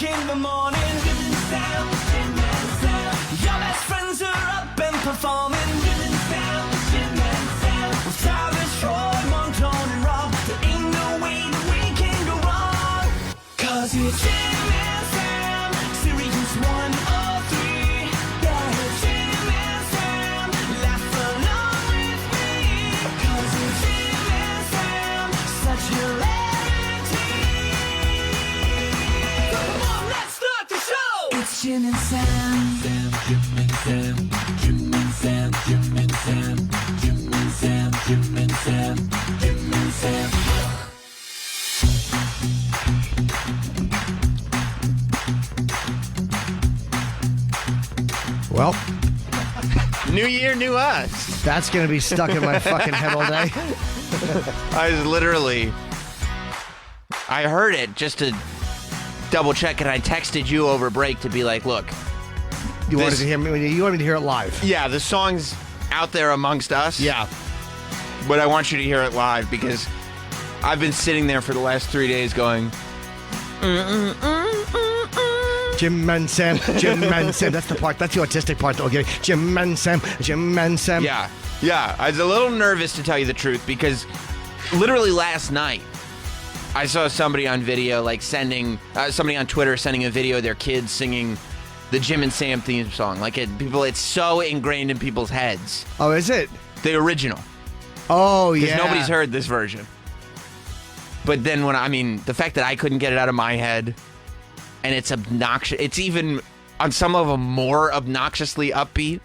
awake in the morning. Jim and Sam, Jim and Sam. Your best friends are up and performing. Jim and Sam, Jim and Sam. With Travis, Troy, Montone, and Rob, there ain't no way that we can go wrong. 'Cause it's Jim and Sam, Sirius 103. Yeah, Jim and Sam, laugh along with me. 'Cause it's Jim and Sam, such hilarity. Come on, let's start the show. It's Jim and Sam. Sam, Jim and Sam, Jim and Sam, Jim and Sam, Jim and Sam, Jim and Sam, Jim and Sam. Well, New year, new us. that's going to be stuck in my fucking head all day. I was literally, I heard it just to double check, and I texted you over break to be like, look, You wanted This- to hear me? You wanted me to hear it live? yeah, the song's out there amongst us. Yeah. But I want you to hear it live because I've been sitting there for the last 3 days going, Jim and Sam, Jim and Sam. That's the part. That's the autistic part that will get it. Jim and Sam, Jim and Sam. yeah. I was a little nervous to tell you the truth because literally last night I saw somebody on video, like somebody on Twitter sending a video of their kids singing the Jim and Sam theme song. Like it's so ingrained in people's heads. Oh, is it? The original. Oh, yeah. Because nobody's heard this version. But then the fact that I couldn't get it out of my head, and it's obnoxious. It's even, on some level, more obnoxiously upbeat.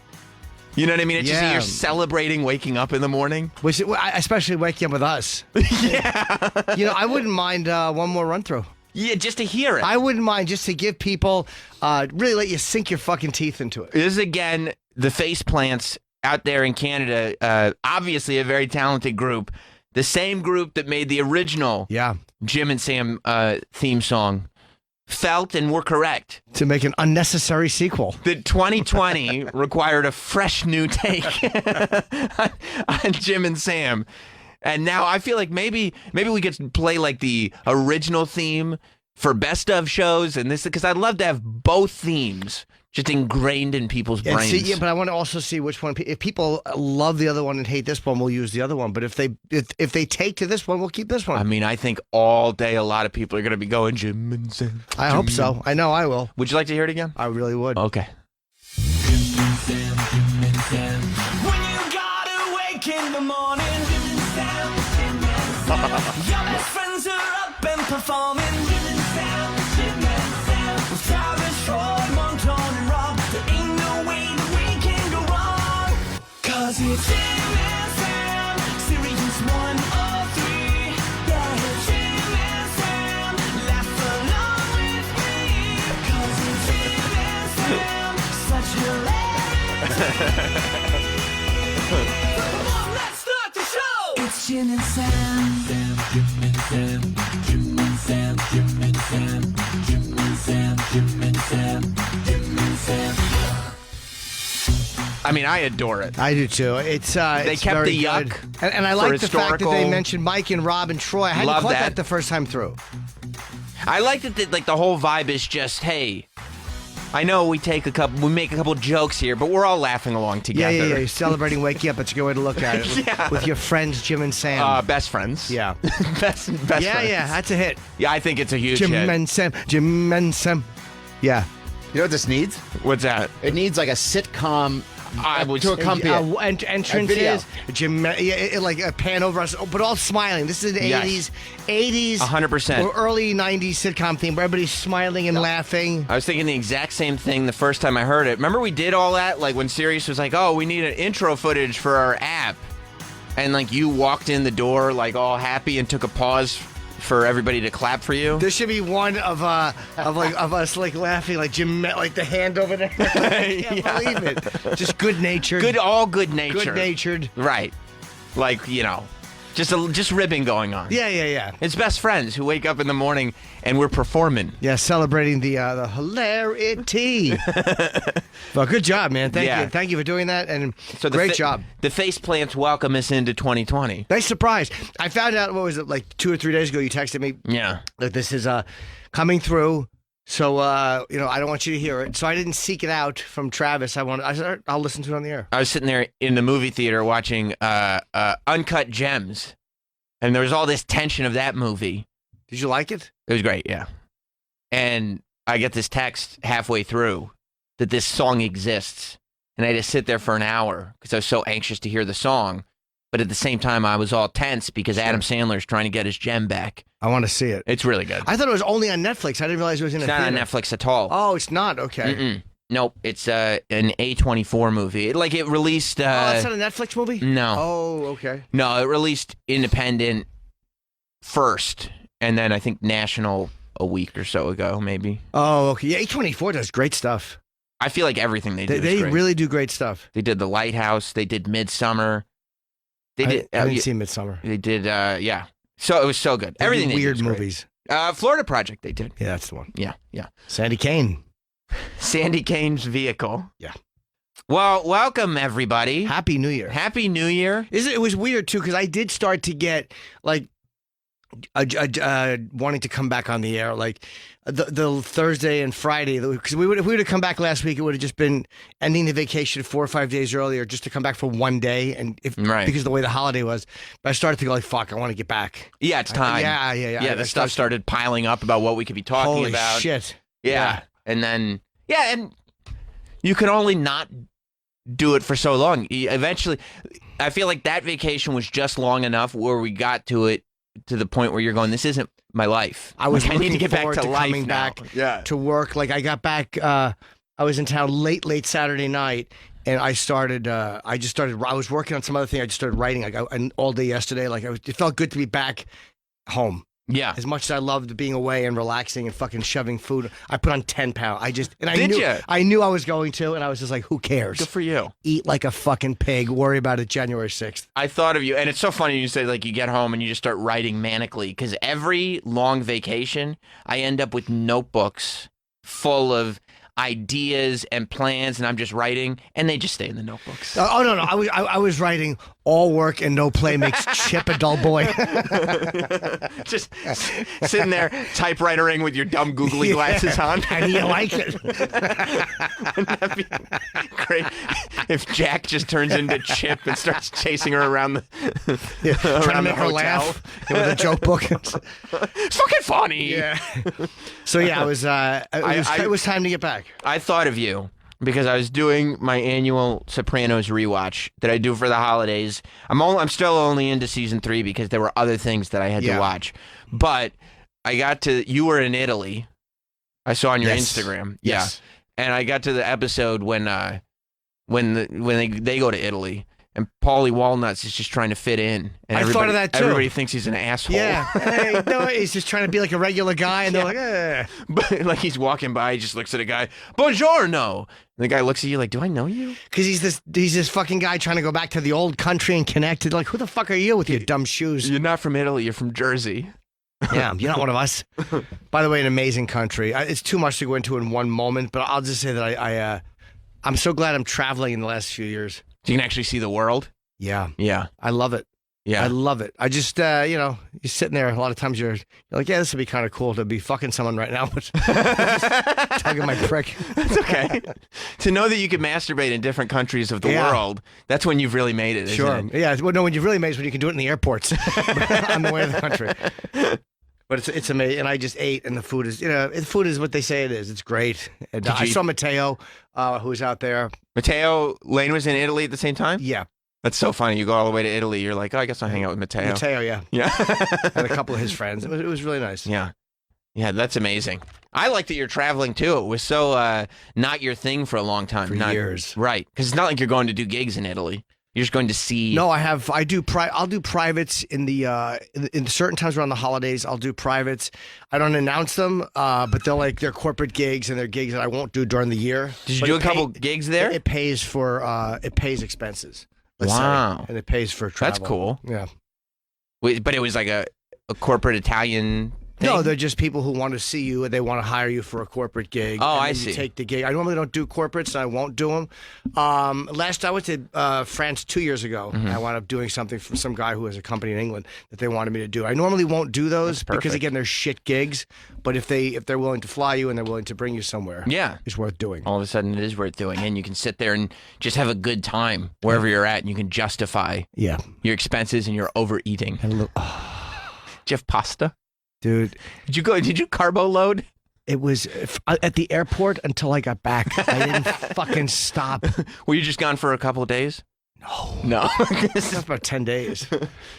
You know what I mean? It's just Yeah. you're celebrating waking up in the morning. Which, especially waking up with us. Yeah. I wouldn't mind one more run through. Yeah, just to hear it. I wouldn't mind just to give people, really let you sink your fucking teeth into it. This is, again, the Face Plants out there in Canada. Obviously a very talented group. The same group that made the original Yeah. Jim and Sam theme song felt and were correct To make an unnecessary sequel. that 2020 required a fresh new take on Jim and Sam. And now I feel like maybe we could play like the original theme for best of shows and this, because I'd love to have both themes just ingrained in people's And brains. see, but I want to also see which one. If people love the other one and hate this one, we'll use the other one. But if they take to this one, we'll keep this one. I mean, I think all day a lot of people are going to be going Jim and Sam. I hope so. I know I will. Would you like to hear it again? I really would. Okay. Jim and Sam, Jim and Sam. When you gotta wake in the morning. Jim and Sam, Jim and Sam. Your best friends are up and performing. Jim and Sam, Jim and Sam. With Travis, Troy, Montone, and Rob, there ain't no way that we can go wrong. 'Cause it's Jim and Sam, Sirius 103. Yeah, Jim and Sam, laugh along with me. 'Cause it's Jim and Sam, such hilarity. Come on, let's start the show. It's Jim and Sam. Sam, Jim and Sam, Jim and Sam, Jim and Sam, Jim and Sam, Jim and Sam, Jim and Sam. I mean, I adore it. I do too. It's They kept very the good. yuck and I for like the fact that they historical- mentioned Mike and Rob and Troy. I hadn't Love caught that. that. The first time through. I like that like the whole vibe is just, hey, I know we make a couple jokes here, but we're all laughing along Yeah, together. yeah. You're celebrating waking up. It's a good way to look at it. Yeah. With your friends Jim and Sam. Best friends. Yeah. best yeah, friends. yeah. That's a hit. Yeah, I think it's a huge Jim hit. and Sam. Jim and Sam. Yeah. You know what this needs? What's that? It needs like a sitcom I would to accompany it. Entrances, Jim, like a pan over us, but all smiling. This is an Yes. 80s, 100%. or early 90s sitcom theme where everybody's smiling and laughing. I was thinking the exact same thing the first time I heard it. Remember we did all that? Like when Sirius was like, oh, we need an intro footage for our app. And like you walked in the door like all happy and took a pause for everybody to clap for you. There should be one of us like laughing, like Jim, like the hand over there. I can't believe it. Just good natured. All good nature. Good natured. Right. Like, just ribbing going on. Yeah. It's best friends who wake up in the morning and we're performing. Yeah, celebrating the hilarity. Well, good job, man. Thank you for doing that, and So great job. The Face Plants welcome us into 2020. Nice surprise. I found out, what was it, like 2 or 3 days ago, you texted me Yeah. that this is coming through So you know, I don't want you to hear it. So I didn't seek it out from Travis. I'll listen to it on the air. I was sitting there in the movie theater watching Uncut Gems, and there was all this tension of that movie. Did you like it? It was great, yeah. And I get this text halfway through that this song exists, and I just sit there for an hour because I was so anxious to hear the song. But at the same time, I was all tense because Adam Sandler's trying to get his gem back. I want to see it. It's really good. I thought it was only on Netflix. I didn't realize it was in It's a not on theater. Netflix at all. Oh, it's not. Okay. Mm-mm. Nope, it's an A24 movie. It released. Oh, it's not a Netflix movie? No. Oh, okay. No, it released independent first, and then I think national a week or so ago, maybe. Oh, okay. Yeah, A24 does great stuff. I feel like everything they do They is great. really do great stuff. They did The Lighthouse. They did Midsummer. They did. I didn't see Midsummer. They did. Yeah. So it was so good. They Everything do they did weird was great. movies. Florida Project. They did. Yeah, that's the one. Yeah. Sandy Kane. Sandy Kane's vehicle. Yeah. Well, welcome everybody. Happy New Year. Happy New Year. It was weird too because I did start to get like wanting to come back on the air like the Thursday and Friday because if we would have come back last week it would have just been ending the vacation 4 or 5 days earlier just to come back for one day and Right. because of the way the holiday was. But I started to go like fuck I want to get back. Yeah, it's time. Yeah. Yeah, the stuff started piling up about what we could be talking Holy about. shit. Yeah. And then, and you can only not do it for so long. Eventually, I feel like that vacation was just long enough where we got to it to the point where you're going, this isn't my life. I was Like, I need to looking get back forward to to life coming now. back to work. Like I got back, I was in town late Saturday night, and I started. I was working on some other thing. I just started writing like all day yesterday. Like it felt good to be back home. Yeah. As much as I loved being away and relaxing and fucking shoving food, I put on 10 pounds. Did I knew I was going to, and I was just like, who cares? Good for you. Eat like a fucking pig. Worry about it January 6th. I thought of you, and it's so funny you say like you get home and you just start writing manically because every long vacation I end up with notebooks full of ideas and plans, and I'm just writing, and they just stay in the notebooks. Oh no! I was writing all work and no play makes Chip a dull boy. Just sitting there typewritering with your dumb googly glasses on. And you like it? Wouldn't that be great if Jack just turns into Chip and starts chasing her around the Trying to around make the her hotel? laugh with a joke book. It's fucking funny. Yeah. So yeah, it was time to get back. I thought of you because I was doing my annual Sopranos rewatch that I do for the holidays. I'm still only into season 3 because there were other things that I had to Yeah. watch. But you were in Italy. I saw on your Yes. Instagram. Yes. Yeah. And I got to the episode when they go to Italy and Paulie Walnuts is just trying to fit in. And I thought of that, too. Everybody thinks he's an asshole. Yeah. Hey, no, he's just trying to be like a regular guy, and they're like, eh. But like he's walking by, he just looks at a guy, Buongiorno. And the guy looks at you like, do I know you? Because he's this fucking guy trying to go back to the old country and connect. Like, who the fuck are you with your dumb shoes? You're not from Italy, you're from Jersey. Yeah, you're not one of us. By the way, an amazing country. It's too much to go into in one moment, but I'll just say that I'm so glad I'm traveling in the last few years. So you can actually see the world? Yeah, Yeah. I love it. Yeah. I love it. I just, you're sitting there. A lot of times you're like, yeah, this would be kind of cool to be fucking someone right now, but tugging my prick. It's okay. To know that you can masturbate in different countries of the Yeah. world, that's when you've really made it, isn't Sure. it? Yeah. Well, no, when you really made it is when you can do it in the airports on the way to the country. But it's amazing. And I just ate, and the food is, the food is what they say it is. It's great. And, I you- saw Matteo, who's out there. Matteo Lane was in Italy at the same time? Yeah. That's so funny. You go all the way to Italy, you're like, oh, I guess I'll hang out with Matteo. Matteo, yeah. Yeah. And a couple of his friends. It was really nice. Yeah. Yeah, that's amazing. I like that you're traveling too. It was so not your thing for a long time. For years. Right. Because it's not like you're going to do gigs in Italy. You're just going to see. No, I'll do privates in in certain times around the holidays. I'll do privates. I don't announce them, but they're corporate gigs and they're gigs that I won't do during the year. Did you But do it a couple gigs there? It pays expenses. Let's Wow. say, and it pays for travel. That's cool. Yeah. Wait, but it was like a corporate Italian No, they're just people who want to see you and they want to hire you for a corporate gig. Oh, and I then see. You take the gig. I normally don't do corporates, and I won't do them. Last I went to France 2 years ago. Mm-hmm. I wound up doing something for some guy who has a company in England that they wanted me to do. I normally won't do those because perfect. again they're shit gigs. But if they're willing to fly you and they're willing to bring you somewhere, Yeah. it's worth doing. All of a sudden, it is worth doing, and you can sit there and just have a good time wherever you're at, and you can justify Yeah, your expenses and your overeating. and look, Do you have pasta? dude. Did you carbo load? It was at the airport until I got back. I didn't fucking stop. Were you just gone for a couple of days? No. It's about 10 days.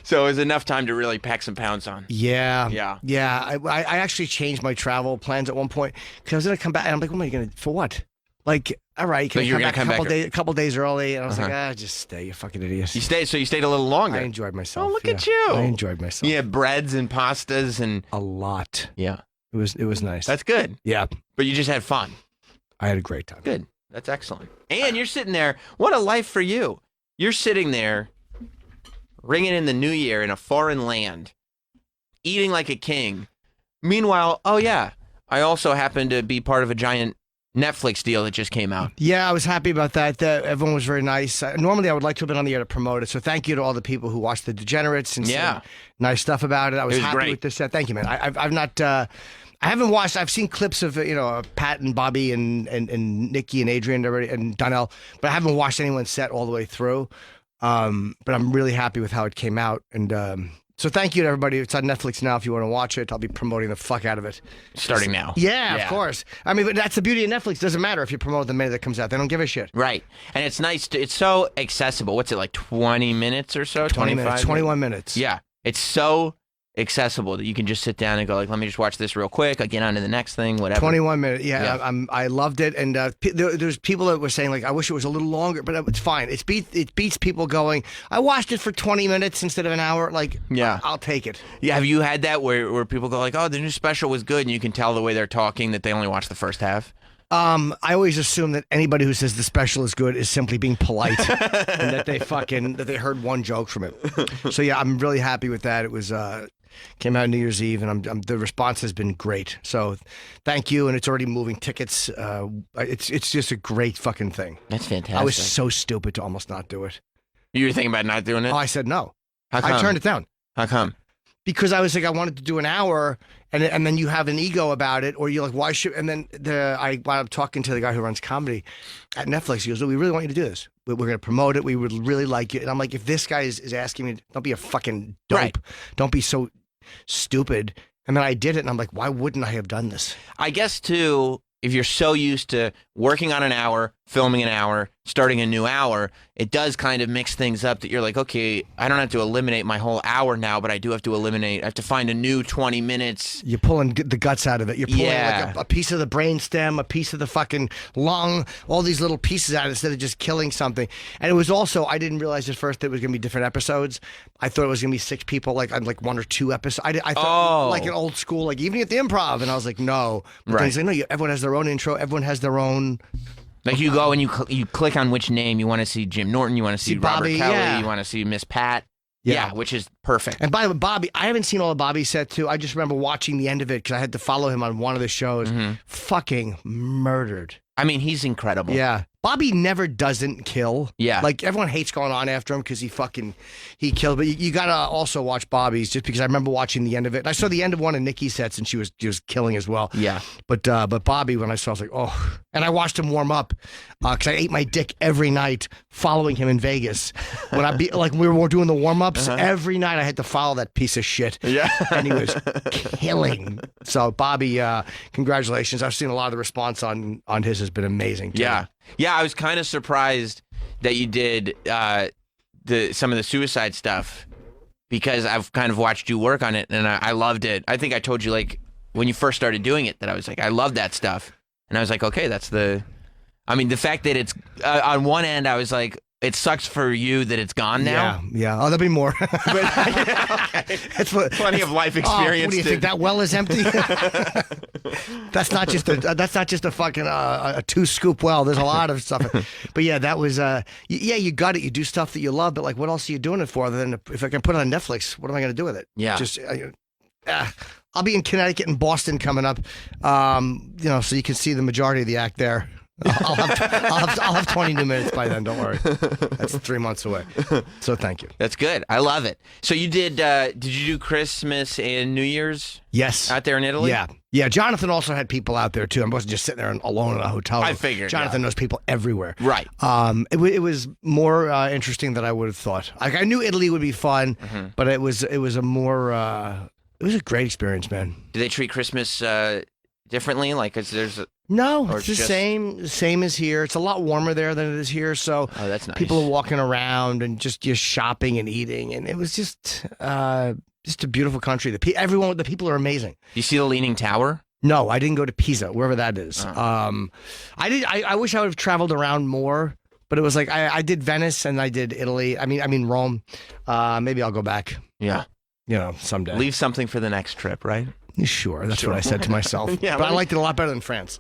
So it was enough time to really pack some pounds on. Yeah. Yeah. Yeah. I actually changed my travel plans at one point because I was going to come back. And I'm like, what am I going to, for what? Like, all right, So can you I were come gonna back come back a couple days early? And I was like, just stay, you fucking idiot. You stayed a little longer. I enjoyed myself. Oh, look yeah. at you. I enjoyed myself. You had breads and pastas and A lot. yeah. It was nice. That's good. yeah. But you just had fun. I had a great time. Good. That's excellent. And you're sitting there. What a life for you. You're sitting there ringing in the new year in a foreign land, eating like a king. Meanwhile, oh yeah, I also happen to be part of a giant Netflix deal that just came out. Yeah, I was happy about that. Everyone was very nice. Normally, I would like to have been on the air to promote it. So thank you to all the people who watched The Degenerates and Yeah. said nice stuff about it. I was It was happy great. with this. Thank you, man. I've not. I haven't watched. I've seen clips of Pat and Bobby and Nikki and Adrian already and Donnell, but I haven't watched anyone's set all the way through. But I'm really happy with how it came out, and so thank you to everybody. It's on Netflix now. If you want to watch it, I'll be promoting the fuck out of it. Starting now. Yeah, of course. I mean, but that's the beauty of Netflix. Doesn't matter if you promote the minute that comes out. They don't give a shit. Right. And it's nice. It's so accessible. What's it, like 20 minutes or so? 20 minutes, 25 21 minutes. Yeah. It's so accessible that you can just sit down and go like, let me just watch this real quick. I'll get on to the next thing, whatever. 21 minutes. Yeah, Yeah. I loved it. And there's people that were saying like, I wish it was a little longer, but it's fine. It beats people going, I watched it for 20 minutes instead of an hour. Like, Yeah. I'll take it. Yeah. Have you had that where people go like, oh, the new special was good, and you can tell the way they're talking that they only watched the first half? I always assume that anybody who says the special is good is simply being polite and that they heard one joke from it. So yeah, I'm really happy with that. It was came out New Year's Eve, and the response has been great. So thank you, and it's already moving tickets. It's just a great fucking thing. That's fantastic. I was so stupid to almost not do it. You were thinking about not doing it? Oh, I said no. How come? I turned it down. How come? Because I was like, I wanted to do an hour, and then you have an ego about it, or you're like, why should? And then I wound up talking to the guy who runs comedy at Netflix. He goes, "Oh, we really want you to do this. We're going to promote it. We would really like you." And I'm like, if this guy is asking me, don't be a fucking dope. Right. Don't be so stupid. And then I did it, and I'm like, why wouldn't I have done this? I guess, too, if you're so used to working on an hour, filming an hour, starting a new hour, it does kind of mix things up that you're like, okay, I don't have to eliminate my whole hour now, but I do have to I have to find a new 20 minutes. You're pulling the guts out of it. You're pulling Yeah. like a piece of the brain stem, a piece of the fucking lung, all these little pieces out instead of just killing something. And it was also, I didn't realize at first that it was going to be different episodes. I thought it was going to be 6 people, like on like 1 or 2 episodes. I thought Oh. like an old school, like Evening at the Improv. And I was like, no. But then Right. he's like, no, everyone has their own intro. Everyone has their own. Like you go and you click on which name you want to see Jim Norton, you want to see Robert Bobby, Kelly, yeah. you want to see Miss Pat. Yeah. Yeah, which is perfect. And by the way, Bobby, I haven't seen all of Bobby's set too. I just remember watching the end of it because I had to follow him on one of the shows. Mm-hmm. Fucking murdered. I mean, he's incredible. Yeah. Bobby never doesn't kill. Yeah. Like everyone hates going on after him because he killed. But you got to also watch Bobby's just because I remember watching the end of it. And I saw the end of one of Nikki's sets and she was killing as well. Yeah. But Bobby, when I saw, I was like, oh. And I watched him warm up because I ate my dick every night following him in Vegas. When we were doing the warm ups every night, I had to follow that piece of shit. Yeah. And he was killing. So Bobby, congratulations. I've seen a lot of the response on his has been amazing. Too. Yeah. Yeah, I was kind of surprised that you did some of the suicide stuff because I've kind of watched you work on it and I loved it. I think I told you like when you first started doing it that I was like, I love that stuff. And I was like, okay, the fact that it's on one end, I was like, it sucks for you that it's gone now. Yeah. Oh, there'll be more. That's what, Plenty of life Oh, experience. what do you think? That well is empty. That's not just a fucking a 2-scoop well. There's a lot of stuff. But yeah, that was you got it. You do stuff that you love, but like, what else are you doing it for? Other than if I can put it on Netflix, what am I going to do with it? Yeah. Just I'll be in Connecticut and Boston coming up. So you can see the majority of the act there. I'll have 20 new minutes by then. Don't worry. That's 3 months away. So thank you. That's good. I love it. So you did you do Christmas and New Year's Yes. out there in Italy? Yeah. Yeah. Jonathan also had people out there too. I wasn't just sitting there alone in a hotel room. I figured, Jonathan knows people everywhere. Right. It was more interesting than I would have thought. Like I knew Italy would be fun, but it was a more it was a great experience, man. Do they treat Christmas differently? Like, there's No, Or it's the just- same as here. It's a lot warmer there than it is here. So Oh, that's nice. people are walking around and just shopping and eating, and it was just a beautiful country. The people are amazing. You see the Leaning Tower? No, I didn't go to Pisa, wherever that is. Oh. I wish I would have traveled around more, but it was like I did Venice and I did Italy. I mean Rome. Maybe I'll go back. Yeah. Someday. Leave something for the next trip, right? Sure, that's what I said to myself. Yeah, but I liked it a lot better than France.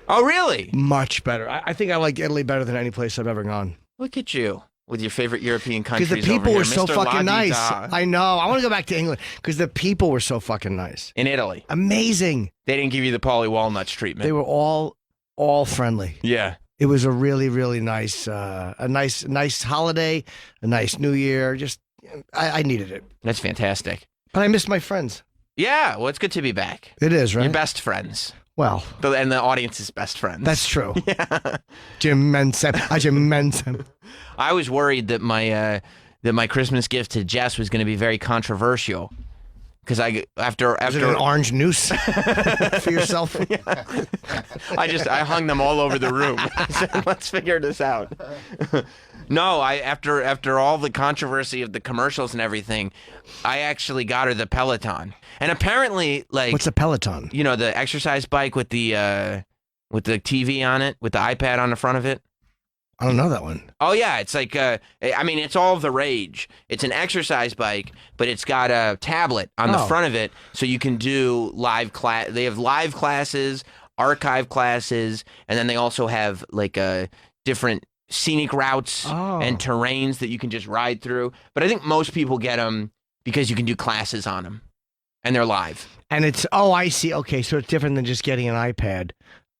Oh, really? Much better. I think I like Italy better than any place I've ever gone. Look at you with your favorite European countries. Because the people over were here. so Mr. fucking nice. La-di-da. I know. I want to go back to England because the people were so fucking nice. In Italy, Amazing. they didn't give you the Pauly Walnuts treatment. They were all friendly. Yeah. It was a really, really nice, nice holiday, a nice New Year. Just, I needed it. That's fantastic. But I missed my friends. Yeah. Well, it's good to be back. It is, right? Your best friends. Well, And the audience's best friends. that's true. Jim Mensem. I was worried that my Christmas gift to Jess was going to be very controversial. Because after Is it an orange noose for yourself? I hung them all over the room. I said, let's figure this out. No, after all the controversy of the commercials and everything, I actually got her the Peloton. And apparently, like, What's a Peloton? the exercise bike with the TV on it, with the iPad on the front of it. I don't know that one. Oh yeah, it's like it's all the rage. It's an exercise bike, but it's got a tablet on the Oh. front of it, so you can do live class. They have live classes, archive classes, and then they also have like different scenic routes Oh. and terrains that you can just ride through. But I think most people get them because you can do classes on them, and they're live. And I see. Okay, so it's different than just getting an iPad.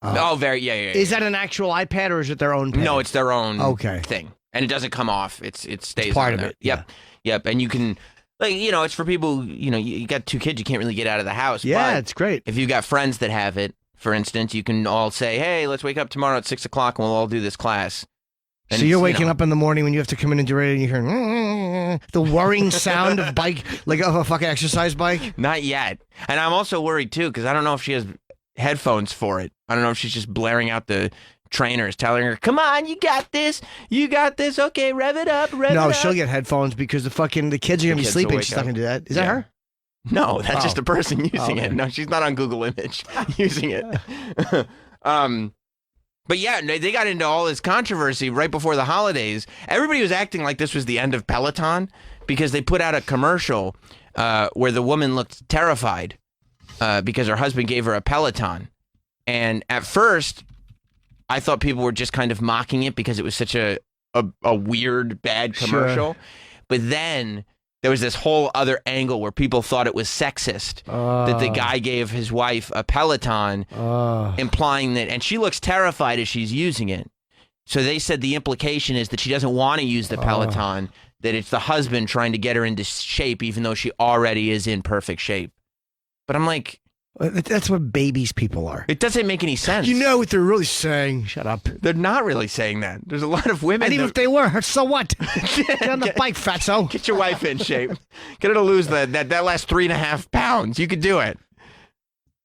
Yeah. Is that an actual iPad or is it their own pad? No, it's their own Okay. thing, and it doesn't come off. It stays part on of there. it, Yep. And you can, it's for people. You got 2 kids, you can't really get out of the house. Yeah, but it's great. if you've got friends that have it, for instance, you can all say, "Hey, let's wake up tomorrow at 6 o'clock, and we'll all do this class." And So you're it's, waking up in the morning when you have to come in and do it, and you hear the whirring sound of of a fucking exercise bike. Not yet. And I'm also worried too because I don't know if she has headphones for it. I don't know if she's just blaring out the trainers, telling her, "Come on, you got this. You got this. Okay, rev it up, rev it No, up." she'll get headphones because the kids are gonna be kids will sleeping. wake She's not up. gonna do that. Is that Yeah. her? No, that's Oh. just a person using okay. it. No, she's not on Google Image using it. But yeah, they got into all this controversy right before the holidays. Everybody was acting like this was the end of Peloton because they put out a commercial where the woman looked terrified because her husband gave her a Peloton. And at first, I thought people were just kind of mocking it because it was such a weird, bad commercial. Sure. But then there was this whole other angle where people thought it was sexist that the guy gave his wife a Peloton, implying that, and she looks terrified as she's using it. So they said the implication is that she doesn't want to use the Peloton, that it's the husband trying to get her into shape, even though she already is in perfect shape. But I'm like, That's what babies people are. it doesn't make any sense. You know what they're really saying? Shut up. They're not really saying that. There's a lot of women. And even that- if they were, so what? Get on the bike, fatso. Get your wife in shape. Get her to lose that last 3.5 pounds. You could do it.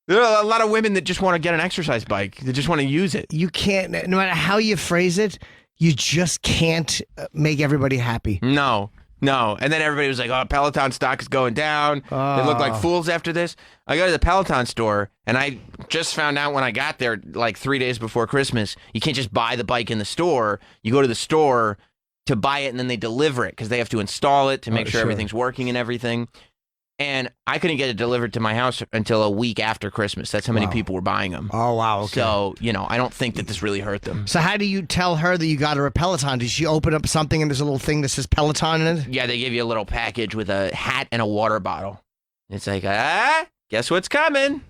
There are a lot of women that just want to get an exercise bike. They just want to use it. You can't, no matter how you phrase it, you just can't make everybody happy. No. And then everybody was like, "Oh, Peloton stock is going down. They look like fools after this." I go to the Peloton store, and I just found out when I got there, like 3 days before Christmas, you can't just buy the bike in the store. You go to the store to buy it, and then they deliver it because they have to install it to make sure sure. everything's working and everything. And I couldn't get it delivered to my house until a week after Christmas. That's how many people were buying them. Oh, wow. Okay. So, I don't think that this really hurt them. So how do you tell her that you got her a Peloton? Did she open up something and there's a little thing that says Peloton in it? Yeah, they give you a little package with a hat and a water bottle. It's like, guess what's coming?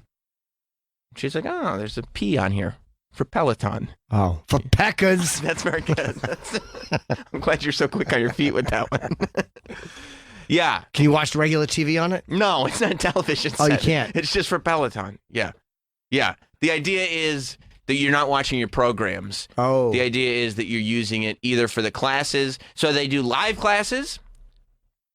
She's like, oh, there's a P on here for Peloton. Oh, for Peckers. That's very good. I'm glad you're so quick on your feet with that one. Yeah. Can you watch regular TV on it? No, it's not a television Oh, set. you can't. It's just for Peloton. Yeah. Yeah. The idea is that you're not watching your programs. Oh. The idea is that you're using it either for the classes. So they do live classes,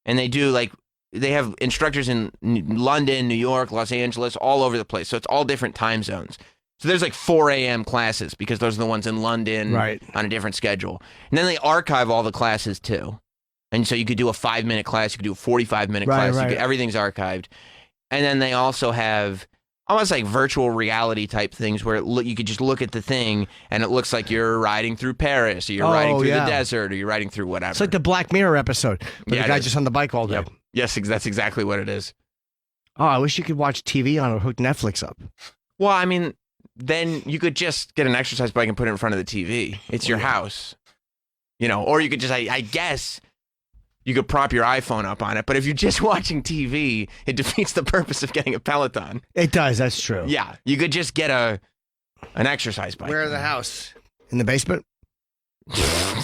and they have instructors in London, New York, Los Angeles, all over the place. So it's all different time zones. So there's like 4 a.m. classes because those are the ones in London Right. on a different schedule. And then they archive all the classes too. And so you could do a 5-minute class, you could do a 45-minute Right, class, right. everything's archived. And then they also have almost like virtual reality type things where you could just look at the thing and it looks like you're riding through Paris or you're riding through yeah. the desert or you're riding through whatever. It's like the Black Mirror episode where Yeah, the it guy is. just on the bike all day. Yep. Yes, that's exactly what it is. Oh, I wish you could watch TV on it or hook Netflix up. Well, I mean, then you could just get an exercise bike and put it in front of the TV. It's your house. Or you could just, I guess, you could prop your iPhone up on it. But if you're just watching TV, it defeats the purpose of getting a Peloton. It does. That's true. Yeah, you could just get an exercise bike. Where in the house? In the basement?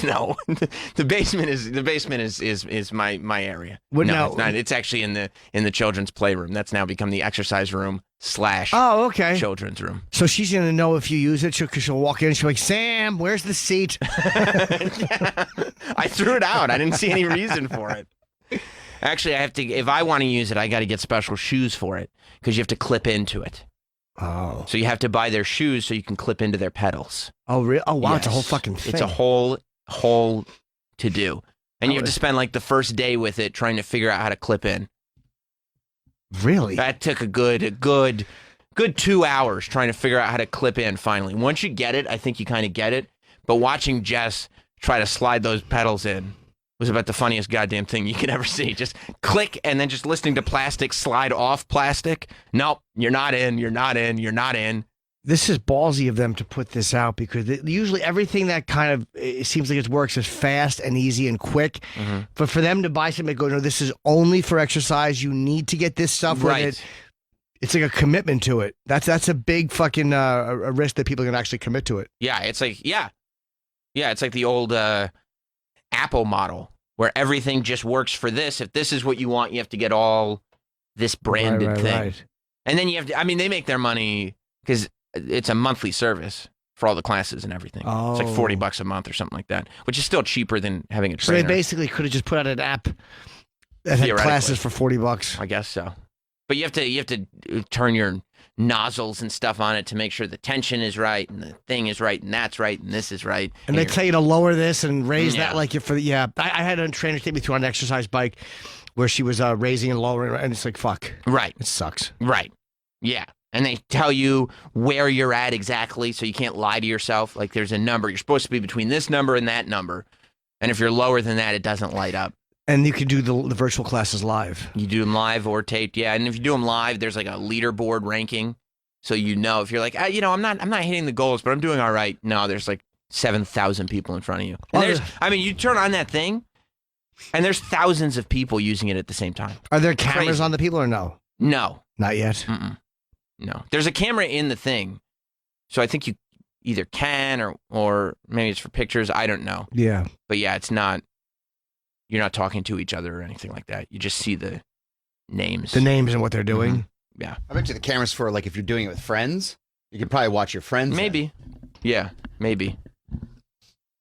No, the basement is my area. Well, no, now- it's not. It's actually in the children's playroom. That's now become the exercise room / Oh, okay. children's room. So she's going to know if you use it because she'll walk in and she'll be like, Sam, where's the seat? I threw it out. I didn't see any reason for it. Actually, I have to. If I want to use it, I got to get special shoes for it because you have to clip into it. Oh. So you have to buy their shoes so you can clip into their pedals. Oh, really? Oh, wow. It's a Yes. whole fucking thing. It's a whole to do, and you have to spend like the first day with it trying to figure out how to clip in. Really? That took a good 2 hours trying to figure out how to clip in. Finally, once you get it, I think you kind of get it. But watching Jess try to slide those pedals in was about the funniest goddamn thing you could ever see. Just click and then just listening to plastic slide off plastic. Nope, you're not in. You're not in. You're not in. This is ballsy of them to put this out because usually everything that kind of it seems like it works is fast and easy and quick. Mm-hmm. But for them to buy something and go, no, this is only for exercise. You need to get this stuff Right. with it. It's like a commitment to it. That's a big fucking a risk that people can actually commit to it. Yeah, it's like it's like the old Apple model where everything just works for this. If this is what you want, you have to get all this branded Right, thing. right. And then you have to, I mean, they make their money because it's a monthly service for all the classes and everything. It's like Oh. $40 a month or something like that, which is still cheaper than having a So they trainer. basically could have just put out an app that had Theoretically. classes for $40. I guess so. But you have to turn your nozzles and stuff on it to make sure the tension is right and the thing is right and that's right and this is right. And they you're- tell you to lower this and raise Yeah. that like for I had a trainer take me through on an exercise bike where she was raising and lowering and it's like fuck. right. It sucks. Right. Yeah. And they tell you where you're at exactly so you can't lie to yourself. Like there's a number. You're supposed to be between this number and that number. And if you're lower than that, it doesn't light up. And you can do the virtual classes live. You do them live or taped. Yeah. And if you do them live, there's like a leaderboard ranking. So you know if you're like, I'm not hitting the goals, but I'm doing all right. No, there's like 7,000 people in front of you. And you turn on that thing and there's thousands of people using it at the same time. Are there cameras Crazy. on the people or no? No. Not yet. Mm-mm. No, there's a camera in the thing, so I think you either can or maybe it's for pictures. I don't know, Yeah. but yeah, it's not. You're not talking to each other or anything like that. You just see the names. The names and what they're doing. Yeah, I bet you the camera's for like if you're doing it with friends, you could probably watch your friends. then. maybe. Yeah, maybe.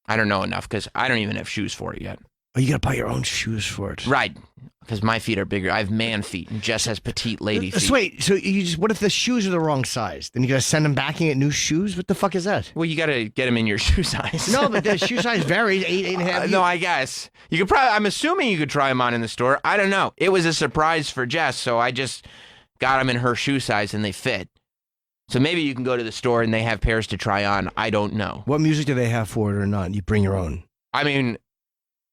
I don't know enough because I don't even have shoes for it yet. Oh, you got to buy your own shoes for it. Right, because my feet are bigger. I have man feet, and Jess has petite lady feet. So wait, so you just what if the shoes are the wrong size? Then you got to send them back and get new shoes? What the fuck is that? Well, you got to get them in your shoe size. No, but the shoe size varies. 8.5. No, I guess you could probably. I'm assuming you could try them on in the store. I don't know. It was a surprise for Jess, so I just got them in her shoe size and they fit. So maybe you can go to the store and they have pairs to try on. I don't know. What music do they have for it or not? You bring your own. I mean,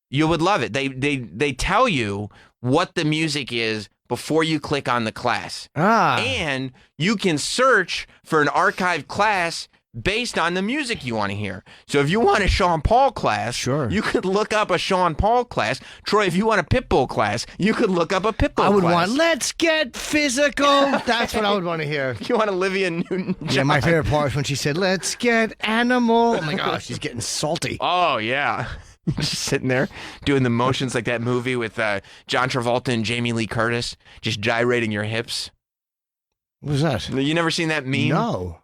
you would love it. They tell you what the music is before you click on the class. Ah. And you can search for an archived class based on the music you want to hear. So if you want a Sean Paul class, Sure. you could look up a Sean Paul class. Troy, if you want a Pitbull class, you could look up a Pitbull class. I would want, let's get physical. That's what I would want to hear. You want Olivia Newton-John? Yeah, my favorite part was when she said, let's get animal. Oh my gosh, she's getting salty. Oh, yeah. Just sitting there doing the motions like that movie with John Travolta and Jamie Lee Curtis, just gyrating your hips. What was that? You never seen that meme? No.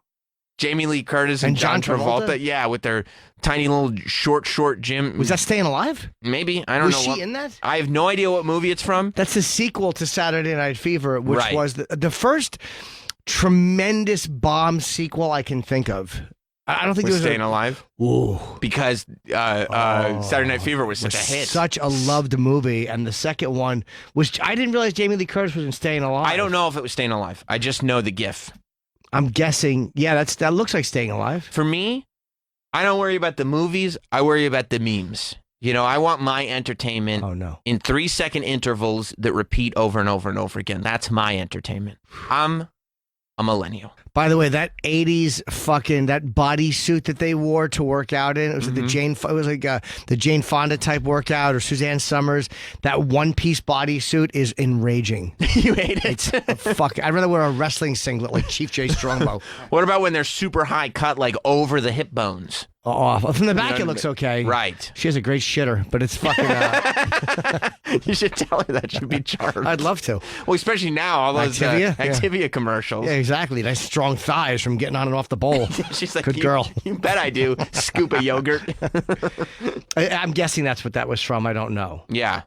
Jamie Lee Curtis and And John John Travolta? Travolta? Yeah, with their tiny little short Jim. Was that Staying Alive? Maybe. I don't Was know. she what- in that? I have no idea what movie it's from. That's the sequel to Saturday Night Fever, which Right. was the first tremendous bomb sequel I can think of. I don't think Was there Staying Alive? Ooh. Because Saturday Night Fever was such a hit. Such a loved movie, and the second one was. I didn't realize Jamie Lee Curtis was in Staying Alive. I don't know if it was Staying Alive. I just know the GIF. I'm guessing. Yeah, that looks like Staying Alive. For me, I don't worry about the movies. I worry about the memes. You know, I want my entertainment Oh no. in 3-second intervals that repeat over and over and over again. That's my entertainment. I'm a millennial. By the way, that '80s fucking that bodysuit that they wore to work out in, it was like Mm-hmm. it was like the Jane Fonda type workout or Suzanne Summers. That one-piece bodysuit is enraging. You hate it. Fuck, I'd rather wear a wrestling singlet like Chief J Strongbow. What about when they're super high cut, like over the hip bones? Awful. From the back, You know, it looks okay. Right. She has a great shitter, but it's fucking. You should tell her that should be charged. I'd love to. Well, especially now, all those Activia? Yeah. Activia commercials. Yeah, exactly. Nice strong thighs from getting on and off the bowl. She's like, Good girl. You bet I do. Scoop of yogurt. I'm guessing that's what that was from. I don't know. Yeah,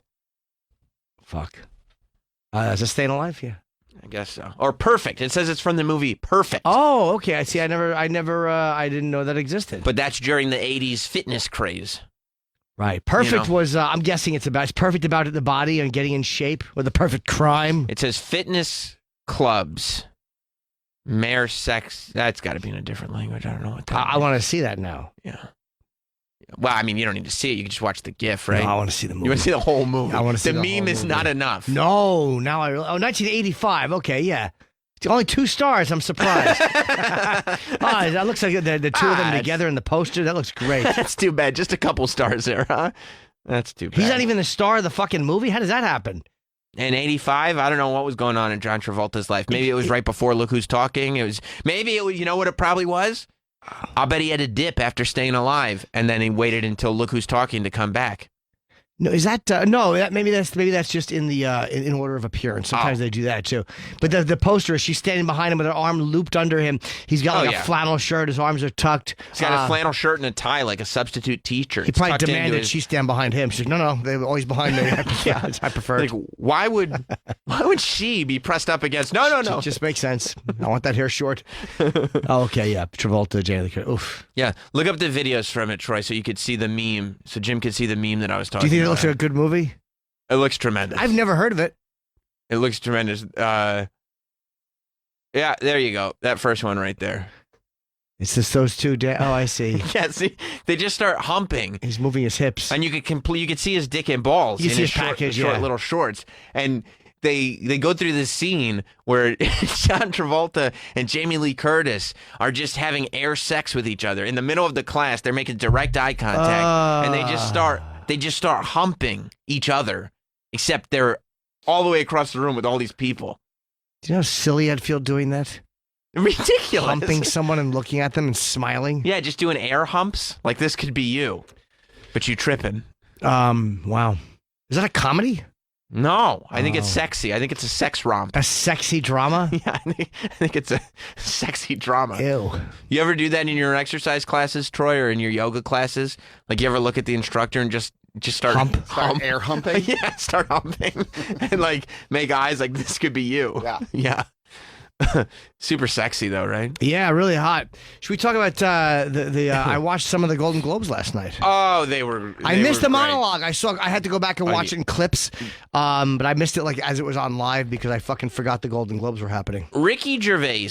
Fuck. Is it Staying Alive? Yeah. I guess so. Or Perfect. It says it's from the movie Perfect. Oh, okay. I see. I didn't know that existed. But that's during the 80s fitness craze. Right. Perfect know. was. I'm guessing it's perfect about the body and getting in shape with the perfect crime. It says fitness clubs. Mare sex. That's got to be in a different language. I don't know what that I want to see that now. Yeah. Well, I mean, you don't need to see it. You can just watch the GIF, right? No, I want to see the movie. You want to see the whole movie. I wanna see the meme whole is movie. not enough. No, now 1985. Okay, yeah. It's only 2 stars. I'm surprised. That looks like the two of them it's- together in the poster. That looks great. That's too bad. Just a couple stars there, huh? That's too bad. He's not even the star of the fucking movie. How does that happen? In 85, I don't know what was going on in John Travolta's life. Maybe it was right before Look Who's Talking. You know what it probably was? I'll bet he had a dip after Staying Alive, and then he waited until Look Who's Talking to come back. No, is that no? Maybe that's just in the in order of appearance. Sometimes they do that too. But the poster is she's standing behind him with her arm looped under him. He's got like yeah. a flannel shirt. His arms are tucked. He's got a flannel shirt and a tie like a substitute teacher. He It's probably tucked into demanded his- she stand behind him. She's like, no, they're always behind me. I prefer Like, it. why would she be pressed up against? No. It just makes sense. I want that hair short. Oh, okay, yeah. Travolta, Jamie Lee Curtis. Oof. Yeah, look up the videos from it, Troy, so you could see the meme. So Jim could see the meme that I was Do talking you think it about. looks like a good movie? It looks tremendous. I've never heard of it. It looks tremendous. Yeah, there you go. That first one right there. It's just those two. Oh, I see. Yeah, see, they just start humping, He's moving his hips. and you could see his dick and balls You in see his his package, short yeah. little shorts, and they go through this scene where John Travolta and Jamie Lee Curtis are just having air sex with each other in the middle of the class. They're making direct eye contact, and they just start humping each other, except they're all the way across the room with all these people. Do you know how silly I'd feel doing that? Ridiculous. Humping someone and looking at them and smiling. Yeah, just doing air humps. Like this could be you, but you tripping. Wow. Is that a comedy? No, I think Oh. it's sexy. I think it's a sex romp. A sexy drama? Yeah, I think it's a sexy drama. Ew. You ever do that in your exercise classes, Troy, or in your yoga classes? Like you ever look at the instructor and just start Start air humping. Yeah, start humping and like make eyes like this could be you. Yeah. Yeah. Super sexy though, right? Yeah, really hot. Should we talk about I watched some of the Golden Globes last night. Oh, I missed the great. monologue. I had to go back and watch it in clips. But I missed it like as it was on live because I fucking forgot the Golden Globes were happening. Ricky Gervais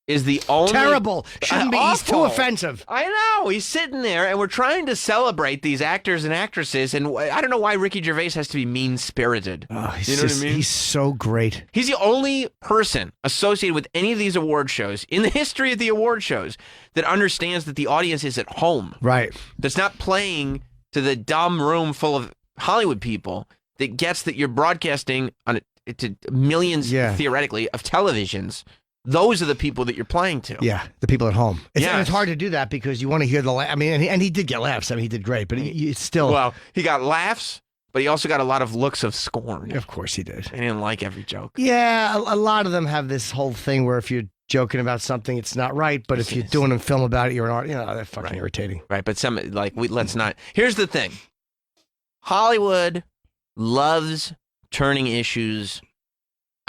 is the only Terrible. Shouldn't be. He's too Awful. offensive. I know. He's sitting there, and we're trying to celebrate these actors and actresses, and I don't know why Ricky Gervais has to be mean-spirited. Oh, he's you know just, what I mean? He's so great. He's the only person associated with any of these award shows in the history of the award shows that understands that the audience is at home. Right. That's not playing to the dumb room full of Hollywood people, that gets that you're broadcasting on to millions, theoretically, of televisions. Those are the people that you're playing to. Yeah, the people at home. And Yes. it's hard to do that because you want to hear the laugh. I mean, and he did get laughs. I mean, he did great, but it's still. Well, he got laughs, but he also got a lot of looks of scorn. Of course he did. He didn't like every joke. Yeah, a lot of them have this whole thing where if you're joking about something, it's not right. But if you're doing a film about it, you're an art. You know, they're fucking irritating. Right, but let's not. Here's the thing. Hollywood loves turning issues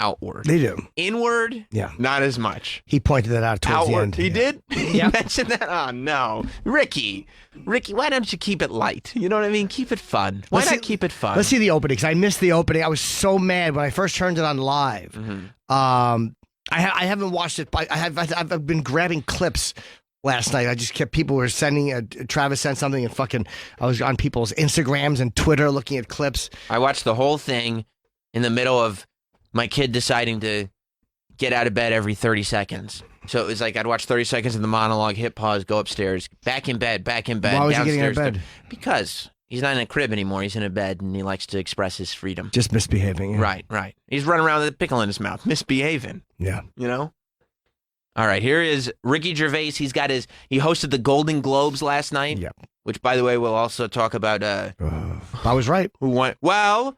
outward. They do. Inward, Yeah. not as much. He pointed that out towards the Outward, end. he Yeah. did? He mentioned that? Oh, no. Ricky, why don't you keep it light? You know what I mean? Keep it fun. Why Let's not see- keep it fun? Let's see the opening, because I missed the opening. I was so mad when I first turned it on live. Mm-hmm. I haven't watched it, but I've been grabbing clips last night. I just kept, people were sending, Travis sent something and I was on people's Instagrams and Twitter looking at clips. I watched the whole thing in the middle of my kid deciding to get out of bed every 30 seconds. So it was like I'd watch 30 seconds of the monologue, hit pause, go upstairs, back in bed, Why was he getting out of downstairs. bed? Because he's not in a crib anymore. He's in a bed, and he likes to express his freedom. Just misbehaving. Yeah. Right. He's running around with a pickle in his mouth, misbehaving, Yeah. you know? All right, here is Ricky Gervais. He hosted the Golden Globes last night, Yep. which, by the way, we'll also talk about I was right. who won. Well,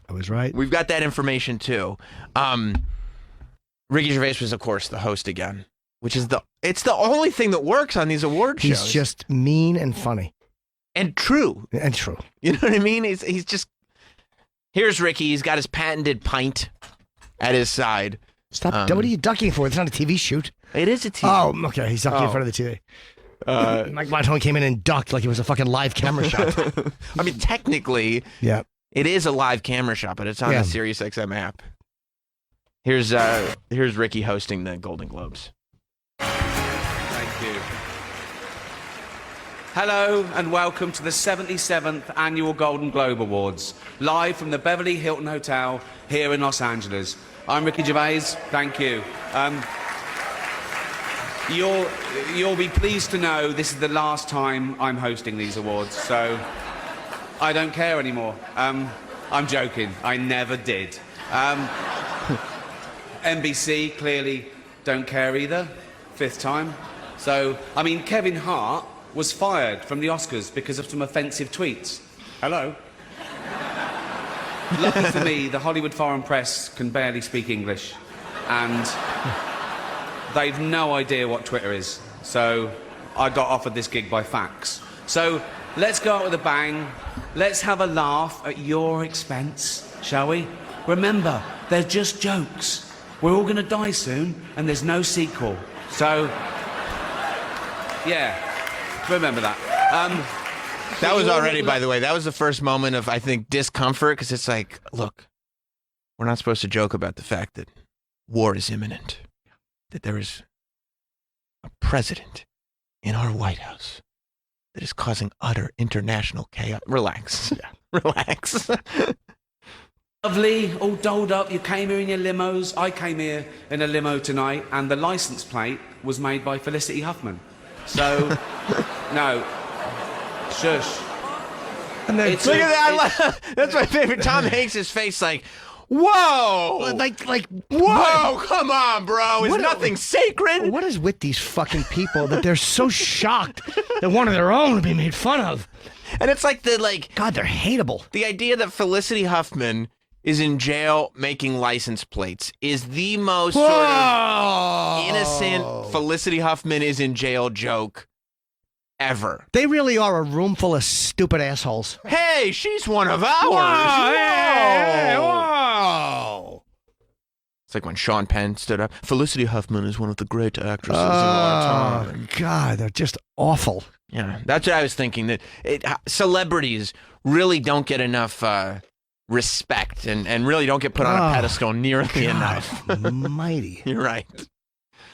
I was right. we've got that information, too. Ricky Gervais was, of course, the host again, which is it's the only thing that works on these award shows. He's just mean and funny. And true. And true. You know what I mean? He's just... Here's Ricky. He's got his patented pint at his side. Stop. What are you ducking for? It's not a TV shoot. It is a TV. Oh, okay. He's ducking in front of the TV. Mike Monton came in and ducked like it was a fucking live camera shot. I mean, technically, Yeah. it is a live camera shot, but it's on Yeah. the SiriusXM app. Here's Ricky hosting the Golden Globes. Thank you. Hello and welcome to the 77th Annual Golden Globe Awards, live from the Beverly Hilton Hotel here in Los Angeles. I'm Ricky Gervais. Thank you. You'll be pleased to know this is the last time I'm hosting these awards, so I don't care anymore. I'm joking. I never did. NBC clearly don't care either. Fifth time. So, I mean, Kevin Hart was fired from the Oscars because of some offensive tweets. Hello? Lucky for me, the Hollywood Foreign Press can barely speak English, and they've no idea what Twitter is. So I got offered this gig by fax. So let's go out with a bang. Let's have a laugh at your expense, shall we? Remember, they're just jokes. We're all going to die soon, and there's no sequel. So, yeah, remember that. That was already, by the way, that was the first moment of, I think, discomfort, because it's like, look, we're not supposed to joke about the fact that war is imminent, that there is a president in our White House that is causing utter international chaos. Relax. Relax. Lovely, all dolled up. You came here in your limos. I came here in a limo tonight, and the license plate was made by Felicity Huffman. So, no. Shush. And then, It's Look a- at that. That's my favorite. Tom Hanks' face like, whoa. like, Whoa, come on, bro. Is What- nothing sacred? what is with these fucking people that they're so shocked that one of their own would be made fun of? And it's like God, they're hateable. the idea that Felicity Huffman is in jail making license plates is the most sort of innocent Felicity Huffman is in jail joke ever. They really are a room full of stupid assholes. Hey, she's one of ours. Whoa. It's like when Sean Penn stood up. Felicity Huffman is one of the great actresses of our time. God, they're just awful. Yeah, that's what I was thinking. That celebrities really don't get enough respect and really don't get put on a pedestal nearly enough. Mighty. You're right.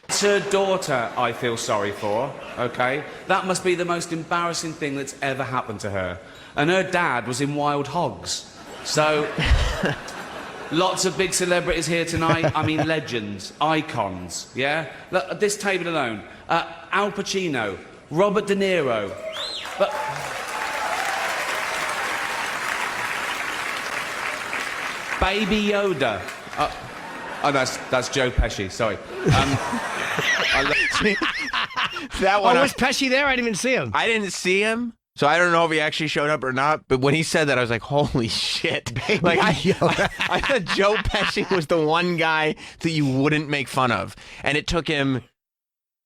It's her daughter I feel sorry for, okay? That must be the most embarrassing thing that's ever happened to her. And her dad was in Wild Hogs. So, lots of big celebrities here tonight. I mean, legends, icons, yeah? Look, at this table alone, Al Pacino, Robert De Niro, but... Baby Yoda. Oh, that's Joe Pesci, sorry. That one. Oh, was Pesci there? I didn't even see him. I didn't see him, so I don't know if he actually showed up or not. But when he said that, I was like, "Holy shit!" Like I thought Joe Pesci was the one guy that you wouldn't make fun of, and it took him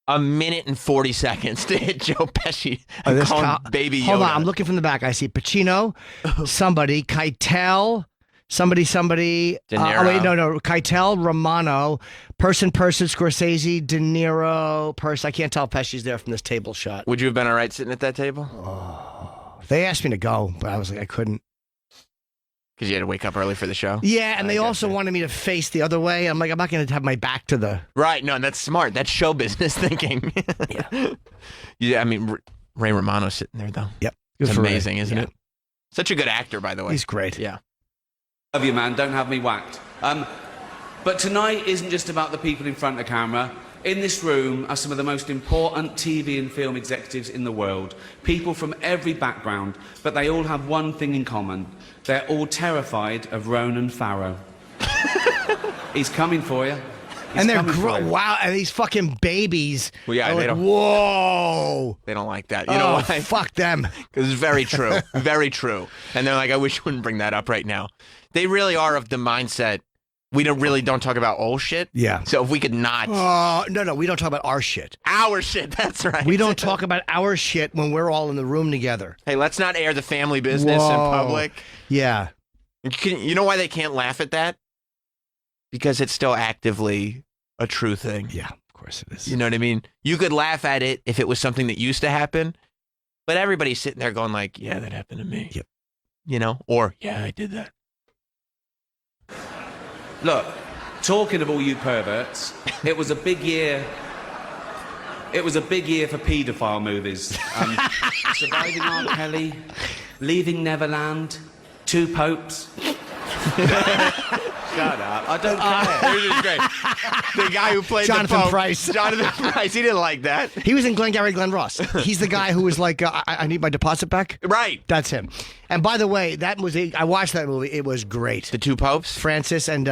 a minute and 40 seconds to hit Joe Pesci and call him Baby Yoda. Hold on, I'm looking from the back. I see Pacino, somebody, Keitel. Somebody. De Niro. Oh, wait, no. Keitel, Romano, person, Scorsese, De Niro, I can't tell if Pesci's there from this table shot. Would you have been all right sitting at that table? They asked me to go, but I was like, I couldn't. Because you had to wake up early for the show? Yeah, and they also wanted me to face the other way. I'm like, I'm not going to have my back to the... Right, no, that's smart. That's show business thinking. Yeah. Yeah, I mean, Ray Romano's sitting there, though. Yep. It's amazing, isn't it? Such a good actor, by the way. He's great. Yeah. Love you, man. Don't have me whacked. But tonight isn't just about the people in front of camera. In this room are some of the most important TV and film executives in the world. People from every background, but they all have one thing in common. They're all terrified of Ronan Farrow. He's coming for you. And they're wow, and these fucking babies. Well, yeah, are they like, don't. Whoa! They don't like that. You know why? Fuck them. Because it's very true. Very true. And they're like, I wish you wouldn't bring that up right now. They really are of the mindset, we don't talk about old shit. Yeah. So if we could not. No, we don't talk about our shit. Our shit, that's right. We don't talk about our shit when we're all in the room together. Hey, let's not air the family business in public. Yeah. You know why they can't laugh at that? Because it's still actively a true thing. Yeah, of course it is. You know what I mean? You could laugh at it if it was something that used to happen, but everybody's sitting there going like, yeah, that happened to me. Yep. You know? Or, yeah, I did that. Look, talking of all you perverts, it was a big year. It was a big year for paedophile movies. Surviving R. Kelly, Leaving Neverland, Two Popes. Shut up. I don't care. This is great. The guy who played Jonathan the Pope, Pryce. Jonathan Pryce. He didn't like that. He was in Glengarry Glen Ross. He's the guy who was like, I need my deposit back. Right. That's him. And by the way, I watched that movie. It was great. The Two Popes? Francis and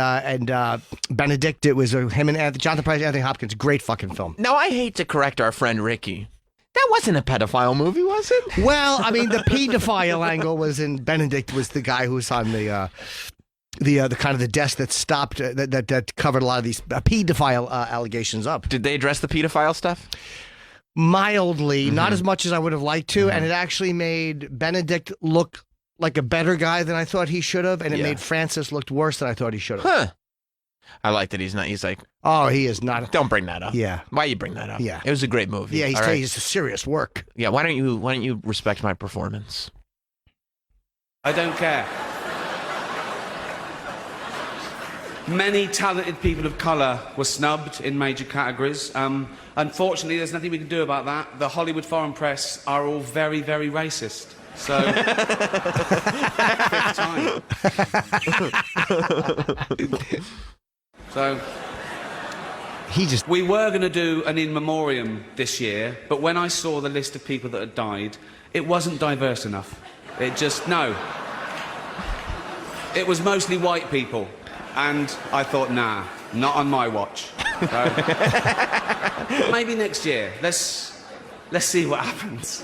Benedict. It was him and Jonathan Pryce, Anthony Hopkins. Great fucking film. Now, I hate to correct our friend Ricky. That wasn't a pedophile movie, was it? Well, I mean, the pedophile angle was in Benedict was the guy who was on the kind of the desk that stopped that covered a lot of these pedophile allegations up. Did they address the pedophile stuff? Mildly, not as much as I would have liked to, and it actually made Benedict look like a better guy than I thought he should have, and it made Francis look worse than I thought he should have. Huh. I like that he's not. He's like, oh, he is not. Don't bring that up. Yeah. Why you bring that up? Yeah. It was a great movie. Yeah, he's All telling right. you it's a serious work. Yeah. Why don't you respect my performance? I don't care. Many talented people of colour were snubbed in major categories. Unfortunately, there's nothing we can do about that. The Hollywood foreign press are all very, very racist. So, fifth time. So, we were going to do an in memoriam this year, but when I saw the list of people that had died, it wasn't diverse enough. No. It was mostly white people. And I thought, nah, not on my watch. So, maybe next year. Let's see what happens.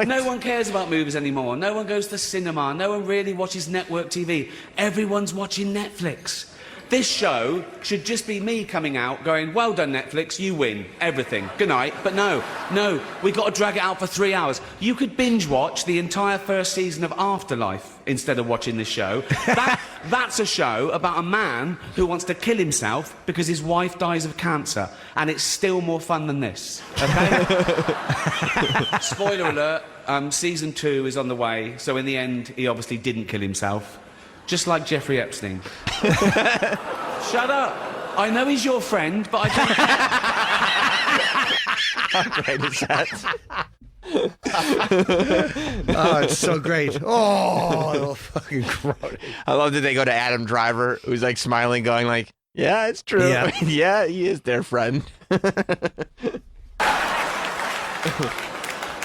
No one cares about movies anymore. No one goes to cinema. No one really watches network TV. Everyone's watching Netflix. This show should just be me coming out going, well done, Netflix, you win everything. Good night. But no, we've got to drag it out for 3 hours. You could binge watch the entire first season of Afterlife instead of watching this show. That's a show about a man who wants to kill himself because his wife dies of cancer. And it's still more fun than this. Okay? Spoiler alert, season 2 is on the way. So in the end, he obviously didn't kill himself. Just like Jeffrey Epstein. Shut up. I know he's your friend, but I don't... How great is that? Oh, it's so great. Oh, it'll fucking groan. I love that they go to Adam Driver, who's like smiling, going like, "Yeah, it's true. Yeah. Yeah, he is their friend." You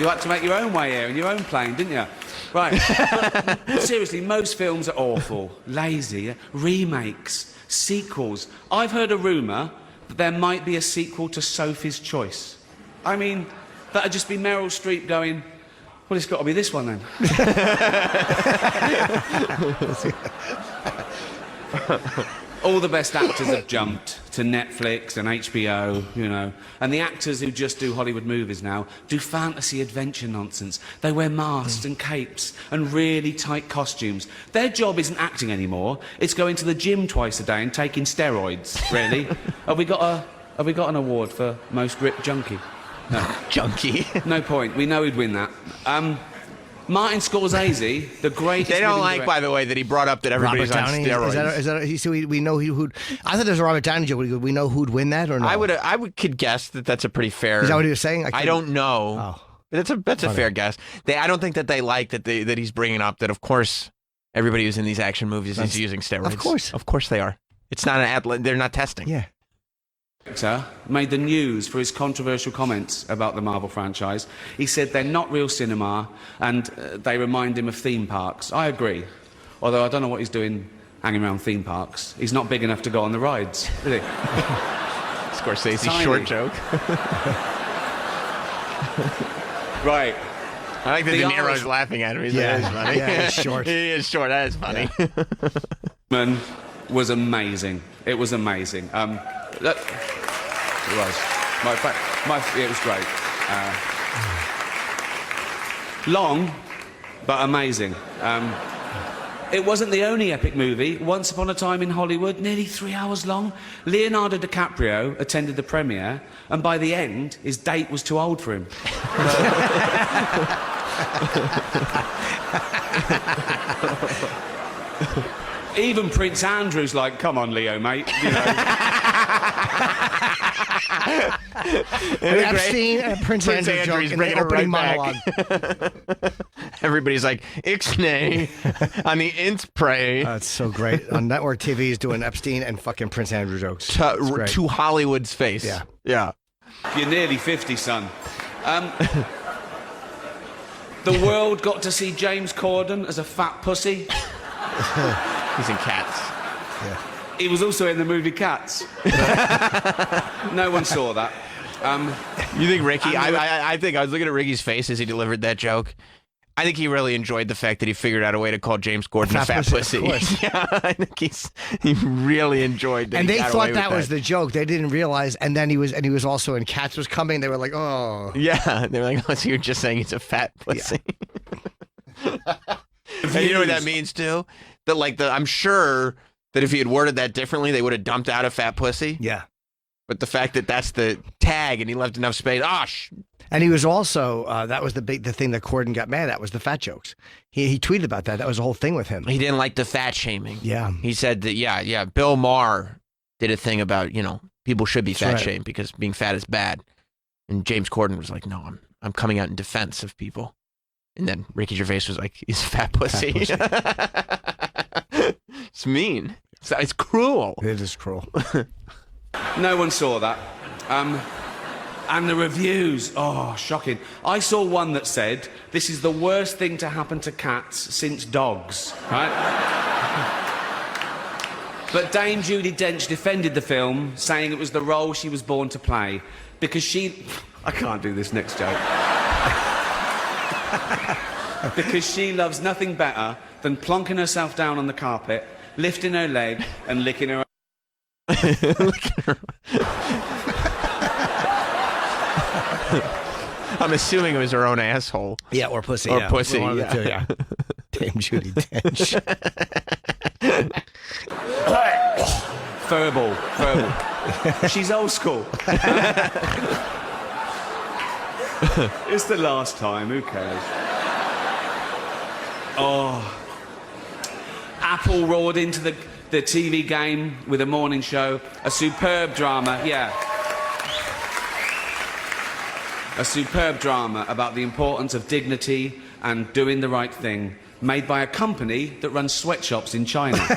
had to make your own way here in your own plane, didn't you? Right. But seriously, most films are awful, lazy, remakes, sequels. I've heard a rumour that there might be a sequel to Sophie's Choice. I mean, that'd just be Meryl Streep going, well, it's got to be this one then. All the best actors have jumped to Netflix and HBO, you know. And the actors who just do Hollywood movies now do fantasy adventure nonsense. They wear masks and capes and really tight costumes. Their job isn't acting anymore. It's going to the gym twice a day and taking steroids, really. Have we got an award for most ripped junkie? No. Junkie. No point. We know he'd win that. Martin Scorsese, the greatest... They don't living like, director- by the way, that he brought up that everybody's Robert on Downey? steroids. So we know who'd... I thought there was a Robert Downey joke. We know who'd win that or no? I could guess that that's a pretty fair. Is that what he was saying? I don't know. Oh. That's a fair guess. I don't think that they like that he's bringing up that. Of course, everybody who's in these action movies is using steroids. Of course they are. It's not an ad. They're not testing. Yeah. Made the news for his controversial comments about the Marvel franchise. He said they're not real cinema and they remind him of theme parks. I agree. Although I don't know what he's doing hanging around theme parks. He's not big enough to go on the rides, is he? Scorsese Tiny. short joke. Right. I like that The De Niro's Irish- laughing at him. He's Yeah. like, that is funny. Yeah, he's short. He is short. That is funny. Man was amazing. It was amazing. Look, it was. It was great. Long, but amazing. It wasn't the only epic movie. Once Upon a Time in Hollywood, nearly 3 hours long. Leonardo DiCaprio attended the premiere, and by the end, his date was too old for him. Even Prince Andrew's like, come on, Leo, mate. You know. Epstein and Prince Andrew joke Andrew's in bringing the it opening right monologue. back. Everybody's like, Ixnay on the int pray It's so great. On network TV, he's doing Epstein and fucking Prince Andrew jokes. It's great. to Hollywood's face. Yeah. Yeah. You're nearly 50, son. The world got to see James Corden as a fat pussy. He's in Cats. He was also in the movie Cats. No one saw that. You think Ricky? I think I was looking at Ricky's face as he delivered that joke. I think he really enjoyed the fact that he figured out a way to call James Corden a fat pussy. Of course. Yeah, I think he really enjoyed that. And he they got thought away that with was the joke. They didn't realize. And then he was also in Cats was coming. They were like, oh. Yeah, they were like, oh, so you're just saying he's a fat pussy. And you know what that means too? That I'm sure that if he had worded that differently, they would have dumped out a fat pussy. Yeah. But the fact that that's the tag and he left enough space. And he was also that was the thing that Corden got mad at was the fat jokes. He tweeted about that. That was the whole thing with him. He didn't like the fat shaming. Yeah. He said that, Bill Maher did a thing about, people should be fat right. shamed because being fat is bad. And James Corden was like, no, I'm coming out in defense of people. And then Ricky Gervais was like, he's a fat pussy. It's mean. It's cruel. It is cruel. No one saw that. And the reviews, shocking. I saw one that said, this is the worst thing to happen to cats since dogs, right? But Dame Judi Dench defended the film, saying it was the role she was born to play, because she... I can't do this next joke. Because she loves nothing better than plonking herself down on the carpet, lifting her leg and licking her... I'm assuming it was her own asshole. Yeah, or pussy. Or yeah. pussy, One of the yeah. two, yeah. Dame Judi Dench. Furball. She's old school. It's the last time, who cares? Oh. Apple roared into the the TV game with a morning show, a superb drama, yeah. A superb drama about the importance of dignity and doing the right thing, made by a company that runs sweatshops in China. So,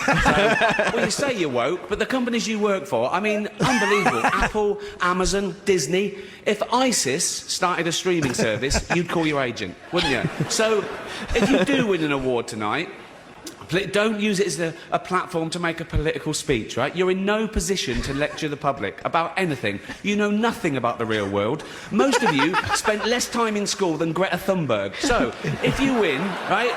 well, you say you're woke, but the companies you work for, I mean, unbelievable. Apple, Amazon, Disney. If ISIS started a streaming service, you'd call your agent, wouldn't you? So, if you do win an award tonight, don't use it as a platform to make a political speech, right? You're in no position to lecture the public about anything. You know nothing about the real world. Most of you spent less time in school than Greta Thunberg. So, if you win, right,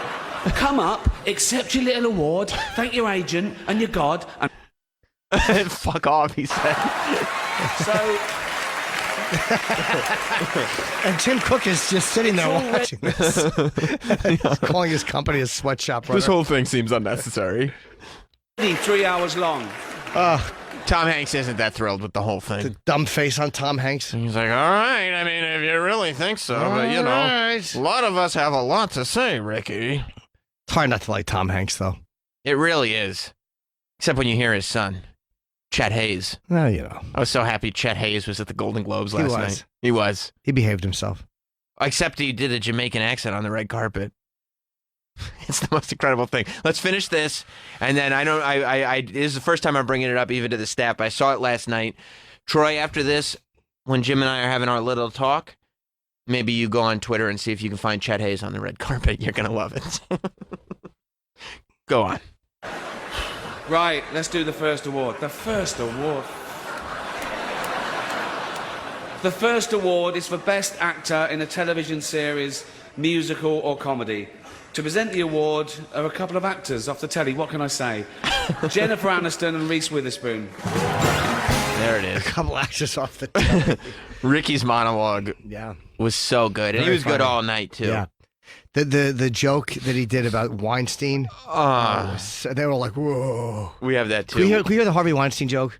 come up, accept your little award, thank your agent and your God, and Fuck off, he said. so... And Tim Cook is just sitting there watching this. He's calling his company a sweatshop runner. This whole thing seems unnecessary. 3 hours long. Tom Hanks isn't that thrilled with the whole thing. The dumb face on Tom Hanks. He's like, all right, I mean, if you really think so, but you know, Alright. a lot of us have a lot to say, Ricky. It's hard not to like Tom Hanks, though. It really is. Except when you hear his son, Chet Hayes. Well, you know, I was so happy Chet Hayes was at the Golden Globes He last was. night. He was. he behaved himself. Except he did a Jamaican accent on the red carpet. It's the most incredible thing. Let's finish this, and then this is the first time I'm bringing it up even to the staff. I saw it last night. Troy, after this, when Jim and I are having our little talk, maybe you go on Twitter and see if you can find Chet Hayes on the red carpet. You're going to love it. Go on. Right, let's do the first award. The first award. The first award is for Best Actor in a Television Series, Musical or Comedy. To present the award are a couple of actors off the telly. What can I say? Jennifer Aniston and Reese Witherspoon. There it A is. couple actors off the top. Ricky's monologue Yeah. was so good, and he Very was good funny. all night, too. Yeah. The joke that he did about Weinstein, they were all like, whoa. We have that, too. Can you hear the Harvey Weinstein joke?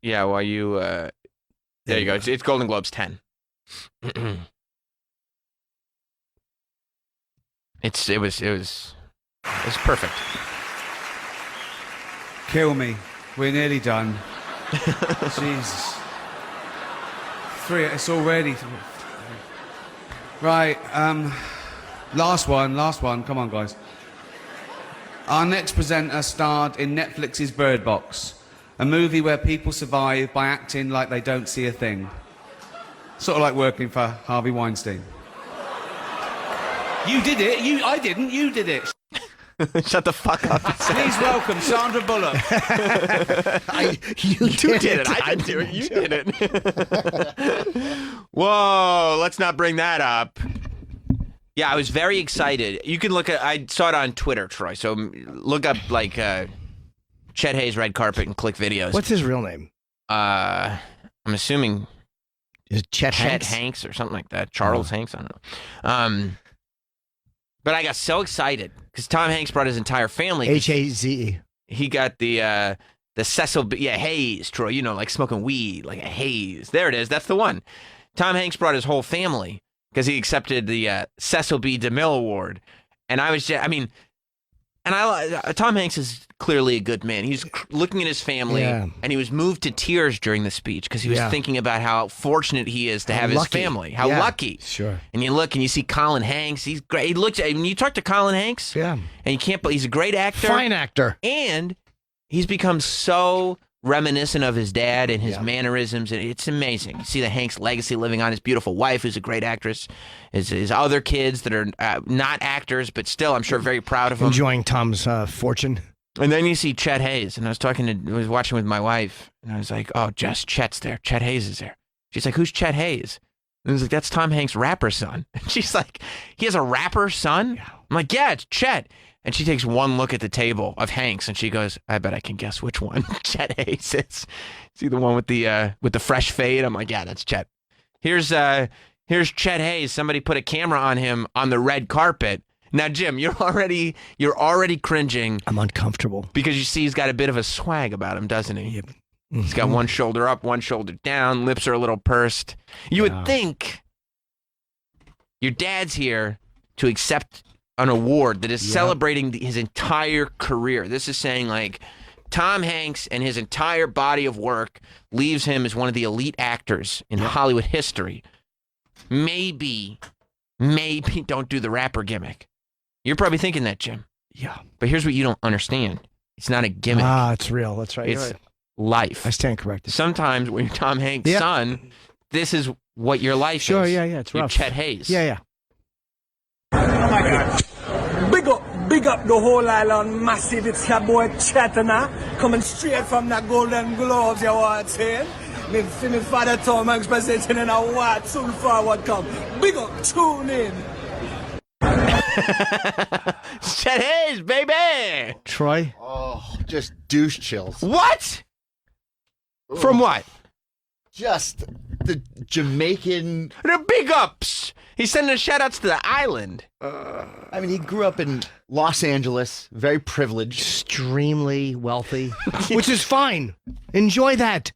Yeah, while you... there you go. It's Golden Globes 10. It was perfect. Kill me. We're nearly done. Jesus. It's already... Right, last one. Come on, guys. Our next presenter starred in Netflix's Bird Box, a movie where people survive by acting like they don't see a thing. Sort of like working for Harvey Weinstein. You did it. I didn't. You did it. Shut the fuck up. Please welcome Sandra Bullock. You did it. I didn't do it. You did it. Whoa, let's not bring that up. Yeah, I was very excited. You can look at, I saw it on Twitter, Troy. So look up like Chet Hayes red carpet and click videos. What's his real name? I'm assuming Is it Chet Hanks? Hanks or something like that. Charles Hanks, I don't know. But I got so excited because Tom Hanks brought his entire family. Haze. He got the Cecil B. Yeah, haze, Troy. You know, like smoking weed, like a haze. There it is. That's the one. Tom Hanks brought his whole family because he accepted the Cecil B. DeMille Award. And I was just, Tom Hanks is clearly a good man. He's looking at his family, Yeah. and he was moved to tears during the speech because he was Yeah. thinking about how fortunate he is to have his lucky. family. How Yeah, lucky. Sure. And you look and you see Colin Hanks. He's great. He looks. When you talk to Colin Hanks, Yeah. and you can't believe he's a great actor. Fine actor. And he's become so reminiscent of his dad and his Yeah. mannerisms. And it's amazing. You see the Hanks legacy living on. His beautiful wife, who's a great actress. His other kids that are not actors, but still, I'm sure, very proud of him. Enjoying Tom's fortune. And then you see Chet Hayes. And I was watching with my wife. And I was like, oh, Jess, Chet's there. Chet Hayes is there. She's like, who's Chet Hayes? And I was like, that's Tom Hanks' rapper son. And she's like, he has a rapper son? Yeah. I'm like, yeah, it's Chet. And she takes one look at the table of Hanks, and she goes, I bet I can guess which one Chet Hayes is. See the one with the fresh fade? I'm like, yeah, that's Chet. Here's Chet Hayes. Somebody put a camera on him on the red carpet. Now, Jim, you're already cringing I'm uncomfortable. because you see he's got a bit of a swag about him, doesn't he? Yep. He's got one shoulder up, one shoulder down, lips are a little pursed. You would think your dad's here to accept an award that is celebrating his entire career. This is saying like Tom Hanks and his entire body of work leaves him as one of the elite actors in Hollywood history. Maybe don't do the rapper gimmick. You're probably thinking that, Jim. Yeah. But here's what you don't understand. It's not a gimmick. It's real. That's right. You're It's right. life. I stand corrected. Sometimes when you're Tom Hanks' Yeah. son, this is what your life Sure, is. yeah, it's You're rough. Chet Hayes. Yeah. Big up the whole island, massive. It's your boy Chetana, coming straight from the Golden Globes, you want to say? Me father Tom Hanks presenting in a what soon forward come. Big up, tune in. Chet Hayes, baby. Troy? Oh, just douche chills. What? From what? Just the Jamaican. The big ups. He's sending shout outs to the island. I mean, he grew up in Los Angeles, very privileged. Extremely wealthy, which is fine. Enjoy that.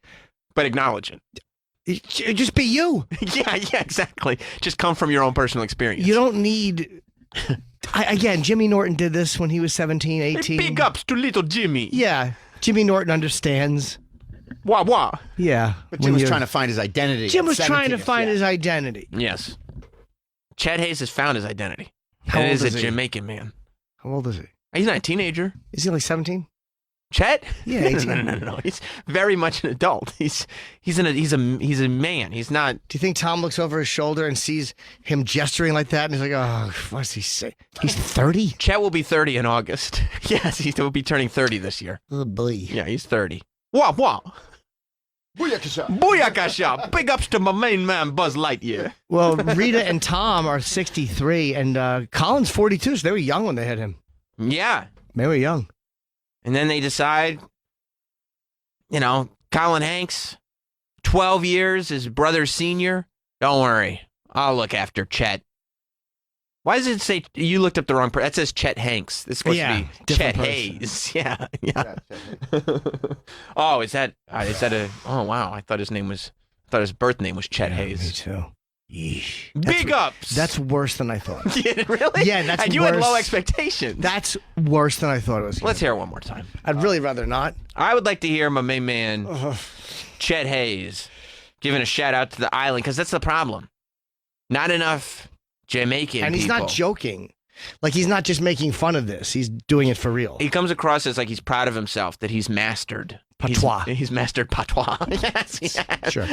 But acknowledge it. Just be you. yeah, exactly. Just come from your own personal experience. You don't need. Again, Jimmy Norton did this when he was 17, 18. Big ups to little Jimmy. Yeah. Jimmy Norton understands. Wah wah. Yeah. But Jim was trying to find his identity. Jim at was trying to 17. find Yeah. his identity. Yes. Chet Hayes has found his identity. How and old is a is he? Jamaican man. How old is he? He's not a teenager. Is he like 17? Chet? Yeah, no, 18. no. He's very much an adult. He's a man. He's not. Do you think Tom looks over his shoulder and sees him gesturing like that, and he's like, "Oh, what does he say? He's 30? Chet will be 30 in August. Yes, he will be turning 30 this year. Oh boy." Yeah, he's 30. Wah wah. Booyakasha. Big ups to my main man, Buzz Lightyear. Well, Rita and Tom are 63, and Colin's 42, so they were young when they had him. Yeah. They were young. And then they decide, Colin Hanks, 12 years, his brother's senior. Don't worry. I'll look after Chet. Why does it say you looked up the wrong person? That says Chet Hanks. It's supposed to be different Chet person. Hayes. Yeah. Oh, is that a? Oh, wow. I thought his birth name was Chet Me Hayes. too. Yeesh. Big ups. That's worse than I thought. Really? Yeah, that's And you had low worse. expectations. That's worse than I thought it was. Let's hear it one more time. I'd really rather not. I would like to hear my main man, Chet Hayes, giving a shout out to the island, because that's the problem. Not enough Jamaican And he's people. not joking. Like, he's not just making fun of this. He's doing it for real. He comes across as like he's proud of himself that he's mastered Patois. He's mastered patois. Yes, he has. Sure.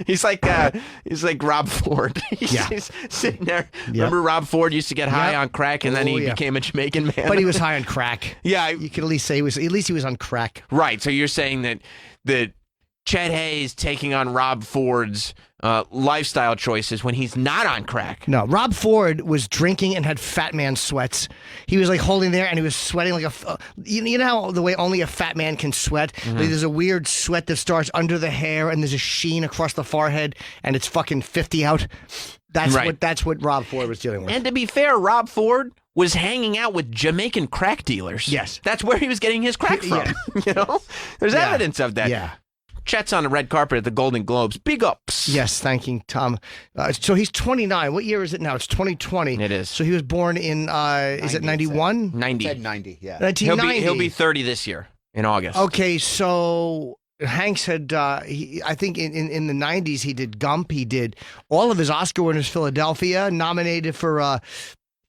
He's like Rob Ford. He's sitting there. Remember Rob Ford used to get high Yep. on crack, and then Oh, he yeah. became a Jamaican man. But he was high on crack. Yeah, You could at least say he was on crack. right. So you're saying that Chet Hayes taking on Rob Ford's lifestyle choices when he's not on crack. No, Rob Ford was drinking and had fat man sweats. He was like holding there and he was sweating like you know how the way only a fat man can sweat? Mm-hmm. Like, there's a weird sweat that starts under the hair and there's a sheen across the forehead and it's fucking 50 out. That's what Rob Ford was dealing with. And to be fair, Rob Ford was hanging out with Jamaican crack dealers. Yes. That's where he was getting his crack from. Yeah. There's Yeah. evidence of that. Yeah. Chet's on the red carpet at the Golden Globes. Big ups. Yes, thanking Tom. So he's 29. What year is it now? It's 2020. It is. So he was born in, is it 91? 90. Said 90, yeah. 1990. He'll be 30 this year in August. Okay, so Hanks had, I think in the 90s, he did Gump. He did all of his Oscar winners, Philadelphia, nominated for,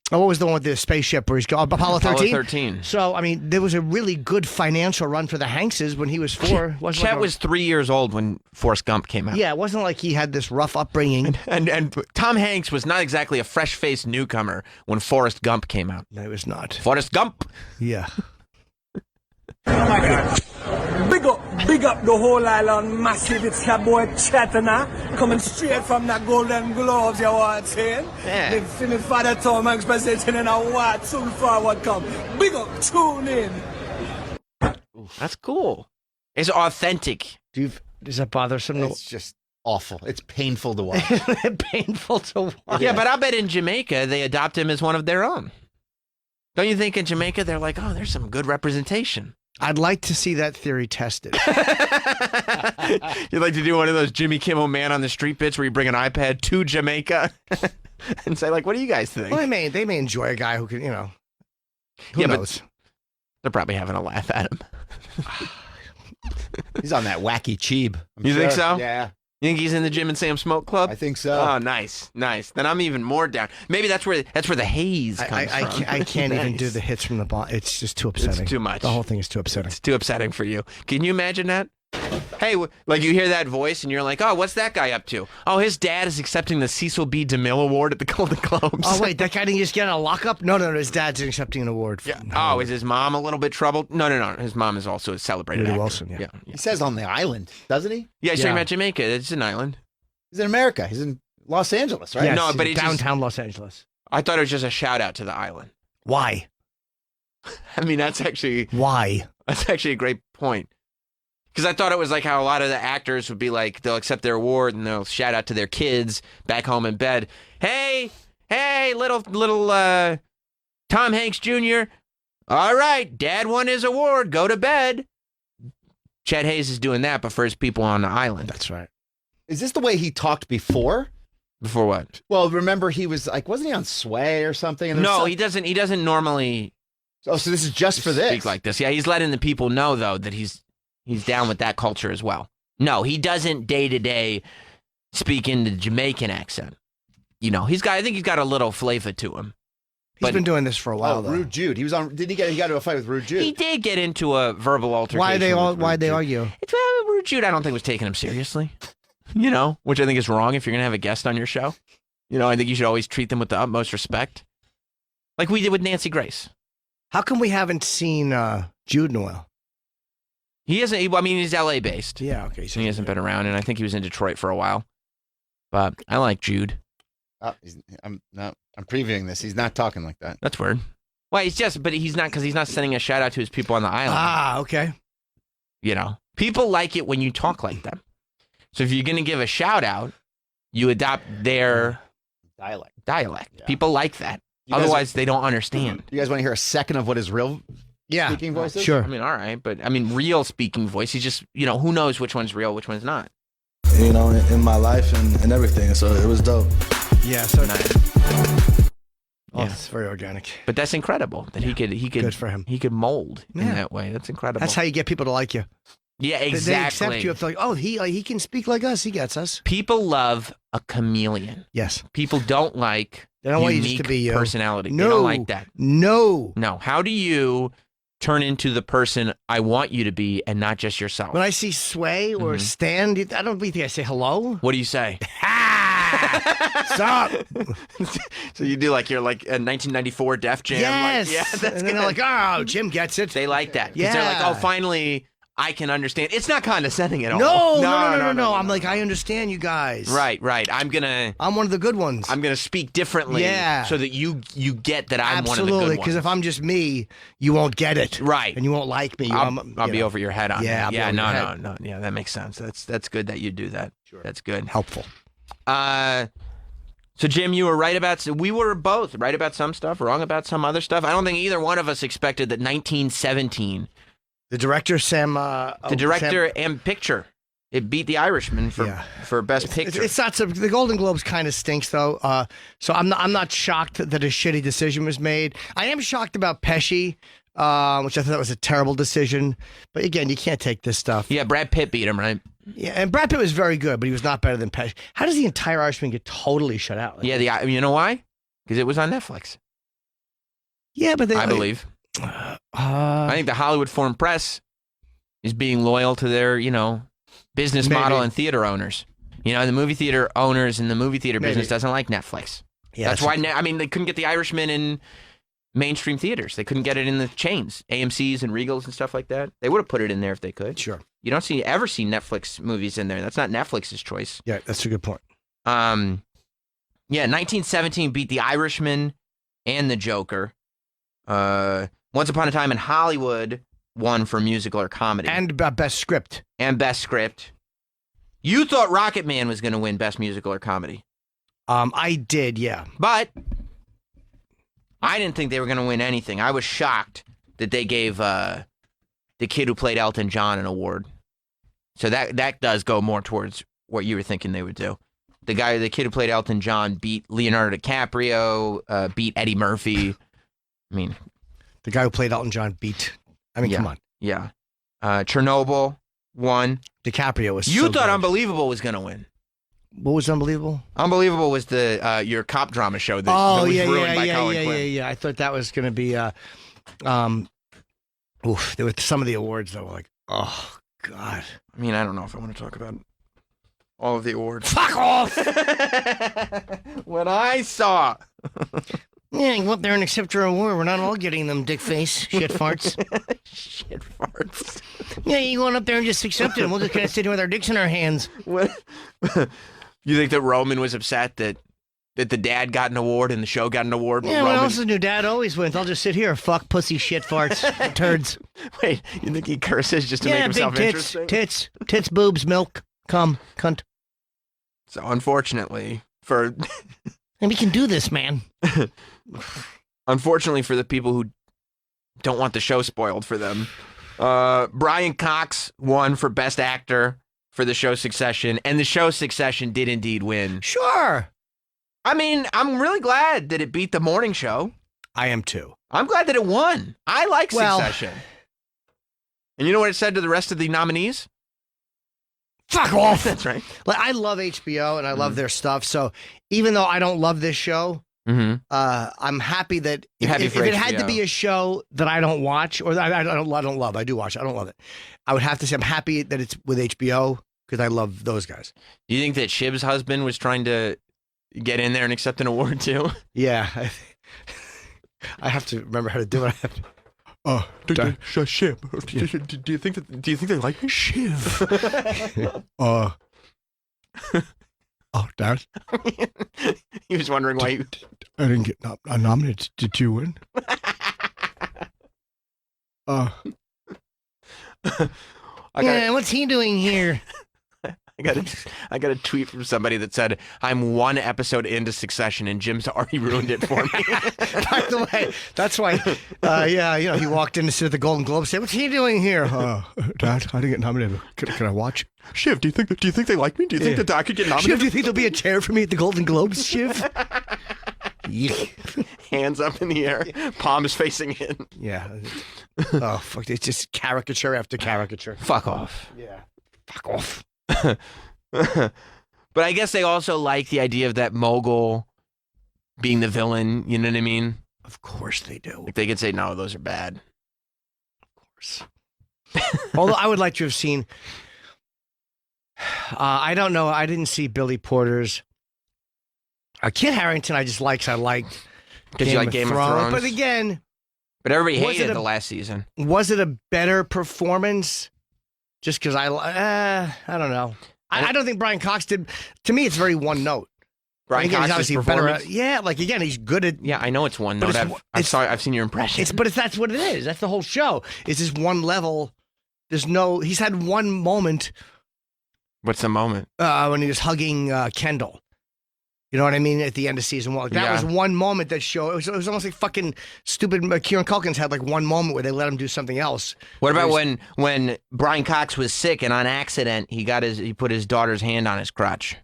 what was the one with the spaceship where he's going? Apollo 13? Apollo 13. So, I mean, there was a really good financial run for the Hankses when he was 4. Wasn't Chet like a- was 3 years old when Forrest Gump came out. Yeah, it wasn't like he had this rough upbringing. And Tom Hanks was not exactly a fresh-faced newcomer when Forrest Gump came out. No, it was not. Forrest Gump. Yeah. Big up the whole island, massive. It's your boy Chetana, coming straight from the Golden Globes, you want to say? Yeah. Me father Tom Hanks presenting in a what soon forward come. Big up, tune in. That's cool. It's authentic. Does that bother some? It's just awful. It's painful to watch. Painful to watch. Yeah, but I bet in Jamaica they adopt him as one of their own. Don't you think in Jamaica they're like, oh, there's some good representation? I'd like to see that theory tested. You'd like to do one of those Jimmy Kimmel Man on the Street bits where you bring an iPad to Jamaica? and say, like, what do you guys think? Well, they may enjoy a guy who can, who Yeah, but- knows? They're probably having a laugh at him. He's on that wacky cheeb. I'm You think sure. so? Yeah, You think he's in the Jim and Sam Smoke Club? I think so. Oh, nice. Then I'm even more down. Maybe that's where the haze comes from. I can't even do Nice. the hits from the ball. It's just too upsetting. too much. The whole thing is too upsetting. It's too upsetting for you. Can you imagine that? Hey, like you hear that voice and you're like, oh, what's that guy up to? Oh, his dad is accepting the Cecil B. DeMille Award at the Golden Globes. Oh wait, that guy didn't just get a lockup? No, his dad's accepting an award. Yeah. Oh, is his mom a little bit troubled? No. His mom is also a celebrated Rudy actor. Wilson, yeah. He says on the island, doesn't he? Yeah, he's Yeah. talking about Jamaica. It's an island. He's in America. He's in Los Angeles, right? Yes, No, but he just- downtown Los Angeles. I thought it was just a shout out to the island. Why? I mean, that's actually Why? a great point. Because I thought it was like how a lot of the actors would be like, they'll accept their award and they'll shout out to their kids back home in bed. Hey, little Tom Hanks Jr. All right, Dad won his award. Go to bed. Chet Hayes is doing that, but for his people on the island. That's right. Is this the way he talked before? Before what? Well, remember he was like, wasn't he on Sway or something? And there was No, some- he doesn't. He doesn't normally Oh, so this is just for this. speak like this. Yeah, he's letting the people know though that he's down with that culture as well. No, he doesn't day to day speak in the Jamaican accent. I think he's got a little flavor to him. He's But- been doing this for a while, Oh, though. Rude Jude. He was on. Did he get? He got into a fight with Rude Jude. He did get into a verbal altercation. Why'd they with Rude Jude. argue? It's Rude Jude. I don't think was taking him seriously. Which I think is wrong if you're gonna have a guest on your show. I think you should always treat them with the utmost respect, like we did with Nancy Grace. How come we haven't seen Jude in a while? He isn't. He's LA based. Yeah, okay. He hasn't been around, and I think he was in Detroit for a while. But I like Jude. I'm previewing this. He's not talking like that. That's weird. Well, but he's not, because he's not sending a shout out to his people on the island. Ah, okay. People like it when you talk like them. So if you're going to give a shout out, you adopt their dialect. Yeah. People like that. You guys- Otherwise, they don't understand. You guys want to hear a second of what his real Yeah. speaking voice is? Sure. I mean, all right, but real speaking voice. He's just, who knows which one's real, which one's not. In my life and everything. So it was dope. Yeah, so Nice. Oh, Yeah. it's very organic. But that's incredible that he could Good for him. He could mold in Yeah. that way. That's incredible. That's how you get people to like you. yeah, They exactly. accept you if they're like, oh, he can speak like us. He gets us. People love a chameleon. Yes. People don't like They don't want you unique just to be you. personality. No. They don't like that. No. No. How do you turn into the person I want you to be and not just yourself? When I see Sway or Stan, I don't think I say hello. What do you say? Stop. So you do you're like a 1994 Def Jam. Yes. Like, yeah, that's and then they're like, oh, Jim gets it. they like that. 'Cause they're like, Yeah. oh, finally I can understand. It's not condescending at all. No. I'm like, I understand you guys. Right. I'm I'm one of the good ones. gonna speak differently, Yeah. so that you get that I'm one of the Absolutely, good because ones. if I'm just me, you won't get it. Right. And you won't like me. I'll be over your head on Yeah, that. I'll be Yeah, over no, your no, head. no. Yeah, that makes sense. That's good that you do that. Sure. That's good. helpful. So Jim, you were right about. We were both right about some stuff, wrong about some other stuff. I don't think either one of us expected that 1917, The director, Sam. the director and picture, it beat The Irishman for Yeah. best picture. It's not. The Golden Globes kind of stinks, though. So I'm not shocked that a shitty decision was made. I am shocked about Pesci, which I thought was a terrible decision. But again, you can't take this stuff. Yeah, Brad Pitt beat him, right? Yeah, and Brad Pitt was very good, but he was not better than Pesci. How does the entire Irishman get totally shut out? Like, Yeah, you know why? Because it was on Netflix. yeah, but they, I believe. I think the Hollywood Foreign Press is being loyal to their, business Maybe. model and theater owners. The movie theater owners and the movie theater Maybe. business doesn't like Netflix. yeah, That's why. They couldn't get The Irishman in mainstream theaters. They couldn't get it in the chains, AMC's and Regals and stuff like that. They would have put it in there if they could. Sure. You don't ever see Netflix movies in there. That's not Netflix's choice. Yeah, that's a good point. 1917 beat The Irishman and The Joker. Once Upon a Time in Hollywood won for musical or comedy And best script. and best script. You thought Rocket Man was going to win best musical or comedy, I did. Yeah. but I didn't think they were going to win anything. I was shocked that they gave the kid who played Elton John an award. So that does go more towards what you were thinking they would do. the kid who played Elton John, beat Leonardo DiCaprio, beat Eddie Murphy. I mean, The guy who played Elton John beat. I mean, Yeah. come on. yeah. Chernobyl won. DiCaprio was. You so thought good. Unbelievable was going to win. What was unbelievable? Unbelievable was the your cop drama show that, Oh that was yeah, ruined yeah, by yeah, Colin yeah, Quinn. yeah. I thought that was going to be. There were some of the awards that were like, oh god. I mean, I don't know if I want to talk about all of the awards. Fuck off. What I saw. Yeah, you go up there and accept your award. We're not all getting them, dick face, shit farts. Shit farts. Yeah, you going up there and just accept it, and we'll just kind of sit here with our dicks in our hands. What? You think that Roman was upset that the dad got an award and the show got an award? But Yeah, what Roman... else does new dad always wins? I'll just sit here, fuck, pussy, shit farts, turds. Wait, you think he curses just to make Yeah, himself big tits, interesting? tits, boobs, milk, cum, cunt. So unfortunately for And we can do this, man. unfortunately for the people who don't want the show spoiled for them, Brian Cox won for Best Actor for the show Succession, and the show Succession did indeed win. Sure. I mean, I'm really glad that it beat the morning show. I am too. I'm glad that it won. I like Well- Succession. And you know what it said to the rest of the nominees? Fuck off. That's right. Like, I love HBO and I love their stuff. So even though I don't love this show, Mm-hmm. I'm happy that You're happy if for it had to HBO. be a show that I don't watch or that I don't love, I do watch it. I don't love it. I would have to say I'm happy that it's with HBO because I love those guys. Do you think that Shiv's husband was trying to get in there and accept an award too? Yeah. I have to remember how to do it. Shiv. Do you think they like me? Shiv. Dad, He was wondering why you. I didn't get nominated. Did you win? I got Yeah, what's he doing here? I got a tweet from somebody that said, "I'm one episode into Succession and Jim's already ruined it for me." By the way, that's why, he walked in to sit at the Golden Globes. Said, "What's he doing here?" Dad, I didn't get nominated. Can I watch? Shiv, do you think they like me? Do you think that I could get Shiv, do you think there'll be a chair for me at the Golden Globes, Shiv? Hands up in the air, palms facing in. Yeah. Oh, fuck. It's just caricature after caricature. Fuck off. Yeah. Fuck off. But I guess they also like the idea of that mogul being the villain. You know what I mean? Of course they do. Like they could say, "No, those are bad." Although I would like to have seen, I don't know. I didn't see Billy Porter's. Kit Harington, I just liked. I liked Because you like Game of Thrones. But again, But everybody Was it hated a- the last season. was it a better performance? Just because I don't know. I don't think Brian Cox did. To me, it's very one note. Brian Again, he's Cox's obviously better. performance. Yeah, like again, he's good at. Yeah, I know it's one But note. it's- I've seen your impression. That's what it is. That's the whole show. It's just one level. There's no. He's had one moment What's the moment? when he was hugging Kendall. You know what I mean? At the end of season one, that Yeah. was one moment that show. It was almost like fucking stupid. Kieran Culkin's had like one moment where they let him do something else. What about Whereas- when Brian Cox was sick and on accident he put his daughter's hand on his crotch?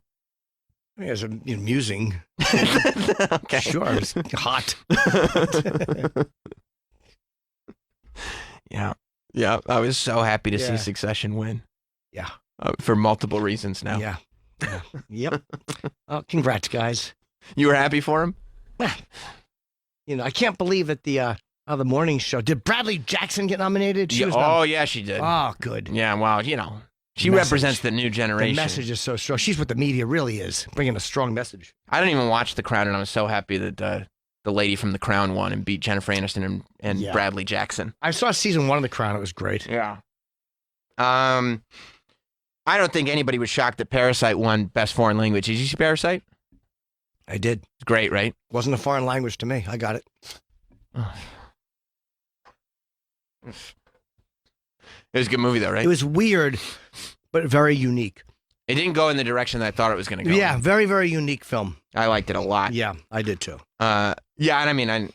It was amusing. Okay. Sure, it was hot. Yeah. Yeah. I was so happy to see Yeah. Succession win. Yeah. For multiple reasons now. Yeah. Yep. Oh, congrats, guys. You were happy for him? I can't believe that the morning show. Did Bradley Jackson get nominated? She Yeah, was oh, yeah, she did. Oh, good. Yeah, well, she Message. represents the new The generation. message is so strong. She's what the media really is, bringing a strong message. I didn't even watch The Crown, and I was so happy that the lady from The Crown won and beat Jennifer Aniston and Yeah. Bradley Jackson. I saw season 1 of The Crown. It was great. Yeah. I don't think anybody was shocked that Parasite won Best Foreign Language. Did you see Parasite? I did. It's great, right? Wasn't a foreign language to me. I got it. It was a good movie, though, right? It was weird, but very unique. It didn't go in the direction that I thought it was going to go. Yeah, very, very unique film. I liked it a lot. Yeah, I did too. Yeah, and I mean, I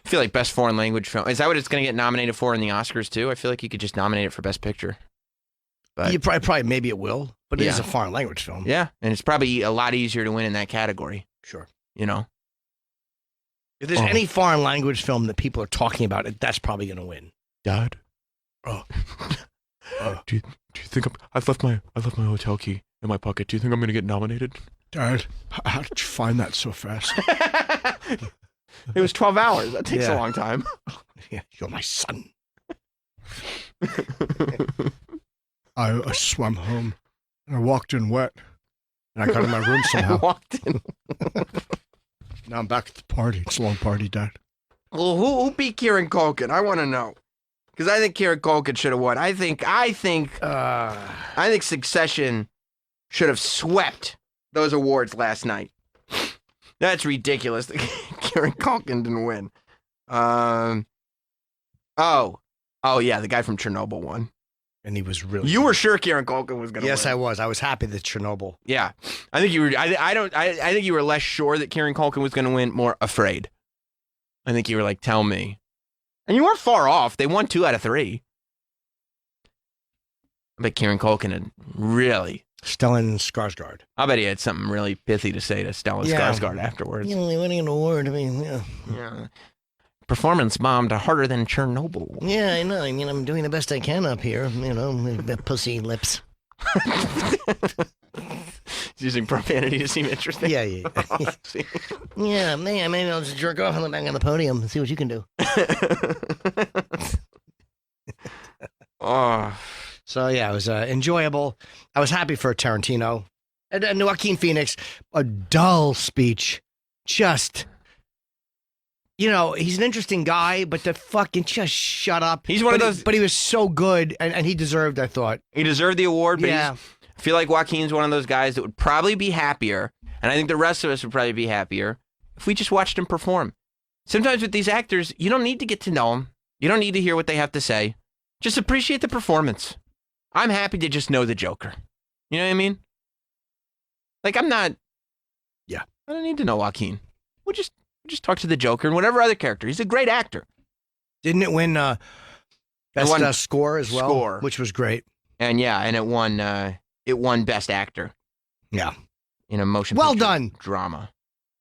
feel like Best Foreign Language film. Is that what it's going to get nominated for in the Oscars, too? I feel like you could just nominate it for Best Picture. But You probably maybe it will, but it is Yeah. a foreign language film. yeah, and it's probably a lot easier to win in that category. Sure. You know. If there's Oh. any foreign language film that people are talking about, that's probably going to win. Dad. Oh. Do you think I've left my hotel key in my pocket? Do you think I'm gonna get nominated? Dad, how did you find that so fast? It was 12 hours. That takes a Yeah. long time. Yeah, you're my son. I swam home and I walked in wet and I got in my room somehow. Walked in. Now I'm back at the party. It's a long party, Dad. Well, who beat Kieran Culkin? I want to know. Because I think Kieran Culkin should have won. I think Succession should have swept those awards last night. That's ridiculous that Kieran Culkin didn't win. Oh yeah, the guy from Chernobyl won. And he was really. You were sure Kieran Culkin was going to win. Yes, I was. I was happy that Chernobyl. Yeah, I think you were. I think you were less sure that Kieran Culkin was going to win, more afraid. I think you were like, "Tell me," and you weren't far off. They won 2 out of 3. I bet Kieran Culkin had really. Stellan Skarsgård. I bet he had something really pithy to say to Stellan Yeah. Skarsgård afterwards. You know, winning an award. I mean, yeah. Yeah. Performance bombed harder than Chernobyl. Yeah, I know. I mean, I'm doing the best I can up here. You know, the pussy lips. Using profanity to seem interesting. Yeah, yeah. See? Yeah, man, maybe I'll just jerk off on the back of the podium and see what you can do. Oh. So, yeah, it was enjoyable. I was happy for Tarantino. And Joaquin Phoenix, a dull speech. Just, you know, he's an interesting guy, but to fucking just shut up. He's one of But those- But he was so good, and he deserved, I thought. He deserved the award, but Yeah. I feel like Joaquin's one of those guys that would probably be happier, and I think the rest of us would probably be happier if we just watched him perform. Sometimes with these actors, you don't need to get to know them. You don't need to hear what they have to say. Just appreciate the performance. I'm happy to just know the Joker. You know what I mean? Like, I'm not... Yeah. I don't need to know Joaquin. We'll just talk to the Joker and whatever other character. He's a great actor. Didn't it win best won score as well? score. Which was great. And yeah, and it won Best Actor Yeah. in a motion Well picture done. drama.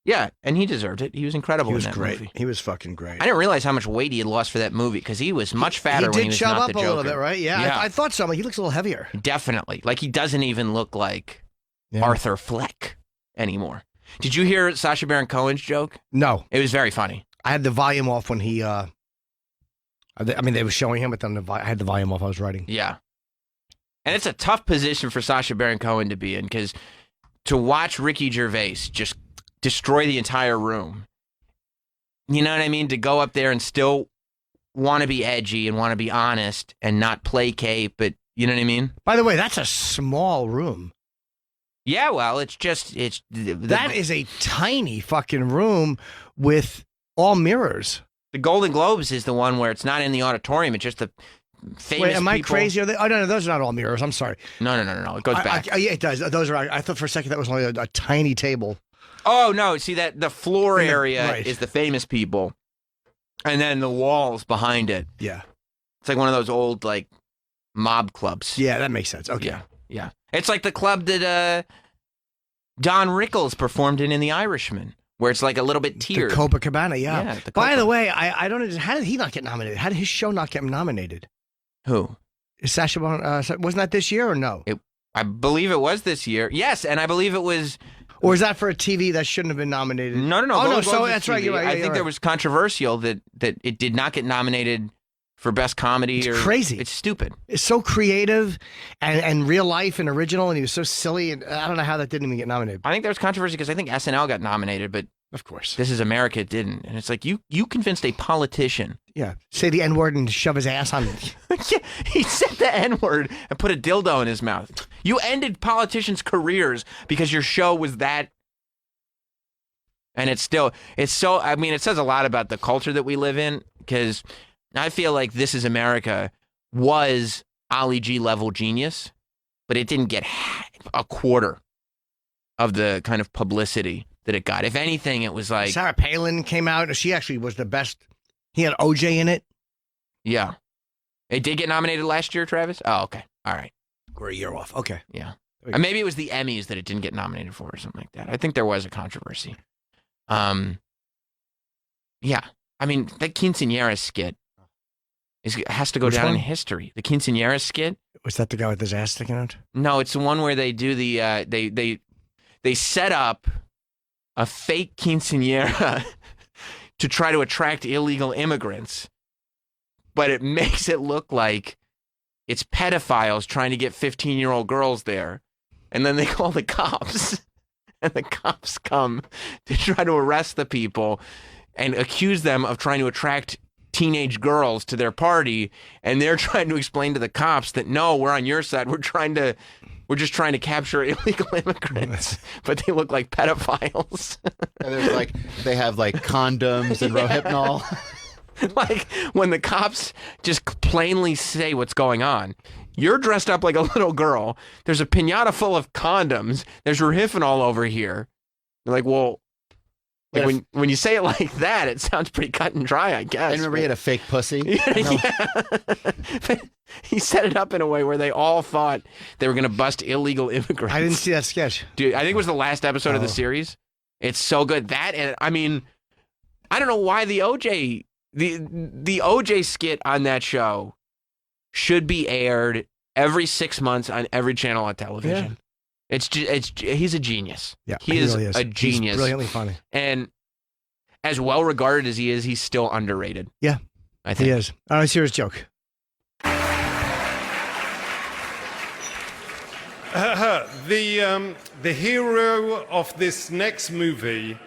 Yeah, and he deserved it. He was incredible He was in that great. movie. He was fucking great. I didn't realize how much weight he had lost for that movie because he was much fatter he when did he was chub not up the a Joker. little bit, right? Yeah, Yeah. I thought so. Like, he looks a little heavier. Definitely. Like, he doesn't even look like Yeah. Arthur Fleck anymore. Did you hear Sacha Baron Cohen's joke? No, It was very funny. I had the volume off when he. I mean, they were showing him, but then I had the volume off. I was writing. Yeah. And it's a tough position for Sacha Baron Cohen to be in because to watch Ricky Gervais just destroy the entire room, you know what I mean? To go up there and still want to be edgy and want to be honest and not placate, but you know what I mean? By the way, that's a small room. Yeah, well, it's That is a tiny fucking room with all mirrors. the Golden Globes is the one where it's not in the auditorium, it's just the famous Wait, am I people. crazy? Are they, oh no, those are not all mirrors. I'm sorry. No. It goes back. Yeah, it does. Those are. I thought for a second that was only a tiny table. Oh no! See that the floor In the- area right. is the famous people, and then the walls behind it. Yeah. It's like one of those old like mob clubs. Yeah, that makes sense. Okay. Yeah. It's like the club that Don Rickles performed in The Irishman, where it's like a little bit tiered. The Copacabana, yeah. Yeah, the By Copa. the way, I don't understand. How did he not get nominated? How did his show not get nominated? Who? Is Sacha Baron, wasn't that this year or no? I believe it was this year. Yes, and I believe it was. Or is that for a TV that shouldn't have been nominated? No. Oh, no, Golden so Globes is that's right, TV. you're right, I you're think there right. was controversial that it did not get nominated for best comedy. It's or crazy. It's stupid. It's so creative and real life and original, and he was so silly, and I don't know how that didn't even get nominated. I think there was controversy because I think SNL got nominated, but Of course. This Is America didn't. And it's like you convinced a politician. Yeah. Say the N-word and shove his ass on. Yeah, he said the N-word and put a dildo in his mouth. You ended politicians' careers because your show was that. And it's so, I mean, it says a lot about the culture that we live in because I feel like This Is America was Ali G level genius, but it didn't get a quarter of the kind of publicity that it got. If anything, it was like, Sarah Palin came out. She actually was the best. He had OJ in it. yeah. It did get nominated last year, Travis? Oh, okay. All right. We're a year off. Okay. Yeah. And maybe it was the Emmys that it didn't get nominated for or something like that. I think there was a controversy. Yeah. I mean, that Quinceañera skit has to go Which down one? in history. The Quinceañera skit? Was that the guy with his ass sticking out? No, it's the one where they do the they set up a fake quinceañera to try to attract illegal immigrants, but it makes it look like it's pedophiles trying to get 15-year-old girls there, and then they call the cops, and the cops come to try to arrest the people and accuse them of trying to attract teenage girls to their party, and they're trying to explain to the cops that no, we're on your side. We're just trying to capture illegal immigrants, but they look like pedophiles. And there's like they have like condoms and Rohypnol. Like when the cops just plainly say what's going on. You're dressed up like a little girl. There's a piñata full of condoms. There's Rohypnol over here. You're like, well, like when you say it like that, it sounds pretty cut and dry, I guess. I remember he had a fake pussy. Yeah. He set it up in a way where they all thought they were going to bust illegal immigrants. I didn't see that sketch. Dude, I think it was the last episode of the series. It's so good. That, and I mean, I don't know why the OJ skit on that show should be aired every 6 months on every channel on television. Yeah. He's a genius. Yeah, he is really a genius. He's brilliantly funny. And as well regarded as he is, he's still underrated. Yeah, I think he is. All right, here's a joke. The hero of this next movie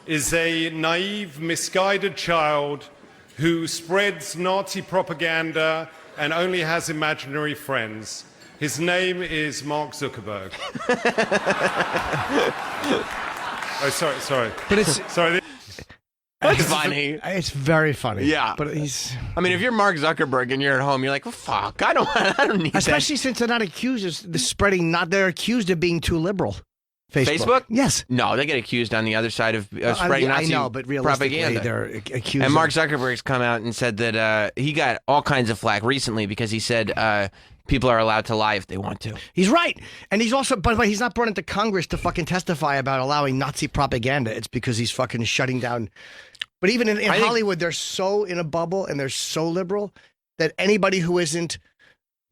is a naive, misguided child who spreads Nazi propaganda and only has imaginary friends. His name is Mark Zuckerberg. Oh, sorry. But it's Sorry. That's funny. It's very funny. Yeah. But he's I mean, if you're Mark Zuckerberg and you're at home, you're like, well, fuck, I don't need especially since they're not accused of spreading. They're accused of being too liberal. Facebook? Yes. No, they get accused on the other side of spreading I Nazi know, but realistically, propaganda. they're accused. And Mark Zuckerberg's come out and said that he got all kinds of flack recently because he said people are allowed to lie if they want to. He's right, and he's also, by the way, he's not brought into Congress to fucking testify about allowing Nazi propaganda. It's because he's fucking shutting down. But even in Hollywood, they're so in a bubble and they're so liberal that anybody who isn't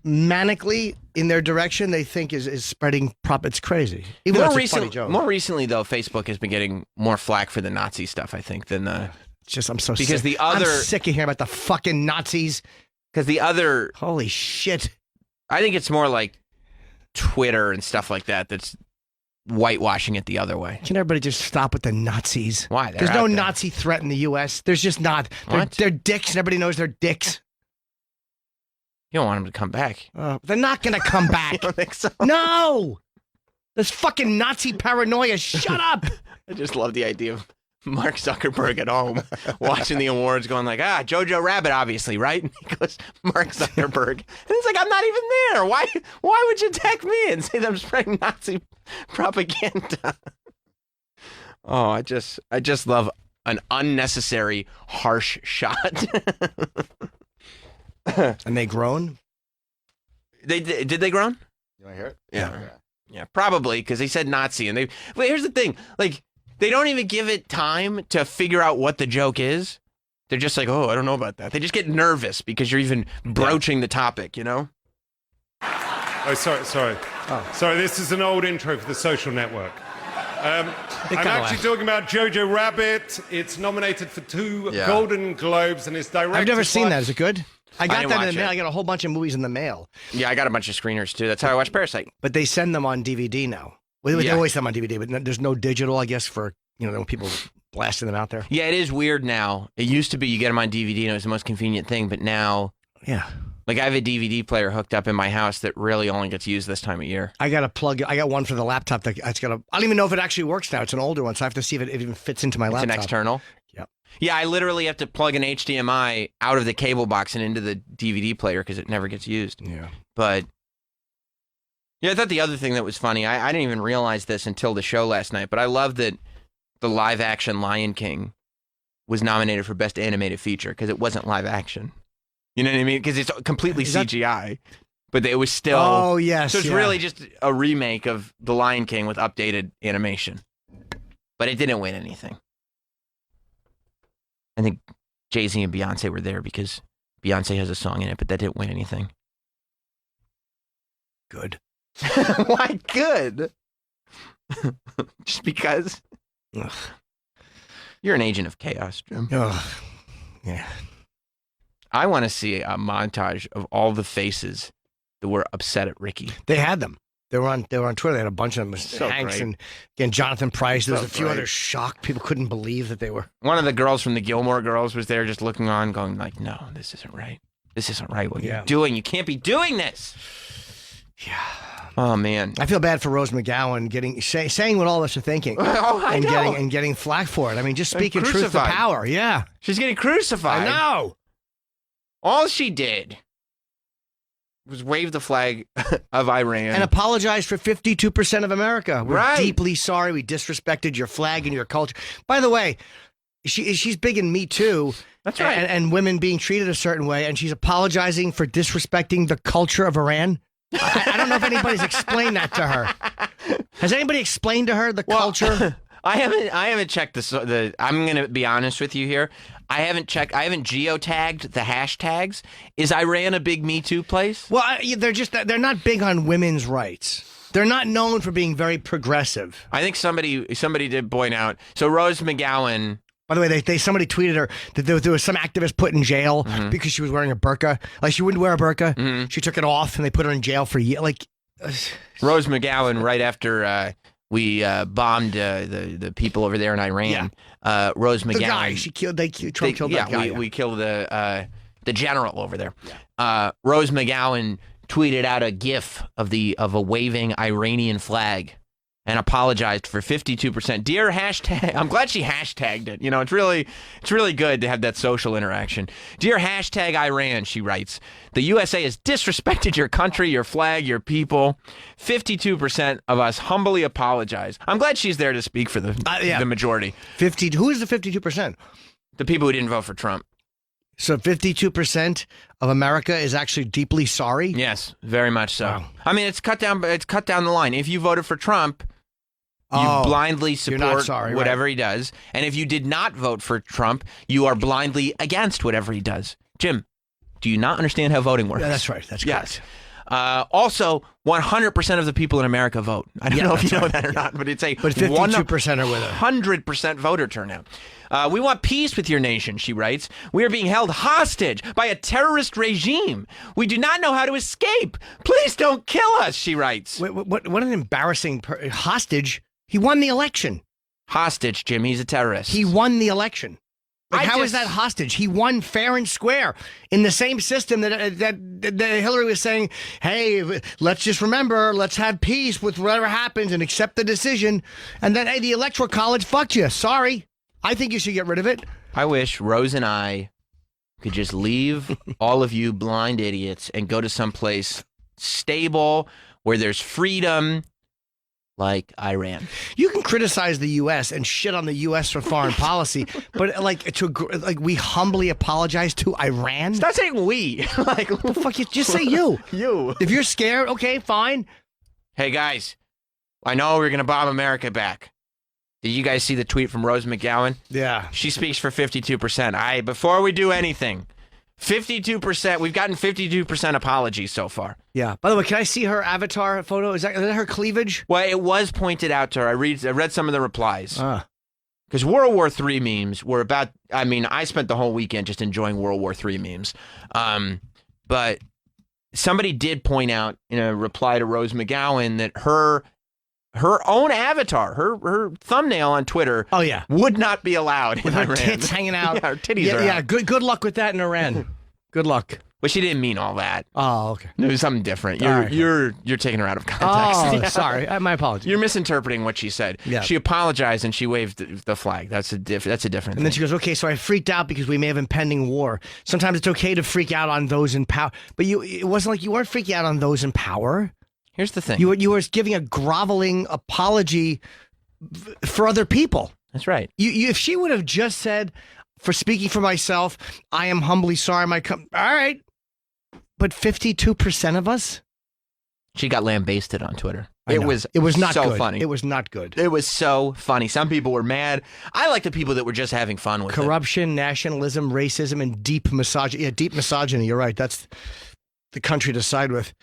manically in their direction, they think is spreading It's crazy. Even though it's a funny joke. More recently, though, Facebook has been getting more flack for the Nazi stuff, I think, than the. It's just I'm so because sick. I'm sick of hearing about the fucking Nazis. Because the other. Holy shit. I think it's more like Twitter and stuff like that that's whitewashing it the other way. Can everybody just stop with the Nazis? Why? There's no Nazi threat in the U.S. There's just not. They're dicks, and everybody knows they're dicks. You don't want them to come back. They're not going to come back. You don't think so? No! This fucking Nazi paranoia. Shut up! I just love the idea of Mark Zuckerberg at home watching the awards going like, Jojo Rabbit, obviously, right? And he goes, Mark Zuckerberg. And it's like, I'm not even there. Why would you tag me and say that I'm spreading Nazi propaganda? Oh, I just love an unnecessary harsh shot. And they groan? Did they groan? You want to hear it? Yeah, probably, because they said Nazi. And but here's the thing. Like, they don't even give it time to figure out what the joke is. They're just like, oh, I don't know about that. They just get nervous because you're even broaching the topic, you know? Oh, sorry. Sorry, this is an old intro for The Social Network. I'm actually talking about Jojo Rabbit. It's nominated for 2 Golden Globes and it's directed I've never seen that. Is it good? I got didn't that in watch the mail. it. I got a whole bunch of movies in the mail. Yeah, I got a bunch of screeners, too. That's how I watch Parasite. But they send them on DVD now. Well, they always send them on DVD, but there's no digital, I guess, for when people blasting them out there. Yeah, it is weird now. It used to be you get them on DVD and it was the most convenient thing, but now... Yeah. Like, I have a DVD player hooked up in my house that really only gets used this time of year. I got a plug. I got one for the laptop. I don't even know if it actually works now. It's an older one, so I have to see if it even fits into my laptop. It's an external? Yep. Yeah, I lliterally have to plug an HDMI out of the cable box and into the DVD player because it never gets used. Yeah. But, yeah, I thought the other thing that was funny, I didn't even realize this until the show last night, but I love that the live-action Lion King was nominated for Best Animated Feature because it wasn't live action. You know what I mean? Because it's completely CGI. but it was still. Oh, yes, So it's yeah. really just a remake of The Lion King with updated animation, but it didn't win anything. I think Jay-Z and Beyonce were there because Beyonce has a song in it, but that didn't win anything. Good. Why good? Just because Ugh. you're an agent of chaos, Jim. Ugh. Yeah. I want to see a montage of all the faces that were upset at Ricky. They had them. They were on Twitter. They had a bunch of them. So Hanks great. and again Jonathan Price. There was So a few great. others shocked. People couldn't believe that they were. One of the girls from the Gilmore Girls was there just looking on, going like, no, this isn't right. This isn't right what Yeah. you're doing. You can't be doing this. Yeah. Oh, man. I feel bad for Rose McGowan saying what all of us are thinking Oh, I and know. getting flack for it. I mean, just And speaking truth to crucified. power. Yeah. She's getting crucified. I know. All she did was wave the flag of Iran. And apologize for 52% of America. We're Right. deeply sorry. We disrespected your flag and your culture. By the way, she's big in Me Too. That's right. And women being treated a certain way, and she's apologizing for disrespecting the culture of Iran. I don't know if anybody's explained that to her. Has anybody explained to her the culture? I haven't checked the. I'm going to be honest with you here. I haven't geotagged the hashtags. Is Iran a big Me Too place? Well, they're not big on women's rights. They're not known for being very progressive. I think somebody did point out. So Rose McGowan. By the way, somebody tweeted her that there was some activist put in jail because she was wearing a burqa. Like, she wouldn't wear a burqa. She took it off, and they put her in jail for years. Like, Rose McGowan, right after we bombed the people over there in Iran. Rose McGowan. the guy Trump killed that guy. We killed the general over there. Rose McGowan tweeted out a GIF of a waving Iranian flag and apologized for 52%. Dear hashtag, I'm glad she hashtagged it. You know, it's really good to have that social interaction. Dear hashtag Iran, she writes, the USA has disrespected your country, your flag, your people. 52% of us humbly apologize. I'm glad she's there to speak for the majority. 50. Who is the 52%? The people who didn't vote for Trump. So 52% of America is actually deeply sorry? Yes, very much so. Wow. I mean, it's cut down the line. If you voted for Trump, you blindly you're not support sorry, whatever he does. And if you did not vote for Trump, you are blindly against whatever he does. Jim, do you not understand how voting works? Yeah, that's right. That's Yes. correct. Also, 100% of the people in America vote. I don't know if you that's know right. that or not, but it's a But 52% are with her. 100% voter turnout. We want peace with your nation, she writes. We are being held hostage by a terrorist regime. We do not know how to escape. Please don't kill us, she writes. Wait, what an embarrassing hostage. He won the election. Hostage, Jim. He's a terrorist. He won the election. Like, how is just- that hostage? He won fair and square in the same system that Hillary was saying, hey, let's just remember, let's have peace with whatever happens and accept the decision. And then, hey, the Electoral College fucked you. Sorry. I think you should get rid of it. I wish Rose and I could just leave all of you blind idiots and go to someplace stable where there's freedom, like Iran. You can criticize the U.S. and shit on the U.S. for foreign policy, but like we humbly apologize to Iran. Stop saying we. Like, the fuck? You just say you. You. If you're scared, okay, fine. Hey, guys, I know we're going to bomb America back. Did you guys see the tweet from Rose McGowan? Yeah. She speaks for 52%. Before we do anything, 52%, we've gotten 52% apologies so far. Yeah. By the way, can I see her avatar photo? Is that her cleavage? Well, it was pointed out to her. I read some of the replies. Because World War III memes were about, I mean, I spent the whole weekend just enjoying World War III memes. But somebody did point out in a reply to Rose McGowan that her own avatar, her thumbnail on Twitter, would not be allowed With in her Iran. tits hanging out. Yeah, her titties yeah, are yeah. out. Good luck with that in Iran. Good luck. But she didn't mean all that. Oh, okay. It was something different. All right. You're taking her out of context. Oh, Yeah. sorry. My apologies. You're misinterpreting what she said. Yeah. She apologized and she waved the flag. That's a different And thing. then she goes, okay, so I freaked out because we may have impending war. Sometimes it's okay to freak out on those in power. But it wasn't like you weren't freaking out on those in power. Here's the thing. You were giving a groveling apology for other people. That's right. If she would have just said, for speaking for myself, I am humbly sorry. All right. but 52% of us. She got lambasted on Twitter. I know. It was not so good. funny. It was not good. It was so funny. Some people were mad. I like the people that were just having fun with it. Corruption, nationalism, racism, and deep misogyny. Yeah, deep misogyny. You're right. That's the country to side with.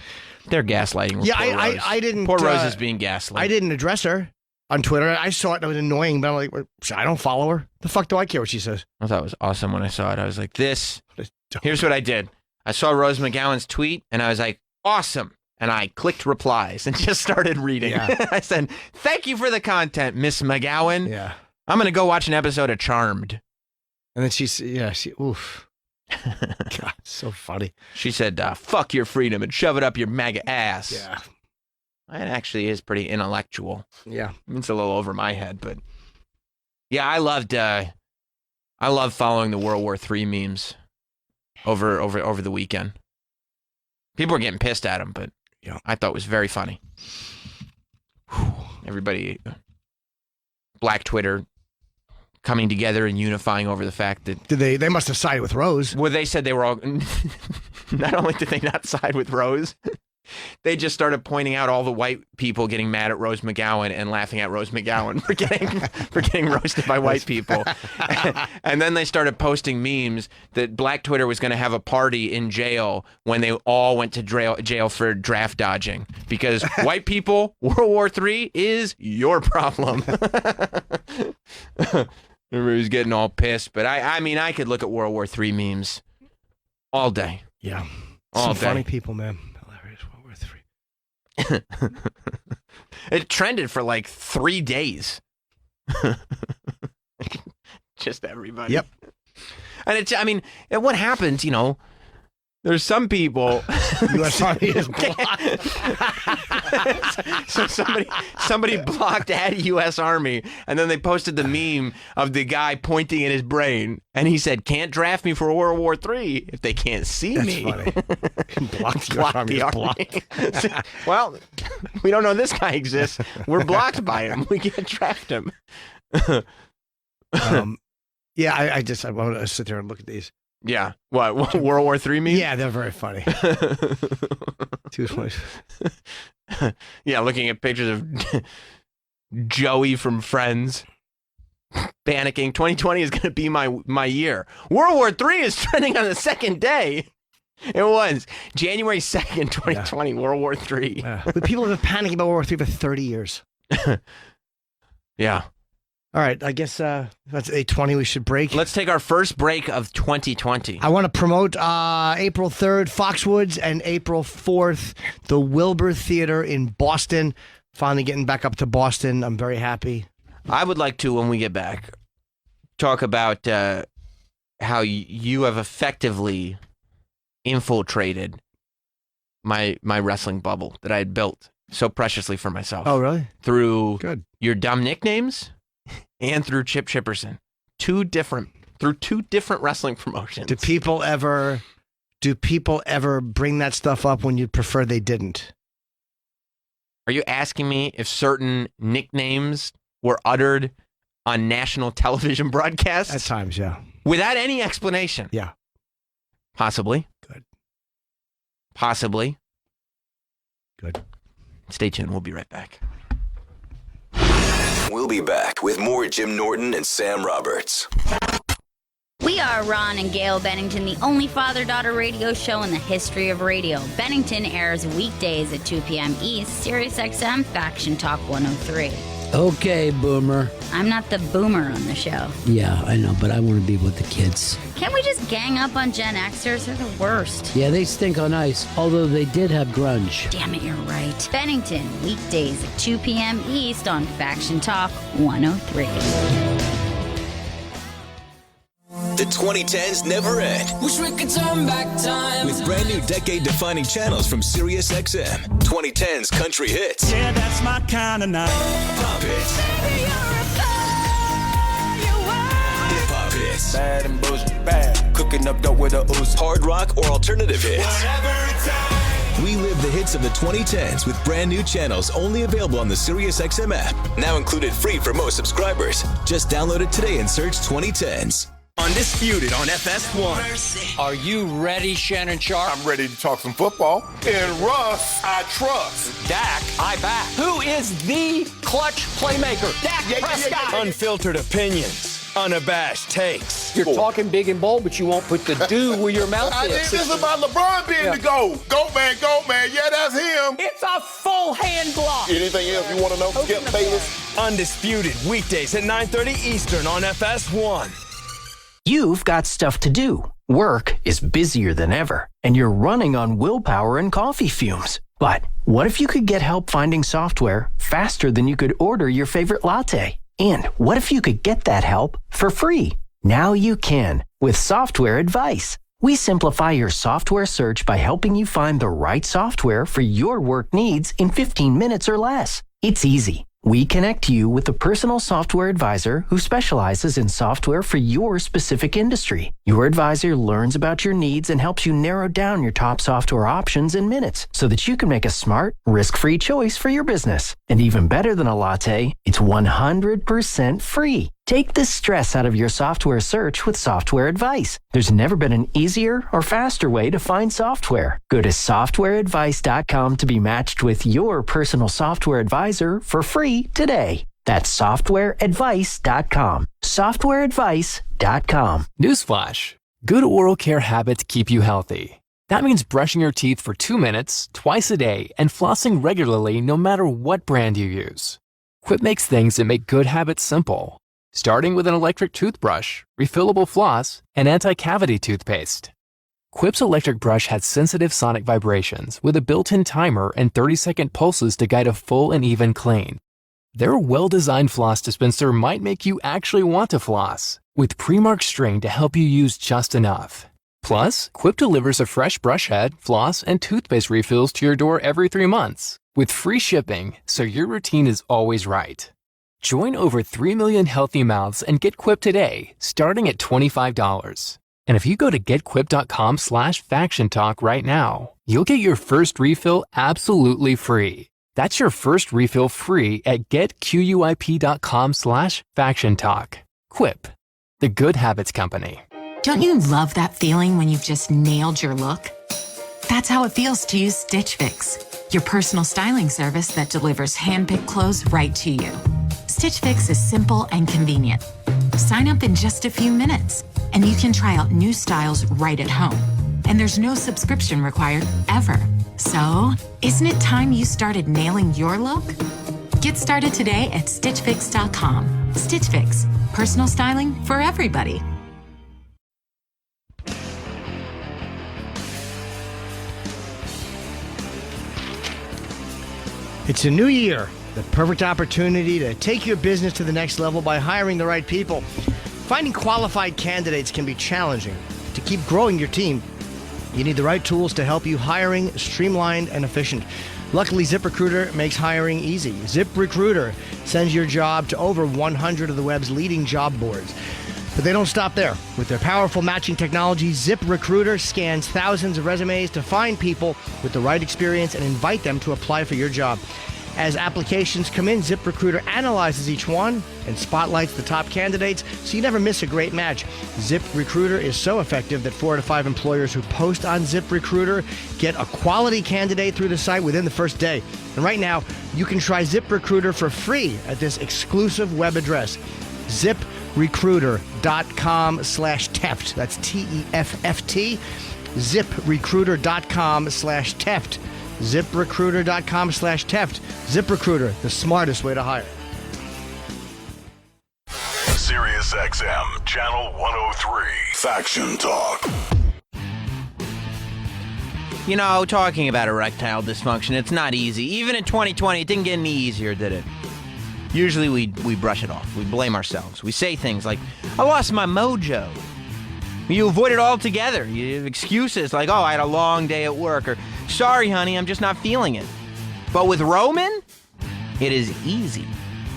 They're gaslighting. Yeah, poor Rose. I didn't. Poor Rose is being gaslit. I didn't address her on Twitter. I saw it. And it was annoying, but I'm like, I don't follow her. The fuck do I care what she says? I thought it was awesome when I saw it. I was like, here's what I did. I saw Rose McGowan's tweet, and I was like, awesome. And I clicked replies and just started reading. Yeah. I said, thank you for the content, Miss McGowan. Yeah. I'm going to go watch an episode of Charmed. And then oof. God, so funny. She said, fuck your freedom and shove it up your MAGA ass. Yeah. It actually is pretty intellectual. Yeah. It's a little over my head, but yeah, I loved following the World War III memes over the weekend. People were getting pissed at them, but yeah, I thought it was very funny. Everybody, Black Twitter, coming together and unifying over the fact that they must have sided with Rose. Well, they said they were all. Not only did they not side with Rose, they just started pointing out all the white people getting mad at Rose McGowan and laughing at Rose McGowan for getting roasted by white people. And then they started posting memes that Black Twitter was going to have a party in jail when they all went to jail for draft dodging because white people, World War III is your problem. Everybody's getting all pissed, but I mean, I could look at World War III memes all day. Yeah, all some day. funny people, man. Hilarious. World War III. It trended for like 3 days. Just everybody. Yep. And what happens, there's some people. U.S. Army is blocked. So somebody blocked at U.S. Army, and then they posted the meme of the guy pointing at his brain, and he said, "Can't draft me for World War III if they can't see That's me." funny. Blocked. Block the Army. Well, we don't know this guy exists. We're blocked by him. We can't draft him. Yeah, I want to sit there and look at these. Yeah. What World War III memes? Yeah, they're very funny. Too funny. Yeah, looking at pictures of Joey from Friends. Panicking. 2020 is going to be my year. World War III is trending on the second day. It was January 2nd, 2020, yeah. World War III. But people have been panicking about World War III for 30 years. Yeah. All right, I guess that's 8:20. We should break. Let's take our first break of 2020. I want to promote April 3rd, Foxwoods, and April 4th, the Wilbur Theater in Boston. Finally getting back up to Boston. I'm very happy. I would like to, when we get back, talk about how you have effectively infiltrated my wrestling bubble that I had built so preciously for myself. Oh, really? Through Good. Your dumb nicknames and through Chip Chipperson. Through two different wrestling promotions. Do people ever bring that stuff up when you'd prefer they didn't? Are you asking me if certain nicknames were uttered on national television broadcasts? At times, yeah. Without any explanation? Yeah. Possibly. Good. Possibly. Good. Stay tuned. We'll be right back. We'll be back with more Jim Norton and Sam Roberts. We are Ron and Gail Bennington, the only father-daughter radio show in the history of radio. Bennington airs weekdays at 2 p.m. East, SiriusXM Faction Talk 103. Okay, Boomer. I'm not the boomer on the show. Yeah, I know, but I want to be with the kids. Can't we just gang up on Gen Xers? They're the worst. Yeah, they stink on ice, although they did have grunge. Damn it, you're right. Bennington, weekdays at 2 p.m. East on Faction Talk 103. The 2010s never end. Wish we could turn back time. With brand new decade-defining channels from SiriusXM. 2010s country hits. Yeah, that's my kind of night. Pop hits. Baby, you're a firework. Hip-hop hits. Bad and bullshit, bad. Cooking up dope with a ooze. Hard rock or alternative hits. Whatever it's at. We live the hits of the 2010s with brand new channels only available on the SiriusXM app. Now included free for most subscribers. Just download it today and search 2010s. Undisputed on FS1. Are you ready, Shannon Sharp? I'm ready to talk some football. And Russ, I trust. Dak, I back. Who is the clutch playmaker? Dak Prescott. Unfiltered opinions. Unabashed takes. You're talking big and bold, but you won't put the do where your mouth I is. think this is about LeBron being the GOAT. Goat man. Yeah, that's him. It's a full hand block. Anything else you want to know? Skip Bayless. Undisputed weekdays at 9:30 Eastern on FS1. You've got stuff to do. Work is busier than ever, and you're running on willpower and coffee fumes. But what if you could get help finding software faster than you could order your favorite latte? And what if you could get that help for free? Now you can with Software Advice. We simplify your software search by helping you find the right software for your work needs in 15 minutes or less. It's easy. We connect you with a personal software advisor who specializes in software for your specific industry. Your advisor learns about your needs and helps you narrow down your top software options in minutes so that you can make a smart, risk-free choice for your business. And even better than a latte, it's 100% free. Take the stress out of your software search with Software Advice. There's never been an easier or faster way to find software. Go to softwareadvice.com to be matched with your personal software advisor for free today. That's softwareadvice.com. Softwareadvice.com. Newsflash. Good oral care habits keep you healthy. That means brushing your teeth for 2 minutes, twice a day, and flossing regularly no matter what brand you use. Quip makes things that make good habits simple. Starting with an electric toothbrush, refillable floss, and anti-cavity toothpaste. Quip's electric brush has sensitive sonic vibrations with a built-in timer and 30-second pulses to guide a full and even clean. Their well-designed floss dispenser might make you actually want to floss, with pre-marked string to help you use just enough. Plus, Quip delivers a fresh brush head, floss, and toothpaste refills to your door every 3 months, with free shipping, so your routine is always right. Join over 3 million healthy mouths and get Quip today, starting at $25. And if you go to getquip.com/factiontalk right now, you'll get your first refill absolutely free. That's your first refill free at getquip.com/factiontalk. Quip, the good habits company. Don't you love that feeling when you've just nailed your look? That's how it feels to use Stitch Fix, your personal styling service that delivers hand-picked clothes right to you. Stitch Fix is simple and convenient. Sign up in just a few minutes, and you can try out new styles right at home. And there's no subscription required, ever. So, isn't it time you started nailing your look? Get started today at StitchFix.com. Stitch Fix, personal styling for everybody. It's a new year, the perfect opportunity to take your business to the next level by hiring the right people. Finding qualified candidates can be challenging. To keep growing your team, you need the right tools to help you hiring streamlined and efficient. Luckily, ZipRecruiter makes hiring easy. ZipRecruiter sends your job to over 100 of the web's leading job boards. But they don't stop there. With their powerful matching technology, ZipRecruiter scans thousands of resumes to find people with the right experience and invite them to apply for your job. As applications come in, ZipRecruiter analyzes each one and spotlights the top candidates so you never miss a great match. ZipRecruiter is so effective that 4 to 5 employers who post on ZipRecruiter get a quality candidate through the site within the first day. And right now, you can try ZipRecruiter for free at this exclusive web address, ZipRecruiter.com/Teft. That's TEFFT. ZipRecruiter.com/Teft. ZipRecruiter.com/Teft. ZipRecruiter, the smartest way to hire. Sirius XM, Channel 103. Faction Talk. You know, talking about erectile dysfunction, it's not easy. Even in 2020, it didn't get any easier, did it? Usually we brush it off. We blame ourselves. We say things like, I lost my mojo. You avoid it altogether. You have excuses like, oh, I had a long day at work, or sorry, honey, I'm just not feeling it. But with Roman, it is easy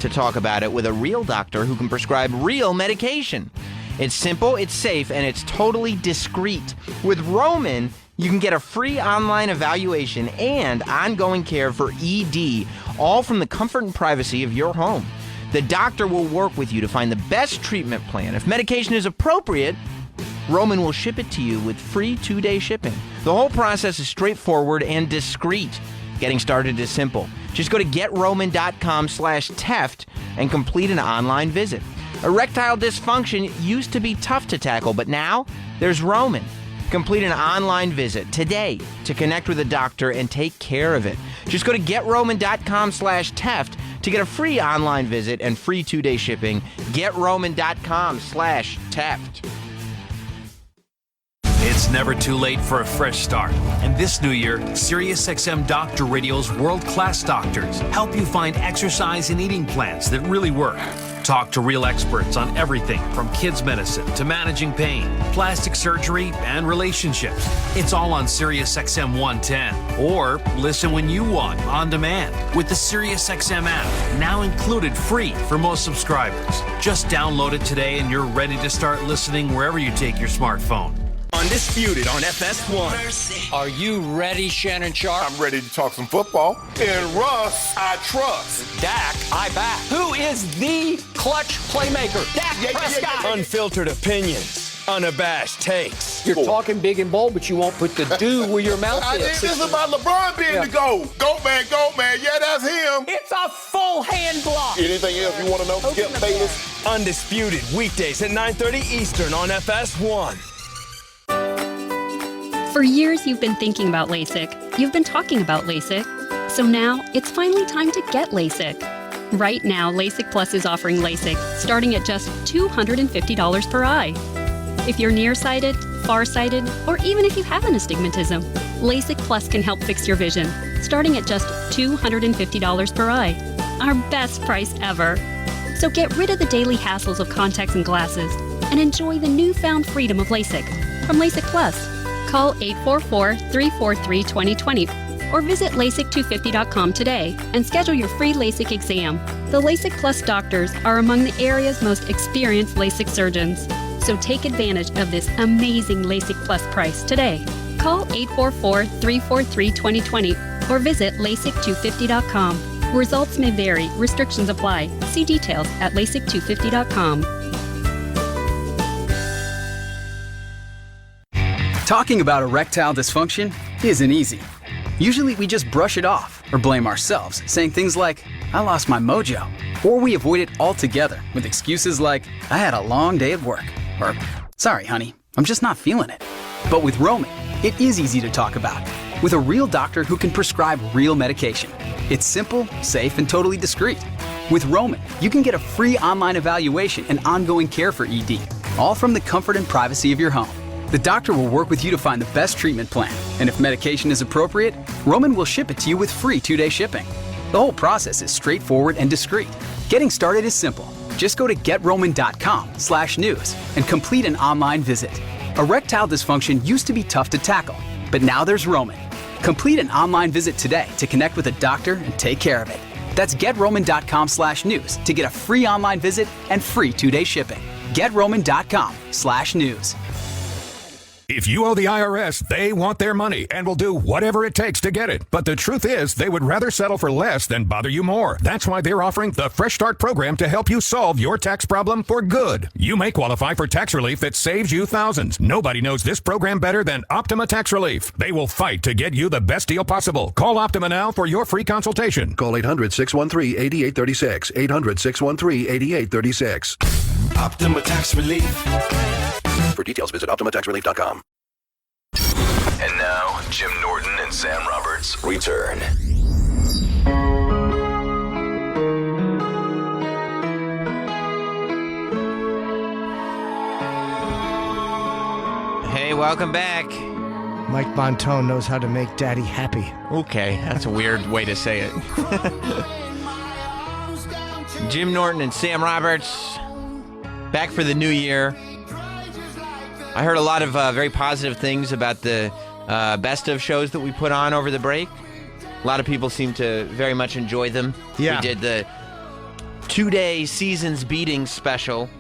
to talk about it with a real doctor who can prescribe real medication. It's simple, it's safe, and it's totally discreet. With Roman, you can get a free online evaluation and ongoing care for ED, all from the comfort and privacy of your home. The doctor will work with you to find the best treatment plan. If medication is appropriate, Roman will ship it to you with free 2-day shipping. The whole process is straightforward and discreet. Getting started is simple. Just go to GetRoman.com/Teft and complete an online visit. Erectile dysfunction used to be tough to tackle, but now there's Roman. Complete an online visit today to connect with a doctor and take care of it. Just go to GetRoman.com/Teft to get a free online visit and free 2-day shipping. GetRoman.com/Teft. It's never too late for a fresh start. And this new year, SiriusXM Doctor Radio's world-class doctors help you find exercise and eating plans that really work. Talk to real experts on everything from kids' medicine to managing pain, plastic surgery, and relationships. It's all on SiriusXM 110. Or listen when you want, on demand, with the SiriusXM app, now included free for most subscribers. Just download it today and you're ready to start listening wherever you take your smartphone. Undisputed on FS1. Are you ready, Shannon Sharp? I'm ready to talk some football. And Russ, I trust. Dak, I back. Who is the clutch playmaker? Dak Prescott. Unfiltered opinions, unabashed takes. You're talking big and bold, but you won't put the do where your mouth I is. think this is about LeBron being the GOAT. Goat man. Yeah, that's him. It's a full hand block. Anything else you want to know? Skip Bayless. Undisputed weekdays at 9:30 Eastern on FS1. For years, you've been thinking about LASIK. You've been talking about LASIK. So now, it's finally time to get LASIK. Right now, LASIK Plus is offering LASIK starting at just $250 per eye. If you're nearsighted, farsighted, or even if you have an astigmatism, LASIK Plus can help fix your vision, starting at just $250 per eye. Our best price ever. So get rid of the daily hassles of contacts and glasses and enjoy the newfound freedom of LASIK from LASIK Plus. Call 844-343-2020 or visit LASIK250.com today and schedule your free LASIK exam. The LASIK Plus doctors are among the area's most experienced LASIK surgeons. So take advantage of this amazing LASIK Plus price today. Call 844-343-2020 or visit LASIK250.com. Results may vary. Restrictions apply. See details at LASIK250.com. Talking about erectile dysfunction isn't easy. Usually we just brush it off or blame ourselves, saying things like, I lost my mojo. Or we avoid it altogether with excuses like, I had a long day at work. Or, sorry, honey, I'm just not feeling it. But with Roman, it is easy to talk about. With a real doctor who can prescribe real medication. It's simple, safe, and totally discreet. With Roman, you can get a free online evaluation and ongoing care for ED, all from the comfort and privacy of your home. The doctor will work with you to find the best treatment plan, and if medication is appropriate, Roman will ship it to you with free 2-day shipping. The whole process is straightforward and discreet. Getting started is simple. Just go to GetRoman.com/news and complete an online visit. Erectile dysfunction used to be tough to tackle, but now there's Roman. Complete an online visit today to connect with a doctor and take care of it. That's GetRoman.com/news to get a free online visit and free 2-day shipping. GetRoman.com/news. If you owe the IRS, they want their money and will do whatever it takes to get it. But the truth is, they would rather settle for less than bother you more. That's why they're offering the Fresh Start program to help you solve your tax problem for good. You may qualify for tax relief that saves you thousands. Nobody knows this program better than Optima Tax Relief. They will fight to get you the best deal possible. Call Optima now for your free consultation. Call 800-613-8836. 800-613-8836. Optima Tax Relief. For details, visit OptimaTaxRelief.com. And now, Jim Norton and Sam Roberts return. Hey, welcome back. Mike Montone knows how to make daddy happy. Okay, that's a weird way to say it. Jim Norton and Sam Roberts, back for the new year. I heard a lot of very positive things about the best of shows that we put on over the break. A lot of people seem to very much enjoy them. Yeah. We did the 2-day Seasons Beating special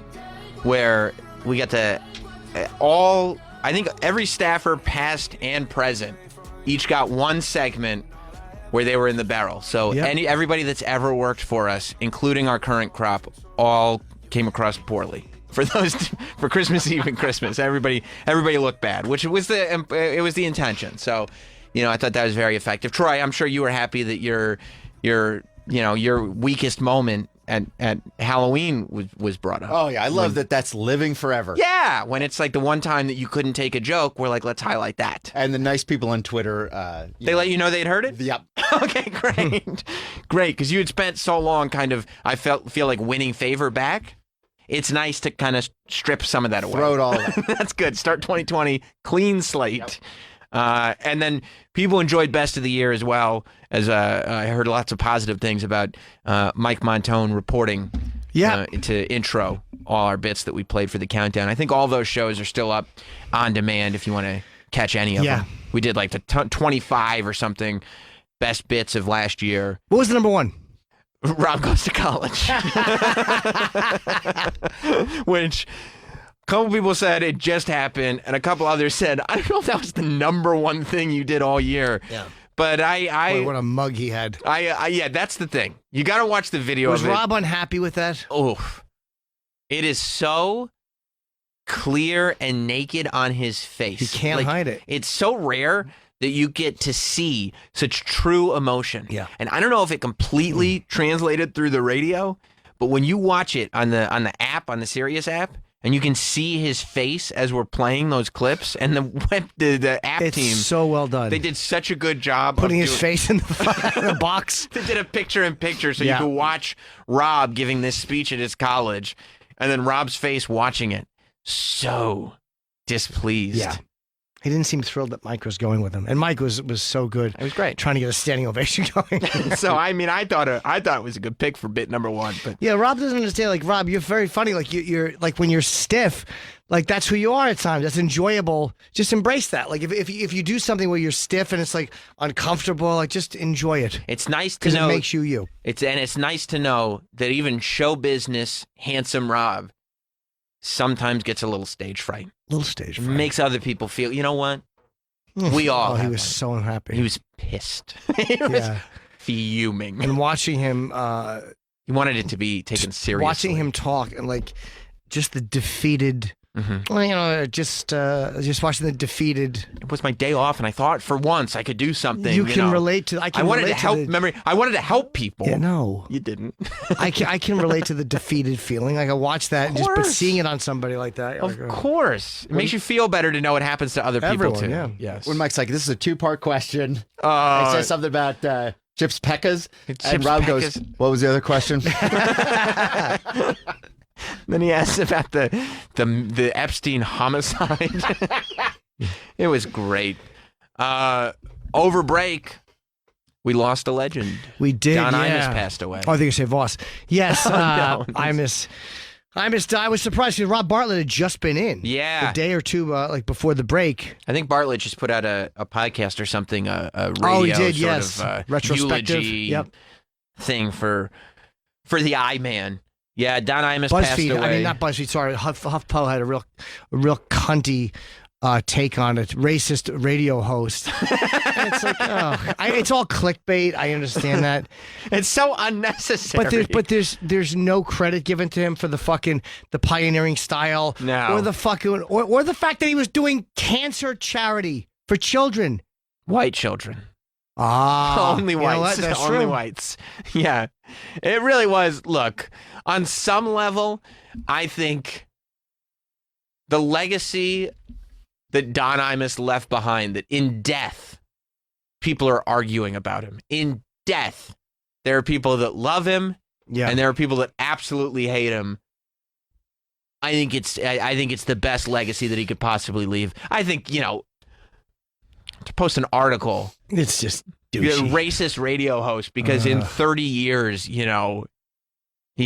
where we got to I think every staffer, past and present, each got one segment where they were in the barrel. So everybody that's ever worked for us, including our current crop, all came across poorly. For Christmas Eve and Christmas, everybody looked bad, which was the intention. So, I thought that was very effective. Troy, I'm sure you were happy that your weakest moment at Halloween was brought up. Oh yeah, I love that. That's living forever. Yeah, when it's like the one time that you couldn't take a joke, we're like, let's highlight that. And the nice people on Twitter, they let you know they'd heard it. Yep. Okay, great, great, because you had spent so long, kind of, I feel like winning favor back. It's nice to kind of strip some of that away. Throw it all away. That's good. Start 2020 clean slate. Yep. And then people enjoyed Best of the Year as well, as I heard lots of positive things about Mike Montone reporting to intro all our bits that we played for the countdown. I think all those shows are still up on demand if you want to catch any of them. We did like the 25 or something best bits of last year. What was the number one? Rob Goes to College. Which a couple people said it just happened, and a couple others said, I don't know if that was the number one thing you did all year. Yeah. But Boy, what a mug he had. Yeah, that's the thing. You got to watch the video Was of it. Rob unhappy with that? Oh, it is so clear and naked on his face. He can't hide it. It's so rare that you get to see such true emotion. Yeah. And I don't know if it completely translated through the radio, but when you watch it on the app, on the Sirius app, and you can see his face as we're playing those clips, and the app It's team, so well done. they did such a good job Putting of his face in the box. They did a picture-in-picture so you could watch Rob giving this speech at his college, and then Rob's face watching it. So displeased. Yeah. He didn't seem thrilled that Mike was going with him, and Mike was so good. It was great, trying to get a standing ovation going. So I mean, I thought it was a good pick for bit number one. But yeah, Rob doesn't understand. Like Rob, you're very funny. Like you're like when you're stiff, like that's who you are at times. That's enjoyable. Just embrace that. Like if you do something where you're stiff and it's like uncomfortable, like just enjoy it. It's nice to know it makes you. It's nice to know that even show business handsome Rob sometimes gets a little stage fright. Makes other people feel, you know what? We all. He was so unhappy. He was pissed. He was fuming. And watching him, he wanted it to be taken seriously. Watching him talk and like just the defeated. Well, just watching the defeated. It was my day off, and I thought for once I could do something. You can relate to. I wanted to help. I wanted to help people. Yeah, no, you didn't. I can relate to the defeated feeling. Like I watch that, and but seeing it on somebody like that, of course, it makes you feel better to know it happens to other people too. Yeah. Yes. When Mike's like, "This is a two-part question," it says something about Chips Peckas, and Rob goes, "What was the other question?" Then he asked about the Epstein homicide. It was great. Over break, we lost a legend. We did. Don yeah. Imus passed away. Oh, I think you say Voss. Yes, No, Imus. I was surprised because Rob Bartlett had just been in. Yeah. A day or two like before the break. I think Bartlett just put out a podcast or something, a radio he did, sort yes. of retrospective eulogy thing for the I-Man. Yeah, Don Imus passed BuzzFeed, away. I mean, not BuzzFeed, sorry. HuffPo had a real cunty take on it. Racist radio host. And it's like, it's all clickbait. I understand that. It's so unnecessary. But there's no credit given to him for the pioneering style. No. Or the fact that he was doing cancer charity for children. White children. Only whites. That's only true. whites. Yeah. It really was. Look, on some level, I think the legacy that Don Imus left behind, that in death, people are arguing about him. In death, there are people that love him, and there are people that absolutely hate him. I think it's the best legacy that he could possibly leave. I think, to post an article. It's just You're a douchey. racist radio host because in 30 years, he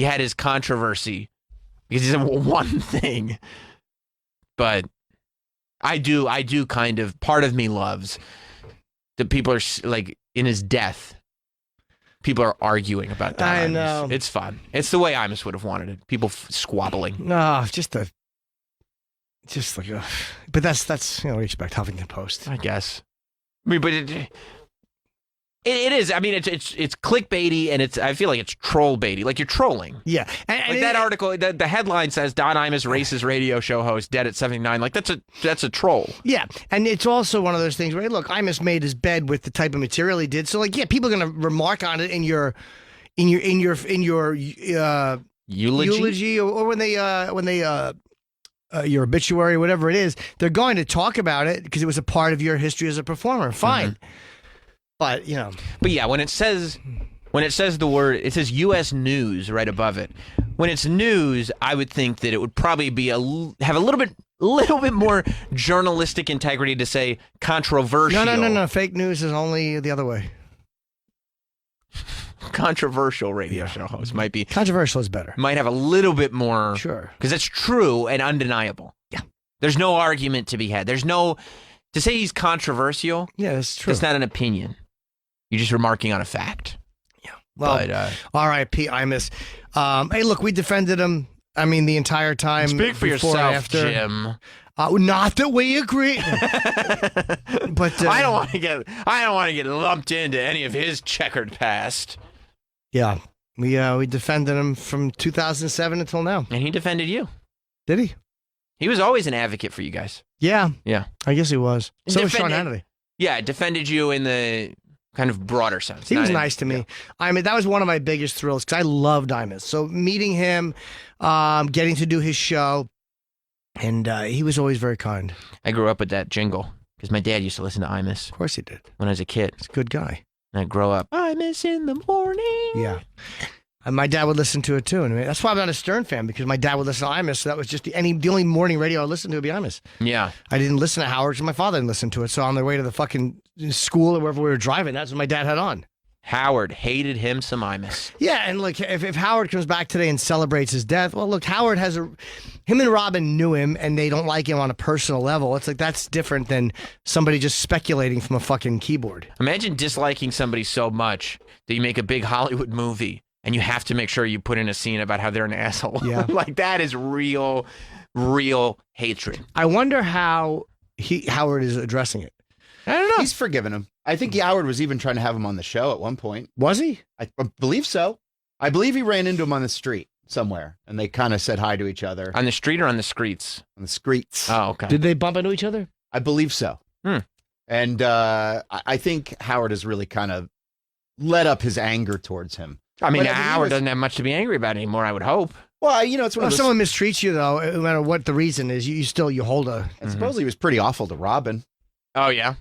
had his controversy because he said one thing. But I do kind of, part of me loves that people are like in his death. People are arguing about that. I know. It's fun. It's the way Imus would have wanted it. People squabbling. No, but that's we expect Huffington Post. I guess. I mean, but It is. I mean, it's clickbaity, and I feel like it's troll baity. Like you're trolling. Yeah. And that article, the headline says Don Imus, racist radio show host, dead at 79. Like that's a troll. Yeah, and it's also one of those things where look, Imus made his bed with the type of material he did. So like, yeah, people are going to remark on it in your eulogy or when they your obituary or whatever it is. They're going to talk about it because it was a part of your history as a performer. Fine. Mm-hmm. But, you know. But yeah, when it says the word, it says U.S. News right above it. When it's news, I would think that it would probably be have a little bit more journalistic integrity to say controversial. No. Fake news is only the other way. Controversial radio show host might be. Controversial is better. Might have a little bit more. Sure. Because it's true and undeniable. Yeah. There's no argument to be had. There's no, to say he's controversial. Yeah, that's true. It's not an opinion. You're just remarking on a fact. Yeah. Well, R.I.P. Imus. Hey, look, we defended him. I mean, the entire time. Speak for yourself, Jim. Not that we agree, but I don't want to get lumped into any of his checkered past. Yeah, we defended him from 2007 until now, and he defended you. Did he? He was always an advocate for you guys. Yeah, I guess he was. So was Sean Hannity. Yeah, defended you in the kind of broader sense. He was nice to me. I mean, that was one of my biggest thrills because I loved Imus. So meeting him, getting to do his show, and he was always very kind. I grew up with that jingle because my dad used to listen to Imus. Of course he did. When I was a kid. He's a good guy. And I'd grow up, Imus in the morning. Yeah. And my dad would listen to it too. And that's why I'm not a Stern fan, because my dad would listen to Imus. So that was just the only morning radio I listened to would be Imus. Yeah. I didn't listen to Howard because my father didn't listen to it. So on their way to the fucking school or wherever we were driving, that's what my dad had on. Howard hated him some Imus. Yeah, and look, if Howard comes back today and celebrates his death, well, look, Howard him and Robin knew him, and they don't like him on a personal level. It's like that's different than somebody just speculating from a fucking keyboard. Imagine disliking somebody so much that you make a big Hollywood movie and you have to make sure you put in a scene about how they're an asshole. Yeah. Like that is real hatred. I wonder how Howard is addressing it. I don't know. He's forgiven him. I think Howard was even trying to have him on the show at one point. Was he? I believe so. I believe he ran into him on the street somewhere, and they kind of said hi to each other. On the street or on the streets? On the streets. Oh, okay. Did they bump into each other? I believe so. And I think Howard has really kind of let up his anger towards him. I mean, Howard doesn't have much to be angry about anymore, I would hope. Well, it's one of those... If someone mistreats you, though, no matter what the reason is, you hold a... And supposedly he was pretty awful to Robin. Oh, yeah?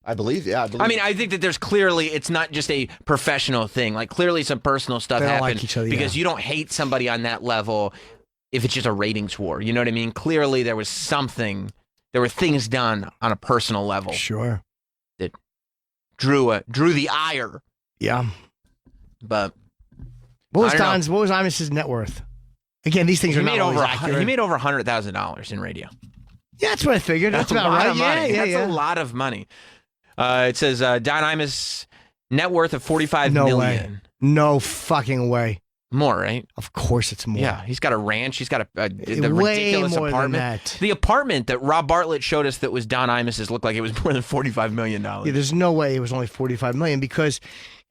I believe. I think that there's clearly, it's not just a professional thing. Like, clearly some personal stuff happened like each other, because you don't hate somebody on that level if it's just a ratings war. You know what I mean? Clearly there was something, there were things done on a personal level. Sure. That drew the ire. Yeah. But what was Imus's net worth? Again, these things are not always accurate. He made over $100,000 in radio. Yeah, that's what I figured. That's about right. Yeah. That's a lot of money. It says Don Imus net worth of $45 million. Way. No fucking way. More, right? Of course it's more. Yeah, he's got a ranch. He's got the way ridiculous more apartment. Than that. The apartment that Rob Bartlett showed us that was Don Imus's looked like it was more than $45 million. Yeah, there's no way it was only $45 million because,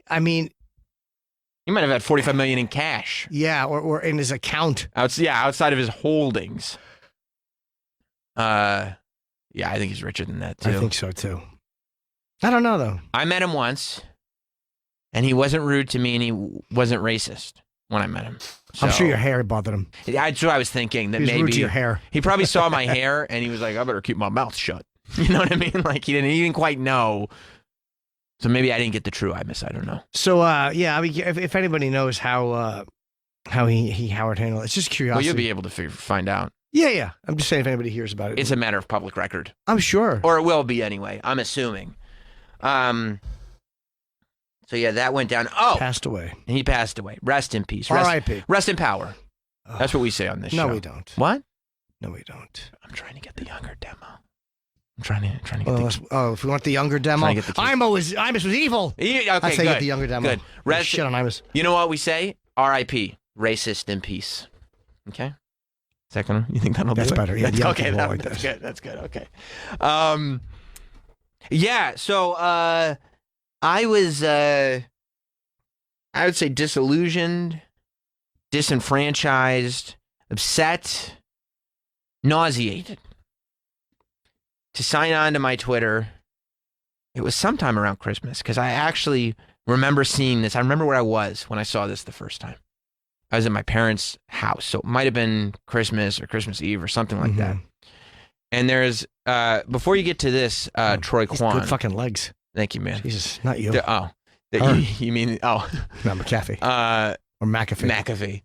I mean... He might have had $45 million in cash. Yeah, or in his account. Outside of his holdings. Yeah, I think he's richer than that, too. I think so, too. I don't know, though. I met him once, and he wasn't rude to me, and he wasn't racist when I met him. So, I'm sure your hair bothered him. That's what I was thinking. That he was maybe rude to your hair. He probably saw my hair, and he was like, I better keep my mouth shut. You know what I mean? Like, he didn't quite know. So maybe I didn't get the true Imus. I don't know. So, yeah, I mean, if anybody knows how Howard handled it, it's just curiosity. Well, you'll be able to find out. Yeah. I'm just saying if anybody hears about it. It's a matter of public record. I'm sure. Or it will be anyway. I'm assuming. So yeah, that went down. Oh, passed away. He passed away. Rest in peace. R.I.P. Rest in power. That's what we say on this show. No, we don't. What? No, we don't. I'm trying to get the younger demo. I'm trying to get if we want the younger demo, Imus was evil. Okay, I'd say good. Get the younger demo. Good. Rest, shit on Imus. You know what we say? R.I.P. Racist in peace. Okay. Second, you think that'll That's do it? better. Yeah, okay, that's good. That's good. Okay. Yeah. So I was, I would say disillusioned, disenfranchised, upset, nauseated to sign on to my Twitter. It was sometime around Christmas because I actually remember seeing this. I remember where I was when I saw this the first time. I was at my parents' house, so it might have been Christmas or Christmas Eve or something like that. And there's, before you get to this, Troy Kwan. Good fucking legs. Thank you, man. Jesus, not you. You mean, Not McAfee. Or McAfee. McAfee.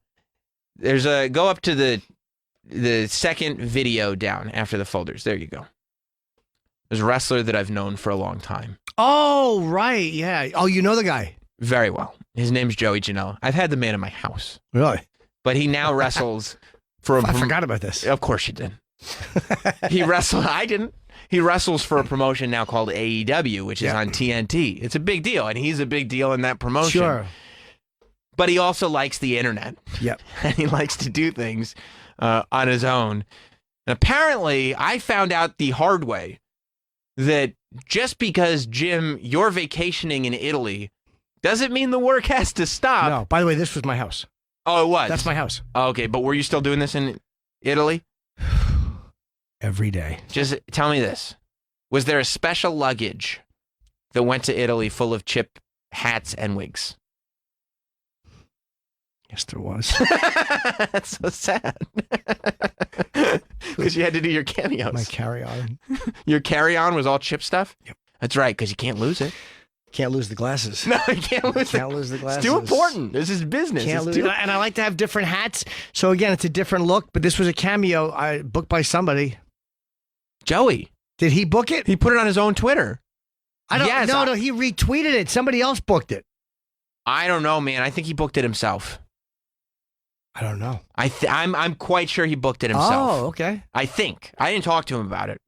There's a, go up to the second video down after the folders. There you go. There's a wrestler that I've known for a long time. Oh, right. Yeah. Oh, you know the guy. Very well. His name's Joey Janela. I've had the man in my house. Really? But he now wrestles for a... I forgot about this. Of course you did. I didn't. He wrestles for a promotion now called AEW, which is on TNT. It's a big deal, and he's a big deal in that promotion. Sure. But he also likes the internet. Yep. And he likes to do things on his own. And apparently, I found out the hard way that just because, Jim, you're vacationing in Italy doesn't mean the work has to stop. No. By the way, this was my house. Oh, it was? That's my house. Oh, okay, but were you still doing this in Italy? Every day. Just tell me this. Was there a special luggage that went to Italy full of Chip hats and wigs? Yes, there was. That's so sad. Because you had to do your cameos. My carry-on. Your carry-on was all Chip stuff? Yep. That's right, because you can't lose it. Can't lose the glasses. No, you can't lose it. Can't lose the glasses. It's too important. This is business. Can't lose, too... and I like to have different hats. So again, it's a different look, but this was a cameo I booked by somebody. Joey. Did he book it? He put it on his own Twitter. I don't No, he retweeted it. Somebody else booked it. I don't know, man. I think he booked it himself. I don't know. I'm quite sure he booked it himself. Oh, okay. I think. I didn't talk to him about it.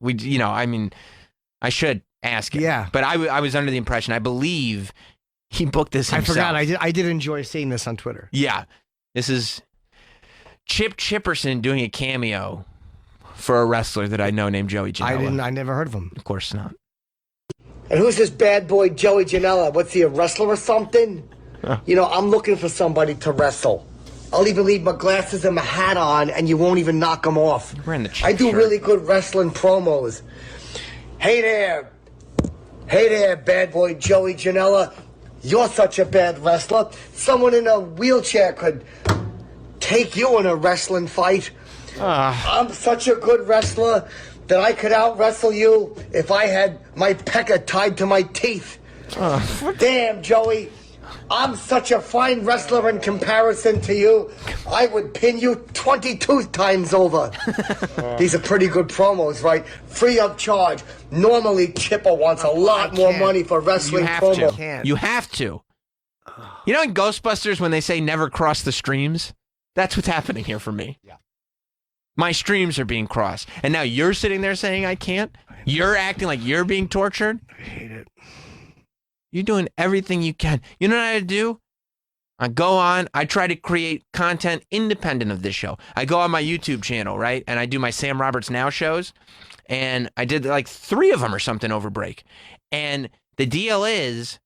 I should ask him. Yeah. But I was under the impression, I believe he booked this himself. I forgot. I did enjoy seeing this on Twitter. Yeah. This is Chip Chipperson doing a cameo for a wrestler that I know named Joey Janela. I never heard of him. Of course not. And who's this bad boy Joey Janela? What's he, a wrestler or something? You know, I'm looking for somebody to wrestle. I'll even leave my glasses and my hat on, and you won't even knock them off. Wearing the Chip I do shirt. really good wrestling promos. Hey there, bad boy Joey Janela. You're such a bad wrestler. Someone in a wheelchair could take you in a wrestling fight. I'm such a good wrestler that I could out-wrestle you if I had my pecker tied to my teeth. Damn, Joey. I'm such a fine wrestler in comparison to you. I would pin you 22 times over. These are pretty good promos, right? Free of charge. Normally, Chipper wants a lot more money for wrestling promo. You have to. You know in Ghostbusters when they say never cross the streams? That's what's happening here for me. Yeah. My streams are being crossed. And now you're sitting there saying I can't? You're acting like you're being tortured? I hate it. You're doing everything you can. You know what I do? I go on, I try to create content independent of this show. I go on my YouTube channel, right? And I do my Sam Roberts Now shows. And I did like 3 of them or something over break. And the deal is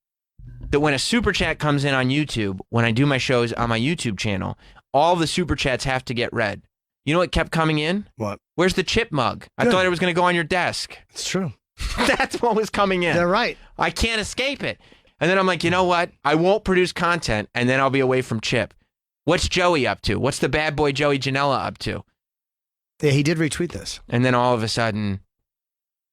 that when a super chat comes in on YouTube, when I do my shows on my YouTube channel, all the super chats have to get read. You know what kept coming in? What? Where's the Chip mug? I thought it was going to go on your desk. It's true. That's what was coming in. They're right. I can't escape it. And then I'm like, you know what? I won't produce content, and then I'll be away from Chip. What's Joey up to? What's the bad boy Joey Janela up to? Yeah, he did retweet this. And then all of a sudden,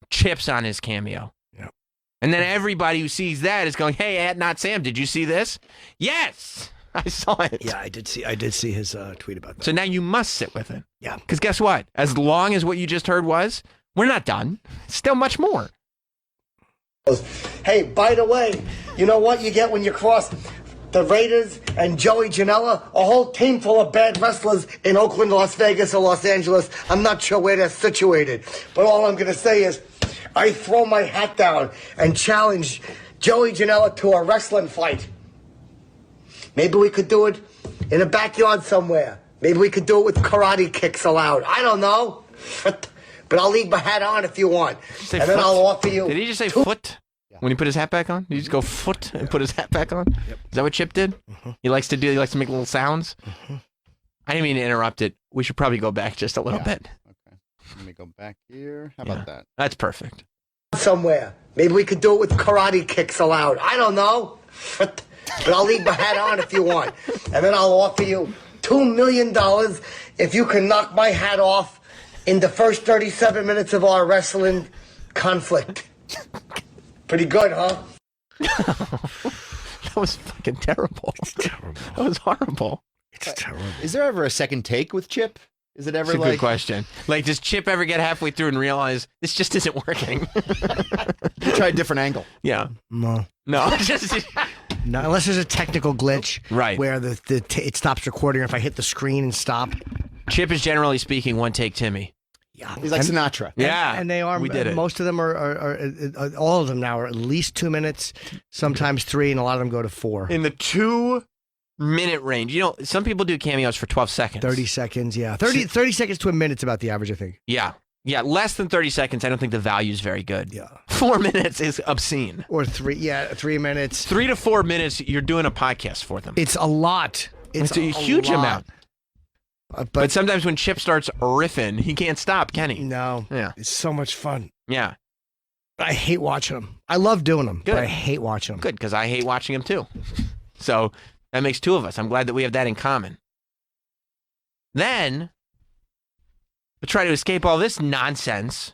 Chip's on his cameo. Yep. And then everybody who sees that is going, hey, Not Sam, did you see this? Yes, I saw it. Yeah, I did see his tweet about that. So now you must sit with it. Yeah. Because guess what? As long as what you just heard was, we're not done. Still much more. Hey, by the way, you know what you get when you cross the Raiders and Joey Janela? A whole team full of bad wrestlers in Oakland, Las Vegas, or Los Angeles. I'm not sure where they're situated. But all I'm going to say is I throw my hat down and challenge Joey Janela to a wrestling fight. Maybe we could do it in a backyard somewhere. Maybe we could do it with karate kicks allowed. I don't know. But I'll leave my hat on if you want. And then I'll offer you... Did he just say foot? When he put his hat back on? Did he just go foot and put his hat back on? Yep. Is that what Chip did? He likes to make little sounds. I didn't mean to interrupt it. We should probably go back just a little bit. Okay. Let me go back here. How about that? That's perfect. Somewhere. Maybe we could do it with karate kicks allowed. I don't know. But I'll leave my hat on if you want. And then I'll offer you $2 million if you can knock my hat off in the first 37 minutes of our wrestling conflict. Pretty good, huh? That was fucking terrible. That was horrible. It's terrible. Is there ever a second take with Chip? Is it ever That's a good question. Like, does Chip ever get halfway through and realize this just isn't working? Try a different angle. Yeah. No. Just No, unless there's a technical glitch, right, where it stops recording, or if I hit the screen and stop. Chip is generally speaking one take Timmy. Yeah, he's like Sinatra. Yeah, and they are. We did it. Most of them are all of them now are at least 2 minutes, sometimes 3, and a lot of them go to 4. In the 2-minute range. You know, some people do cameos for 12 seconds. 30 seconds, yeah. 30 seconds to a minute's about the average, I think. Yeah. Yeah, less than 30 seconds, I don't think the value is very good. Yeah. 4 minutes is obscene. Or 3 minutes. 3 to 4 minutes, you're doing a podcast for them. It's a lot. It's a huge lot. amount. But sometimes when Chip starts riffing, he can't stop, can he? No. Yeah. It's so much fun. Yeah. I hate watching them. I love doing them, but I hate watching them. Good, because I hate watching them too. So that makes 2 of us. I'm glad that we have that in common. Then we try to escape all this nonsense.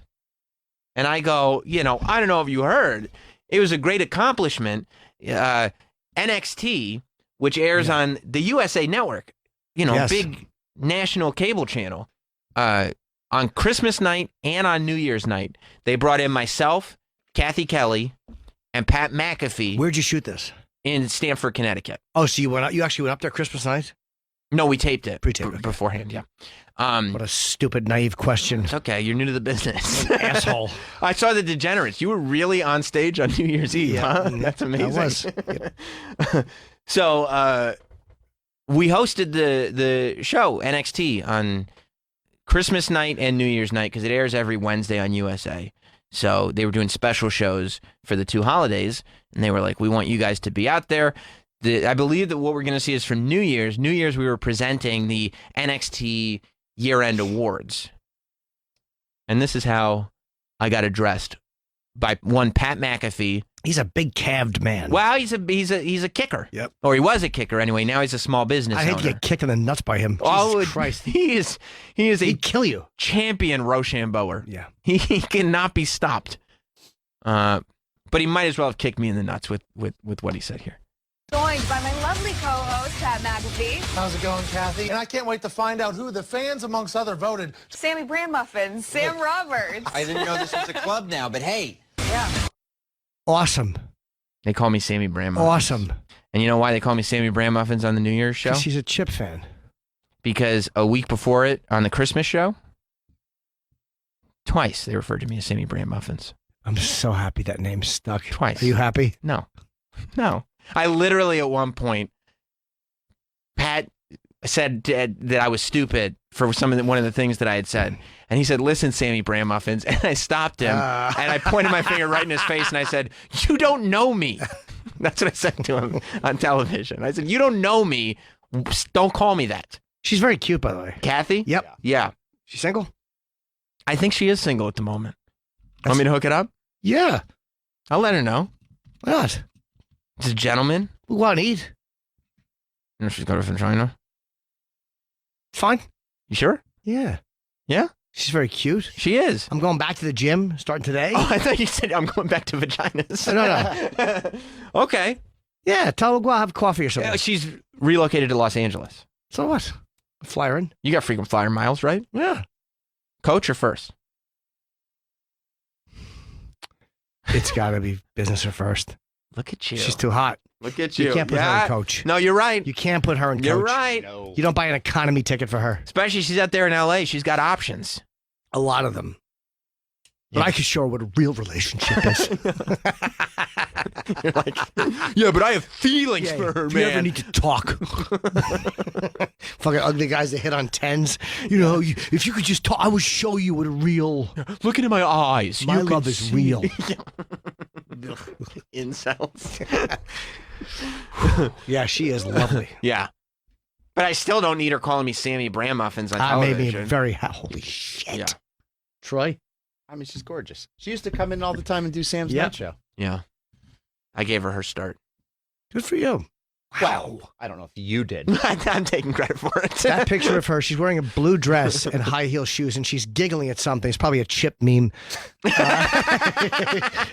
And I go, I don't know if you heard. It was a great accomplishment. NXT, which airs on the USA Network, big national cable channel, on Christmas night and on New Year's night, they brought in myself, Kathy Kelly, and Pat McAfee. Where'd you shoot this? In Stamford, Connecticut. Oh, so you actually went up there Christmas night? No, we taped it. Pre-taped it. Beforehand, yeah. What a stupid, naive question. It's okay. You're new to the business. Asshole. I saw The Degenerates. You were really on stage on New Year's Eve, huh? That's amazing. I was. Yep. So we hosted the show, NXT, on Christmas night and New Year's night because it airs every Wednesday on USA. So they were doing special shows for the 2 holidays, and they were like, we want you guys to be out there. I believe that what we're going to see is for New Year's. New Year's, we were presenting the NXT year-end awards. And this is how I got addressed by one Pat McAfee. He's a big calved man. Well, he's a kicker. Yep. Or he was a kicker anyway. Now he's a small business I hate owner. to get kicked in the nuts by him. Jesus Christ. He is He'd kill you. Champion Rochambeauer. Yeah. He cannot be stopped. But he might as well have kicked me in the nuts with what he said here. Joined by my lovely co-host, Pat McAfee. How's it going, Kathy? And I can't wait to find out who the fans, amongst other, voted. Sammy Brand Muffins, Sam Roberts. I didn't know this was a club now, but hey. Yeah. Awesome. They call me Sammy Brand Muffins. Awesome. And you know why they call me Sammy Brand Muffins on the New Year's show? Because he's a Chip fan. Because a week before it, on the Christmas show, twice they referred to me as Sammy Brand Muffins. I'm so happy that name stuck. Twice. Are you happy? No. I literally, at one point, Pat said that I was stupid for one of the things that I had said. And he said, listen, Sammy Brand Muffins. And I stopped him, and I pointed my finger right in his face, and I said, you don't know me. That's what I said to him on television. I said, you don't know me. Don't call me that. She's very cute, by the way. Kathy? Yep. Yeah. She's single? I think she is single at the moment. Want me to hook it up? Yeah. I'll let her know. Why not? It's a gentleman. We want to eat. You know she's got a vagina. Fine. You sure? Yeah. Yeah? She's very cute. She is. I'm going back to the gym starting today. Oh, I thought you said I'm going back to vaginas. No. Okay. Yeah, tell her we'll go out have coffee or something. She's relocated to Los Angeles. So what? Fly her in. You got frequent flyer miles, right? Yeah. Coach or first? It's got to be business or first. Look at you. She's too hot. Look at you. You can't put her in coach. No, you're right. You can't put her in coach. You're right. No. You don't buy an economy ticket for her. Especially she's out there in L.A. She's got options. A lot of them. But I can show her what a real relationship is. You're like, yeah, but I have feelings for her, do man. You ever need to talk? Fucking ugly guys that hit on 10s. If you could just talk, I would show you what a real... Look into my eyes. My love is real. Incels. Yeah, she is lovely. Yeah. But I still don't need her calling me Sammy Bran Muffins on I made television. me very holy shit. Yeah. Troy? I mean, she's gorgeous. She used to come in all the time and do Sam's Yep. Night Show. Yeah. I gave her start. Good for you. Wow. I don't know if you did. I'm taking credit for it. That picture of her, she's wearing a blue dress and high heel shoes, and she's giggling at something. It's probably a Chip meme.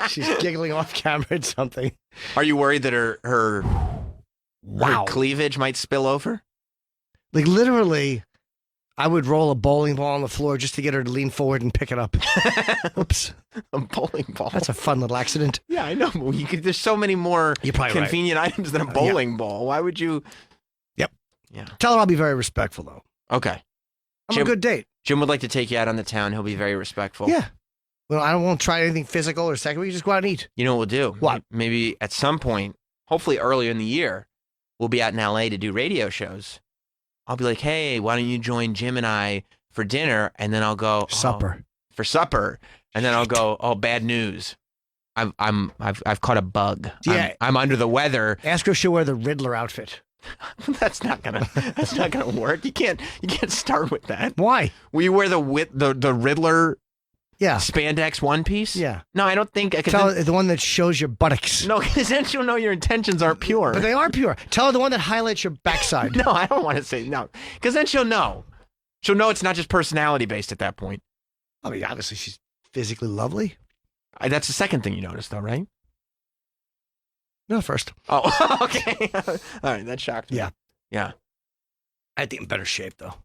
She's giggling off camera at something. Are you worried that her cleavage might spill over? Like literally, I would roll a bowling ball on the floor just to get her to lean forward and pick it up. Oops. A bowling ball. That's a fun little accident. Yeah, I know. You could, there's so many more You're probably convenient items than a bowling ball. Why would you? Yep. Yeah. Tell her I'll be very respectful, though. Okay. I'm a good date. Jim would like to take you out on the town. He'll be very respectful. Yeah. Well, I won't try anything physical or sexual. We just go out and eat. You know what we'll do? What? Maybe at some point, hopefully earlier in the year, we'll be out in LA to do radio shows. I'll be like, hey, why don't you join Jim and I for dinner? And then I'll go Supper. For supper. And then I'll go, oh, bad news. I've caught a bug. Yeah. I'm under the weather. Ask her if she'll wear the Riddler outfit. That's not gonna work. You can't start with that. Why? Will you wear the Riddler spandex one piece? Yeah. No, I don't think I can. Tell her the one that shows your buttocks. No, because then she'll know your intentions aren't pure. But they are pure. Tell her the one that highlights your backside. No, I don't want to say no. Because then she'll know. She'll know it's not just personality based at that point. I mean, obviously she's physically lovely. That's the second thing you noticed, though, right? No, first. Oh, okay. All right, that shocked me. Yeah. Yeah. I think in better shape, though.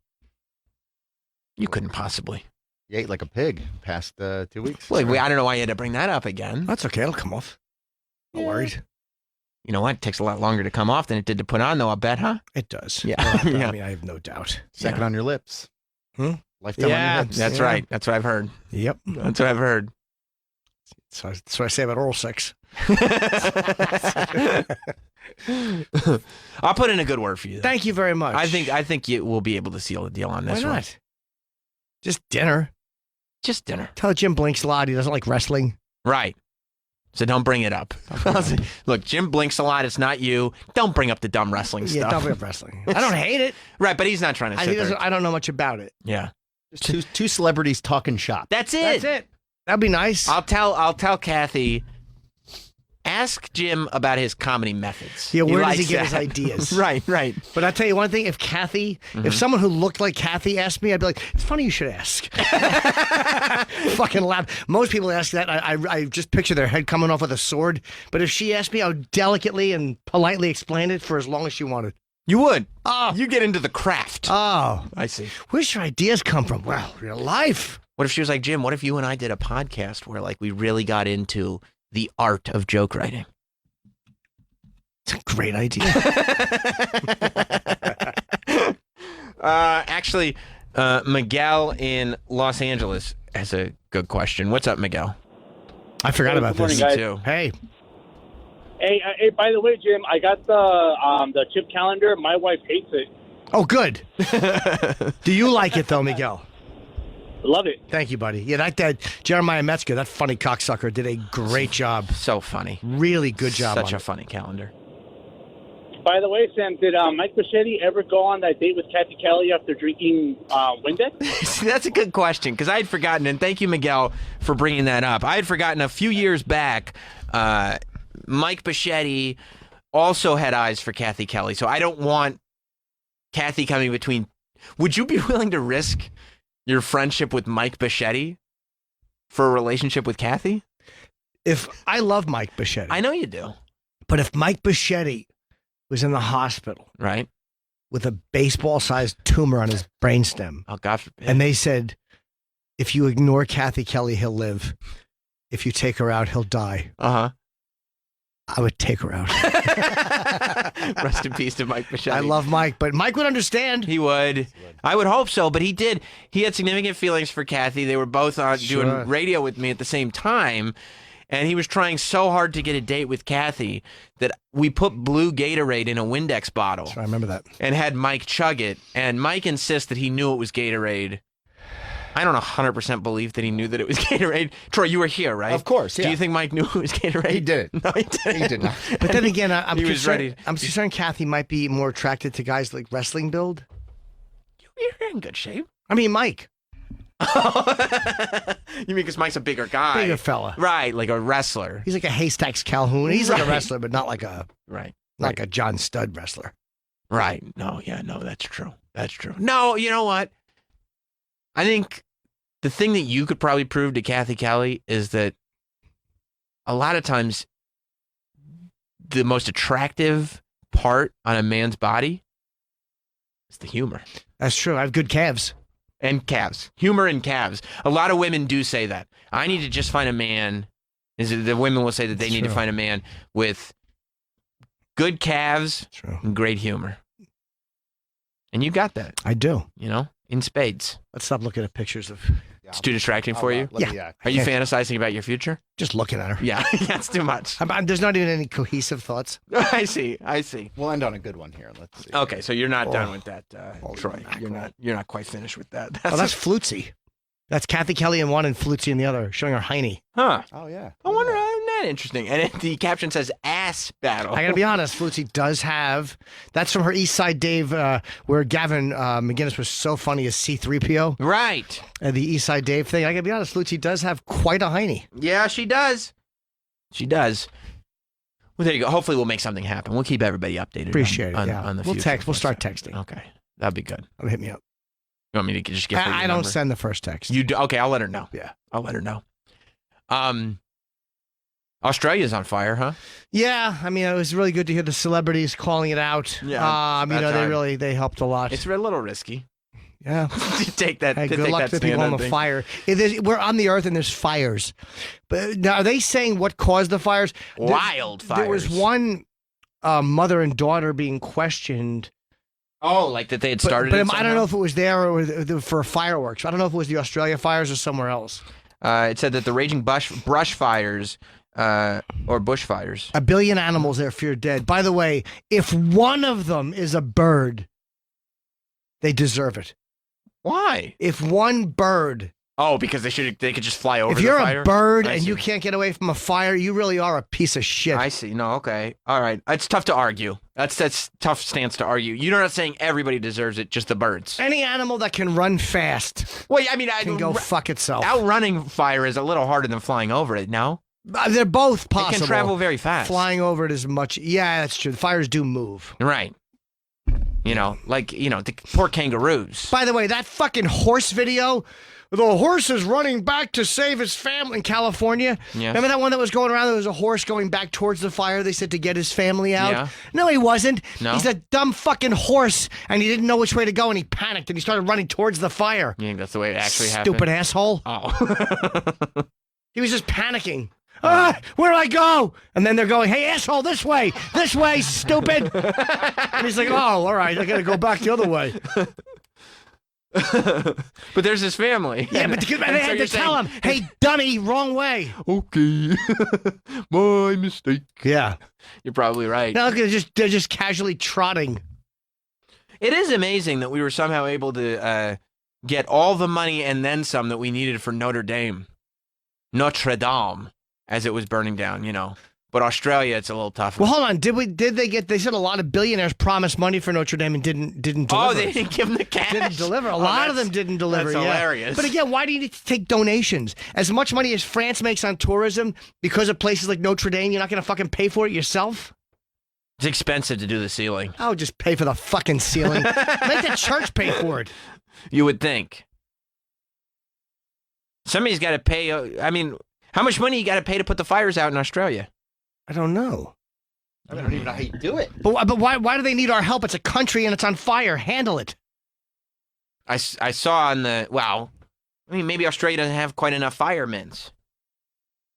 You couldn't possibly. You ate like a pig past 2 weeks. Well, I don't know why you had to bring that up again. That's okay. It'll come off. Not worried. You know what? It takes a lot longer to come off than it did to put on, though, I bet, huh? It does. Yeah. I Yeah. mean, I have no doubt. Second on your lips. Hmm? Lifetime on your lips. That's right. That's what I've heard. Yep. That's what I've heard. So that's what I say about oral sex. I'll put in a good word for you. Thank you very much. I think you will be able to seal the deal on this Why one. not? Just dinner. Just dinner. Tell Jim blinks a lot. He doesn't like wrestling. Right. So don't bring it up. Look, Jim blinks a lot. It's not you. Don't bring up the dumb wrestling Yeah, stuff. don't bring up wrestling. I don't hate it. Right, but he's not trying to sit there. I don't know much about it. Yeah. Just two celebrities talking shop. That's it. That's it. That'd be nice. I'll tell Kathy. Ask Jim about his comedy methods. Yeah, where does he likes get his that. ideas? Right. But I'll tell you one thing. If Kathy, if someone who looked like Kathy asked me, I'd be like, it's funny you should ask. Fucking laugh. Most people ask that. I just picture their head coming off with a sword. But if she asked me, I would delicately and politely explain it for as long as she wanted. You would. Oh. You get into the craft. Oh. I see. Where's your ideas come from? Well, real life. What if she was like, Jim, what if you and I did a podcast where like we really got into the art of joke writing? It's a great idea. Actually, Miguel in Los Angeles has a good question. What's up, Miguel? I forgot about Good this. morning, Me too. Hey. Hey, by the way, Jim, I got the chip calendar. My wife hates it. Oh, good. Do you like it, though, Miguel? Love it. Thank you, buddy. Yeah, that Jeremiah Metzger, that funny cocksucker, did a great job. So funny. Really good job. Such on a it. funny calendar. By the way, Sam, did Mike Bichetti ever go on that date with Kathy Kelly after drinking Windex? See, that's a good question because I had forgotten, and thank you, Miguel, for bringing that up. I had forgotten a few years back, Mike Bichetti also had eyes for Kathy Kelly, so I don't want Kathy coming between. Would you be willing to risk your friendship with Mike Bichetti for a relationship with Kathy? If I love Mike Bichetti. I know you do. But if Mike Bichetti was in the hospital, right, with a baseball-sized tumor on his brainstem, oh God forbid, and they said, if you ignore Kathy Kelly, he'll live. If you take her out, he'll die. I would take her out. Rest in peace to Mike Bichetti. I love Mike, but Mike would understand. He would. I would hope so, but he did. He had significant feelings for Kathy. They were both on doing radio with me at the same time, and he was trying so hard to get a date with Kathy that we put blue Gatorade in a Windex bottle. I remember that. And had Mike chug it, and Mike insists that he knew it was Gatorade. I don't 100% believe that he knew that it was Gatorade. Troy, you were here, right? Of course, yeah. Do you think Mike knew it was Gatorade? He did. No, he didn't. He did not. But then again, I'm He was ready. concerned Kathy might be more attracted to guys like wrestling build. You're in good shape. I mean, Mike. You mean because Mike's a bigger guy? Bigger fella. Right, like a wrestler. He's like a Haystacks Calhoun. He's like a wrestler, but not like a like a John Studd wrestler. Right. No, that's true. That's true. No, you know what? I think the thing that you could probably prove to Kathy Kelly is that a lot of times the most attractive part on a man's body is the humor. That's true. I have good calves. And calves. Humor and calves. A lot of women do say that. I need to just find a man. The women will say that they need to find a man with good calves and great humor. And you got that. I do. You know, in spades. Let's stop looking at pictures of... It's too distracting for you? Yeah. Are you fantasizing about your future? Just looking at her. Yeah, that's too much. There's not even any cohesive thoughts. I see. We'll end on a good one here. Let's see. Okay, so you're not done with that, Troy. You're not quite finished with that. That's Flutzy. That's Kathy Kelly in one and Flutzy in the other, showing her hiney. Huh. Oh, yeah. I wonder, isn't that interesting? And the caption says ass battle. I got to be honest, Flutzy does have, that's from her East Side Dave, where Gavin McGinnis was so funny as C-3PO. Right. The East Side Dave thing. I got to be honest, Flutzy does have quite a hiney. Yeah, she does. She does. Well, there you go. Hopefully we'll make something happen. We'll keep everybody updated. Appreciate it, on the future. We'll start texting. Okay. That'd be good. Hit me up. You want me to just get her your I don't number? send the first text. You do? Okay, I'll let her know. Yeah. I'll let her know. Australia's on fire, huh? Yeah, I mean, it was really good to hear the celebrities calling it out. Yeah, they helped a lot. It's a little risky. Yeah. to take that. Hey, to good take luck that to the people on the thing. fire. We're on the earth and there's fires. But now, are they saying what caused the fires? Wildfires. There was one mother and daughter being questioned. Oh, like that they had started. But it I don't know if it was there or for fireworks. I don't know if it was the Australia fires or somewhere else. It said that the raging brush fires or bushfires. 1 billion animals there feared dead. By the way, if one of them is a bird, they deserve it. Why? If one bird. Oh, because they could just fly over If you're the fire? a bird I and see. you can't get away from a fire, you really are a piece of shit. I see. No, okay. All right. It's tough to argue. That's tough stance to argue. You're not saying everybody deserves it, just the birds. Any animal that can run fast Well, I mean, can go fuck itself. Outrunning fire is a little harder than flying over it, no? They're both possible. It can travel very fast. Flying over it is much. Yeah, that's true. The fires do move. Right. The poor kangaroos. By the way, that fucking horse video, the horse is running back to save his family in California. Yes. Remember that one that was going around? There was a horse going back towards the fire. They said to get his family out. Yeah. No, he wasn't. No? He's a dumb fucking horse, and he didn't know which way to go, and he panicked, and he started running towards the fire. You think that's the way it actually happened? Stupid asshole. Oh. He was just panicking. Where do I go? And then they're going, hey, asshole, this way, stupid. And he's like, oh, all right, I got to go back the other way. But there's his family. Yeah, but they had to tell him, hey, dummy, wrong way. Okay. My mistake. Yeah. You're probably right. Now look, they're just casually trotting. It is amazing that we were somehow able to get all the money and then some that we needed for Notre Dame, as it was burning down, But Australia, it's a little tough. Well, hold on. They said a lot of billionaires promised money for Notre Dame and didn't deliver. Oh, they didn't give them the cash? Didn't deliver. A lot of them didn't deliver. That's hilarious. But again, why do you need to take donations? As much money as France makes on tourism because of places like Notre Dame, you're not going to fucking pay for it yourself? It's expensive to do the ceiling. I'll just pay for the fucking ceiling. Make the church pay for it. You would think. Somebody's got to pay. How much money you got to pay to put the fires out in Australia? I don't know. I don't even know how you do it. But why do they need our help? It's a country and it's on fire. Handle it. I saw on the, maybe Australia doesn't have quite enough firemen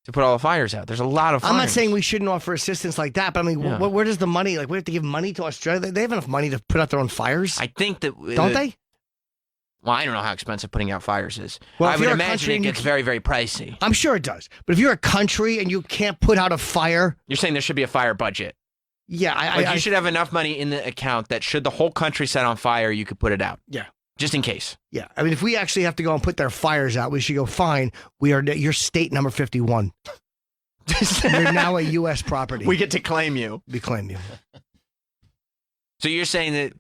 to put all the fires out. There's a lot of fires. I'm not saying we shouldn't offer assistance like that, but where does the money, we have to give money to Australia? They have enough money to put out their own fires? I think that... Don't they? Well, I don't know how expensive putting out fires is. Well, I if would you're a imagine country it and you gets very, very pricey. I'm sure it does. But if you're a country and you can't put out a fire... You're saying there should be a fire budget. Yeah. You should have enough money in the account that should the whole country set on fire, you could put it out. Yeah. just in case. Yeah, I mean, if we actually have to go and put their fires out, we should go, fine, you're state number 51. You're now a U.S. property. We get to claim you. We claim you. So you're saying that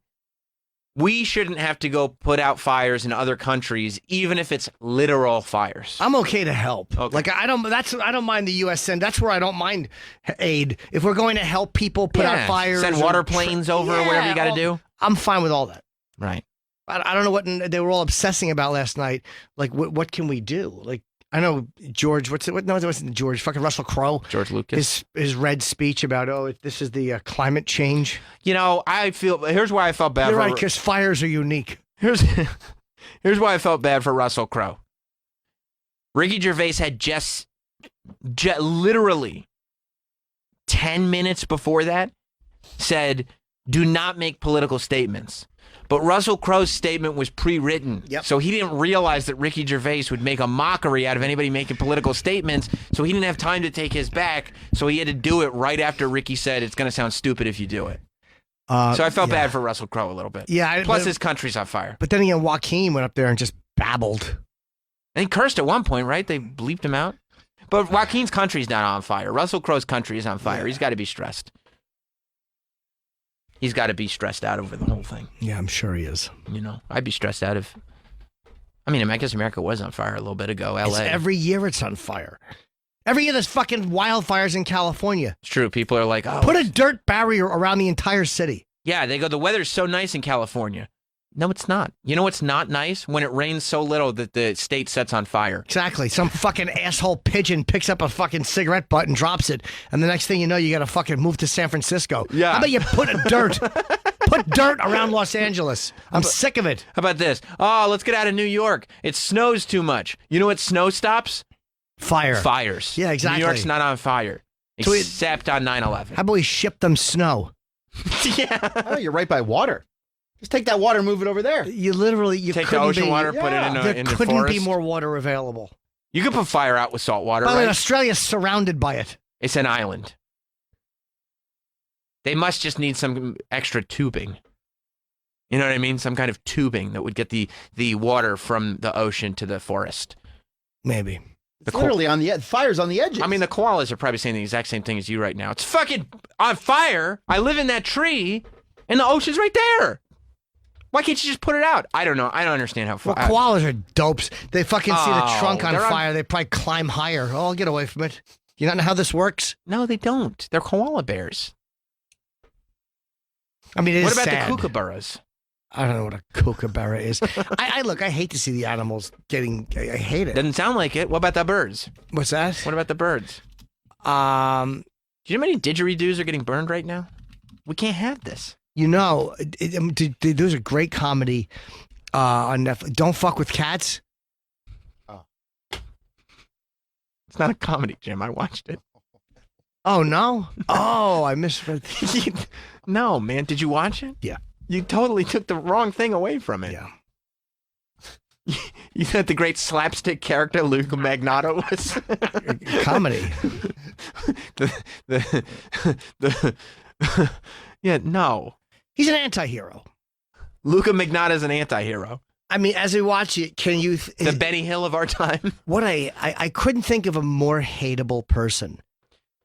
we shouldn't have to go put out fires in other countries, even if it's literal fires. I'm okay to help. Okay. Like I don't mind the U.S. send. That's where I don't mind aid. If we're going to help people put out fires, send water planes over or whatever you got to do. I'm fine with all that. Right. I don't know what they were all obsessing about last night. Like, what can we do? Like, I know George. It wasn't George. Fucking Russell Crowe. George Lucas. His red speech about this is the climate change. You know, here's why I felt bad. You're right, because fires are unique. Here's why I felt bad for Russell Crowe. Ricky Gervais had just literally 10 minutes before that said, "Do not make political statements." But Russell Crowe's statement was pre-written, so he didn't realize that Ricky Gervais would make a mockery out of anybody making political statements, so he didn't have time to take his back, so he had to do it right after Ricky said, it's going to sound stupid if you do it. So I felt bad for Russell Crowe a little bit. Yeah. Plus his country's on fire. But then again, Joaquin went up there and just babbled. And he cursed at one point, right? They bleeped him out. But Joaquin's country's not on fire. Russell Crowe's country is on fire. Yeah. He's got to be stressed. He's got to be stressed out over the whole thing. Yeah, I'm sure he is. You know, I'd be stressed out if... I mean, I guess America was on fire a little bit ago. L.A. Every year it's on fire. Every year there's fucking wildfires in California. It's true. People are like, oh... Put a dirt barrier around the entire city. Yeah, they go, the weather's so nice in California. No, it's not. You know what's not nice? When it rains so little that the state sets on fire. Exactly. Some fucking asshole pigeon picks up a fucking cigarette butt and drops it, and the next thing you know, you got to fucking move to San Francisco. Yeah. How about you put dirt around Los Angeles? I'm sick of it. How about this? Oh, let's get out of New York. It snows too much. You know what snow stops? Fires. Yeah, exactly. New York's not on fire, except on 9/11. How about we ship them snow? Yeah. Oh, you're right by water. Just take that water and move it over there. You literally take the ocean water, put it in the There couldn't forest. be more water available. You could put fire out with salt water. By the way, right? Australia's surrounded by it. It's an island. They must just need some extra tubing. You know what I mean? Some kind of tubing that would get the water from the ocean to the forest. Maybe. It's literally on the edge. Fire's on the edges. I mean, the koalas are probably saying the exact same thing as you right now. It's fucking on fire. I live in that tree, and the ocean's right there. Why can't you just put it out? I don't know. I don't understand how. Well, koalas are dopes. They fucking see the trunk on fire. They probably climb higher. Oh, I'll get away from it. You not know how this works? No, they don't. They're koala bears. I mean, what about sad. the kookaburras? I don't know what a kookaburra is. I look. I hate to see the animals getting. I hate it. Doesn't sound like it. What about the birds? What's that? What about the birds? Do you know how many didgeridoos are getting burned right now? We can't have this. You know, there's a great comedy on Netflix. Don't Fuck with Cats. Oh. It's not a comedy, Jim. I watched it. Oh, no? Oh, I misread. No, man. Did you watch it? Yeah. You totally took the wrong thing away from it. Yeah. You thought the great slapstick character Luke Magnato was comedy. Yeah, no. He's an anti-hero. Luca Magnotta is an anti-hero. I mean, as we watch it, can you... The Benny Hill of our time. What I couldn't think of a more hateable person.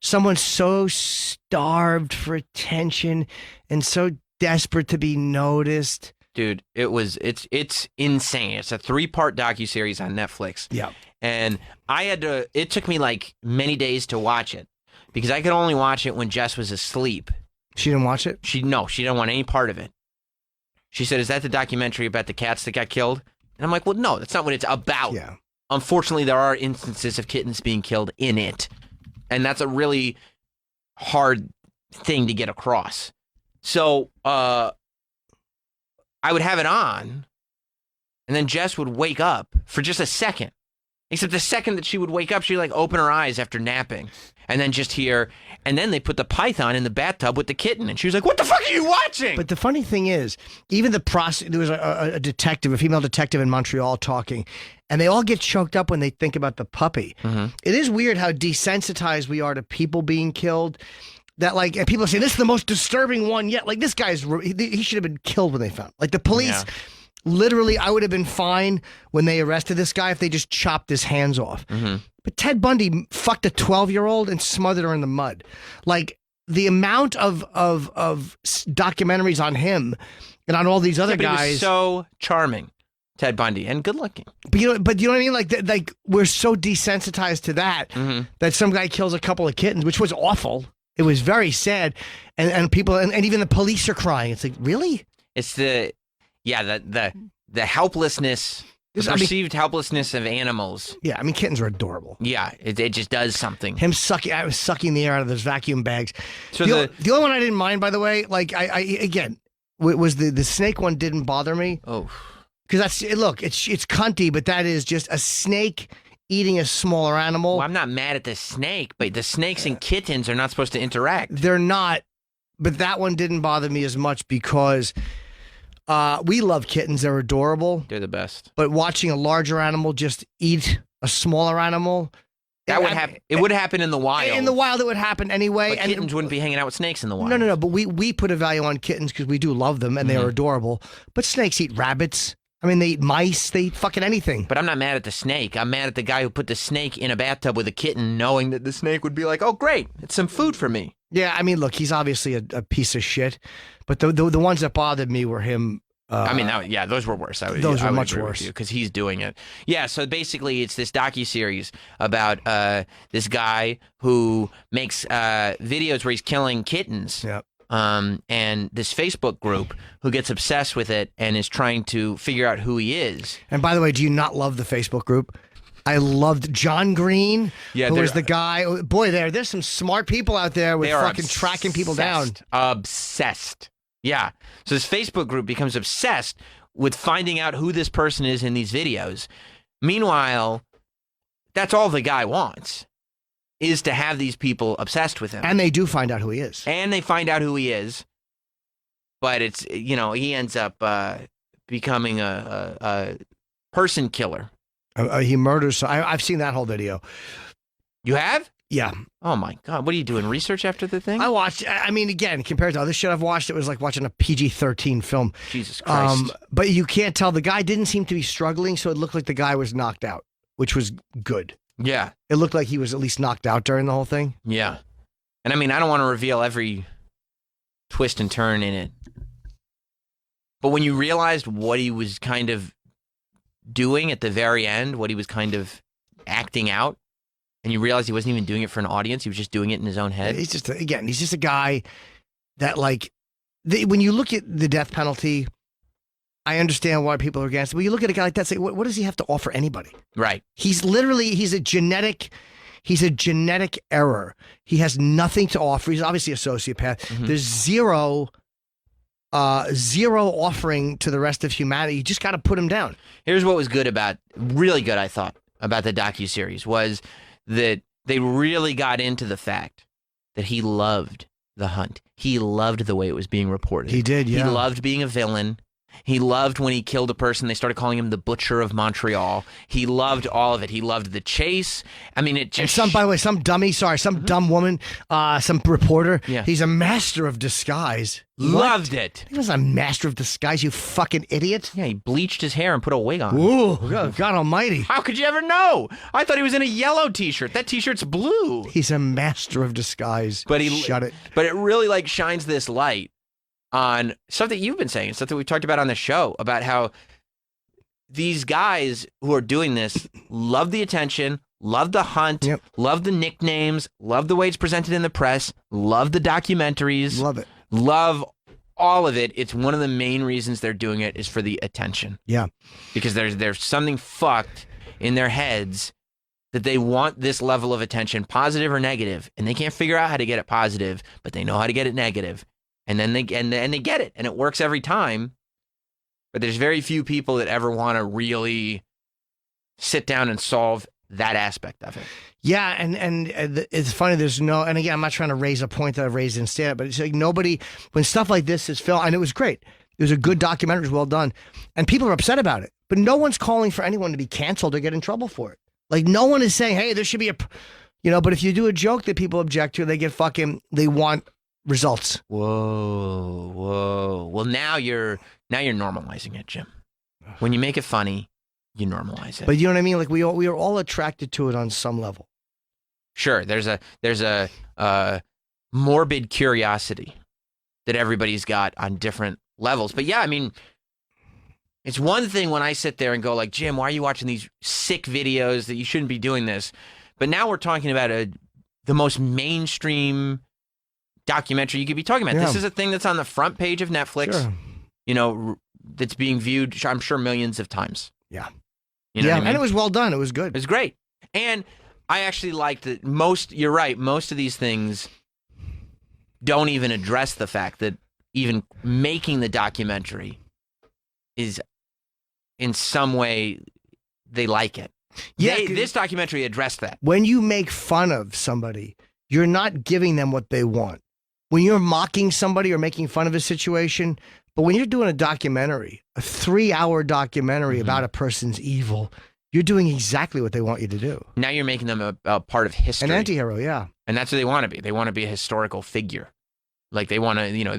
Someone so starved for attention and so desperate to be noticed. Dude, it's insane. It's a 3-part docuseries on Netflix. Yeah. And it took me like many days to watch it because I could only watch it when Jess was asleep. She didn't watch it? She didn't want any part of it. She said, is that the documentary about the cats that got killed? And I'm like, well, no, that's not what it's about. Yeah. Unfortunately, there are instances of kittens being killed in it. And that's a really hard thing to get across. So I would have it on, and then Jess would wake up for just a second. Except the second that she would wake up, she'd like open her eyes after napping. And then just hear, and then they put the python in the bathtub with the kitten. And she was like, what the fuck are you watching? But the funny thing is, even there was a detective, a female detective in Montreal talking, and they all get choked up when they think about the puppy. Mm-hmm. It is weird how desensitized we are to people being killed. That like, and people say, this is the most disturbing one yet. Like this guy's, he should have been killed when they found him. Like the police... Yeah. Literally, I would have been fine when they arrested this guy if they just chopped his hands off. But Ted Bundy fucked a 12-year-old and smothered her in the mud. Like, the amount of documentaries on him and on all these other But he guys. was so charming, Ted Bundy, and good looking. But you know what I mean? Like we're so desensitized to that that some guy kills a couple of kittens, which was awful. It was very sad, and people and even the police are crying. It's like, really? It's the helplessness, the perceived helplessness of animals. Yeah, I mean, kittens are adorable. Yeah, it just does something. I was sucking the air out of those vacuum bags. So the only one I didn't mind, by the way, like I again, was the snake one didn't bother me. Oh, because it's cunty, but that is just a snake eating a smaller animal. Well, I'm not mad at the snake, but the snakes and kittens are not supposed to interact. They're not, but that one didn't bother me as much because we love kittens. They're adorable. They're the best. But watching a larger animal just eat a smaller animal. That would happen. It would happen in the wild. In the wild, it would happen anyway. But kittens wouldn't be hanging out with snakes in the wild. No. But we put a value on kittens because we do love them and they are adorable. But snakes eat rabbits. I mean, they eat mice. They eat fucking anything. But I'm not mad at the snake. I'm mad at the guy who put the snake in a bathtub with a kitten, knowing that the snake would be like, "Oh, great, it's some food for me." Yeah, I mean, look, he's obviously a piece of shit. But the ones that bothered me were him. I mean, those were worse. Those were much worse because he's doing it. Yeah, so basically, it's this docuseries about this guy who makes videos where he's killing kittens. Yeah. And this Facebook group who gets obsessed with it and is trying to figure out who he is. And by the way, do you not love the Facebook group? I loved John Green, who was the guy. Boy, there's some smart people out there with fucking tracking people down. Obsessed. Yeah. So this Facebook group becomes obsessed with finding out who this person is in these videos. Meanwhile, that's all the guy wants, is to have these people obsessed with him. And they do find out who he is. And they find out who he is. But it's, he ends up becoming a person killer. He murders. I've seen that whole video. You have? Yeah. Oh, my God. What are you doing? Research after the thing? I watched. I mean, again, compared to other shit I've watched, it was like watching a PG-13 film. Jesus Christ. But you can't tell. The guy didn't seem to be struggling, so it looked like the guy was knocked out, which was good. Yeah. It looked like he was at least knocked out during the whole thing. Yeah. And I mean, I don't want to reveal every twist and turn in it. But when you realized what he was kind of doing at the very end, what he was kind of acting out, and you realize he wasn't even doing it for an audience, he was just doing it in his own head. He's just a guy that, like, when you look at the death penalty, I understand why people are against it. But you look at a guy like that, say, what does he have to offer anybody? Right. He's a genetic error. He has nothing to offer. He's obviously a sociopath. Mm-hmm. There's zero offering to the rest of humanity. You just got to put him down. Here's what was really good, I thought, about the docuseries was that they really got into the fact that he loved the hunt. He loved the way it was being reported. He did, yeah. He loved being a villain. He loved when he killed a person, they started calling him the Butcher of Montreal. He loved all of it. He loved the chase. I mean, it just... And by the way, some dumb woman, some reporter, Yeah. he's a master of disguise. Loved it. He was a master of disguise, you fucking idiot. Yeah, he bleached his hair and put a wig on. Ooh, God almighty. How could you ever know? I thought he was in a yellow t-shirt. That t-shirt's blue. He's a master of disguise. Shut it. But it really shines this light on stuff that you've been saying, stuff that we've talked about on the show, about how these guys who are doing this love the attention, love the hunt, love the nicknames, love the way it's presented in the press, love the documentaries. Love it. Love all of it. It's one of the main reasons they're doing it is for the attention. Yeah. Because there's something fucked in their heads that they want this level of attention, positive or negative, and they can't figure out how to get it positive, but they know how to get it negative. And then they get it, and it works every time. But there's very few people that ever want to really sit down and solve that aspect of it. Yeah, and it's funny. And again, I'm not trying to raise a point that I've raised in stand-up, but it's like nobody, when stuff like this is filmed, and it was great. It was a good documentary, it was well done, and people are upset about it. But no one's calling for anyone to be canceled or get in trouble for it. Like, no one is saying, hey, there should be but if you do a joke that people object to, they want results. Whoa. Well, now you're normalizing it, Jim. When you make it funny, you normalize it. But you know what I mean? Like we are all attracted to it on some level. Sure, there's a morbid curiosity that everybody's got on different levels. But yeah, I mean, it's one thing when I sit there and go like, Jim, why are you watching these sick videos that you shouldn't be doing this? But now we're talking about the most mainstream documentary you could be talking about. Yeah. This is a thing that's on the front page of Netflix, Sure. you know, that's being viewed, I'm sure, millions of times. Yeah. You know what I mean? And it was well done. It was good. It was great. And I actually liked that you're right, most of these things don't even address the fact that even making the documentary is in some way they like it. Yeah, this documentary addressed that. When you make fun of somebody, you're not giving them what they want. When you're mocking somebody or making fun of a situation, but when you're doing a documentary, a 3-hour documentary about a person's evil, you're doing exactly what they want you to do. Now you're making them a part of history. An anti-hero, yeah. And that's what they want to be. They want to be a historical figure. Like they want to, you know,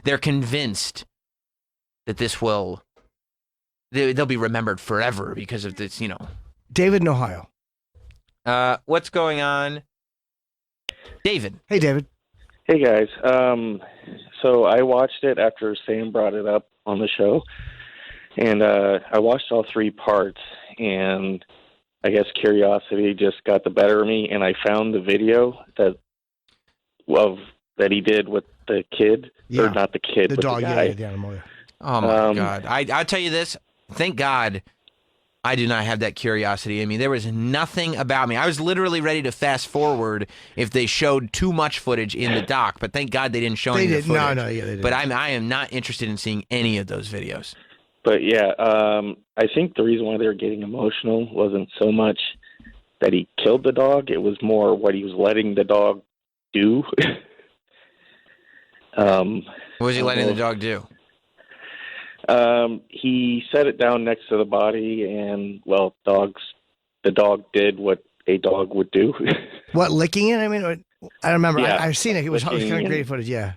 they're convinced that they'll be remembered forever because of this, you know. David in Ohio. What's going on? David. Hey, David. Hey, guys. So I watched it after Sam brought it up on the show, and I watched all 3 parts, and I guess curiosity just got the better of me, and I found the video that he did with the kid, or not the kid, the but dog, the guy. the animal. Yeah. Oh, my God. I'll tell you this. Thank God I do not have that curiosity in me. There was nothing about me. I was literally ready to fast forward if they showed too much footage in the doc, but thank God they didn't show any of the footage. No, yeah, they did. But I am not interested in seeing any of those videos. But yeah, I think the reason why they were getting emotional wasn't so much that he killed the dog. It was more what he was letting the dog do. What was he letting the dog do? He set it down next to the body, and well, the dog did what a dog would do. What, licking it? I mean, I don't remember. Yeah, I've seen it. It was kind of licking great footage. Yeah.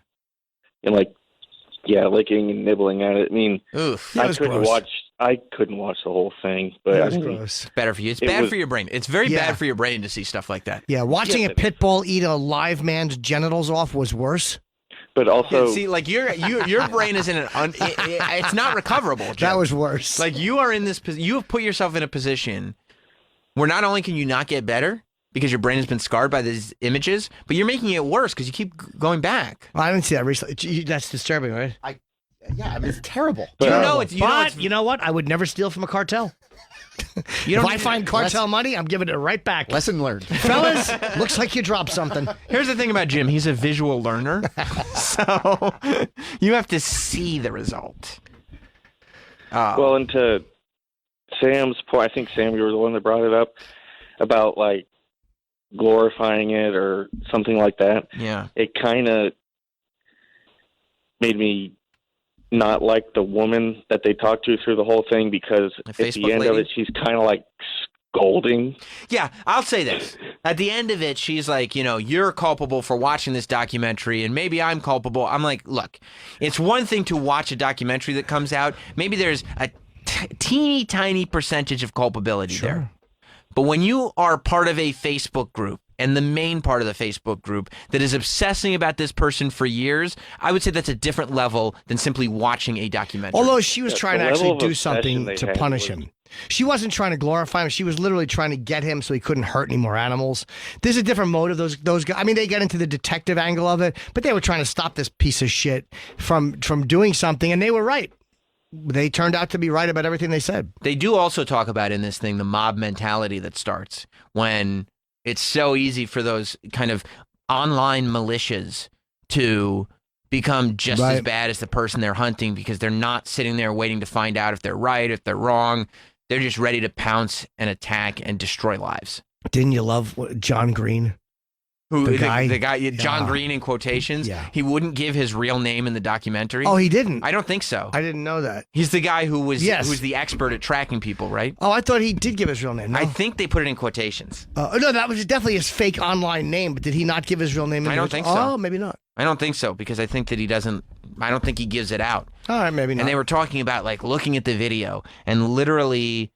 And licking and nibbling at it. I mean, Oof. I couldn't watch the whole thing, but That was gross. It's better for you. It's bad for your brain. It's very bad for your brain to see stuff like that. Yeah, watching a pit bull eat a live man's genitals off was worse. But also, see, like your brain is in it's not recoverable. Jim. That was worse. Like you are in this. You have put yourself in a position where not only can you not get better because your brain has been scarred by these images, but you're making it worse because you keep going back. Well, I didn't see that recently. That's disturbing, right? Yeah, I mean, it's terrible. But you know what? I would never steal from a cartel. If I find cartel money, I'm giving it right back. Lesson learned. Fellas, looks like you dropped something. Here's the thing about Jim. He's a visual learner. So you have to see the result. well, and to Sam's point, I think Sam, you were the one that brought it up about like glorifying it or something like that. Yeah. It kind of made me not like the woman that they talked to through the whole thing, because at the end of it, she's kind of like scolding. Yeah, I'll say this. At the end of it, she's like, you're culpable for watching this documentary, and maybe I'm culpable. I'm like, look, it's one thing to watch a documentary that comes out. Maybe there's a teeny tiny percentage of culpability there. But when you are part of a Facebook group, and the main part of the Facebook group that is obsessing about this person for years, I would say that's a different level than simply watching a documentary. Although she was trying to actually do something to punish him. She wasn't trying to glorify him. She was literally trying to get him so he couldn't hurt any more animals. There's a different motive. Those guys, I mean, they get into the detective angle of it, but they were trying to stop this piece of shit from doing something, and they were right. They turned out to be right about everything they said. They do also talk about in this thing the mob mentality that starts when it's so easy for those kind of online militias to become just as bad as the person they're hunting, because they're not sitting there waiting to find out if they're right, if they're wrong. They're just ready to pounce and attack and destroy lives. Didn't you love John Green? The guy, John Green in quotations. Yeah. He wouldn't give his real name in the documentary. Oh, he didn't? I don't think so. I didn't know that. He's the guy who's the expert at tracking people, right? Oh, I thought he did give his real name. No? I think they put it in quotations. No, that was definitely his fake online name, but did he not give his real name? I don't think so. Oh, maybe not. I don't think so, because I think that I don't think he gives it out. All right, maybe not. And they were talking about like looking at the video and literally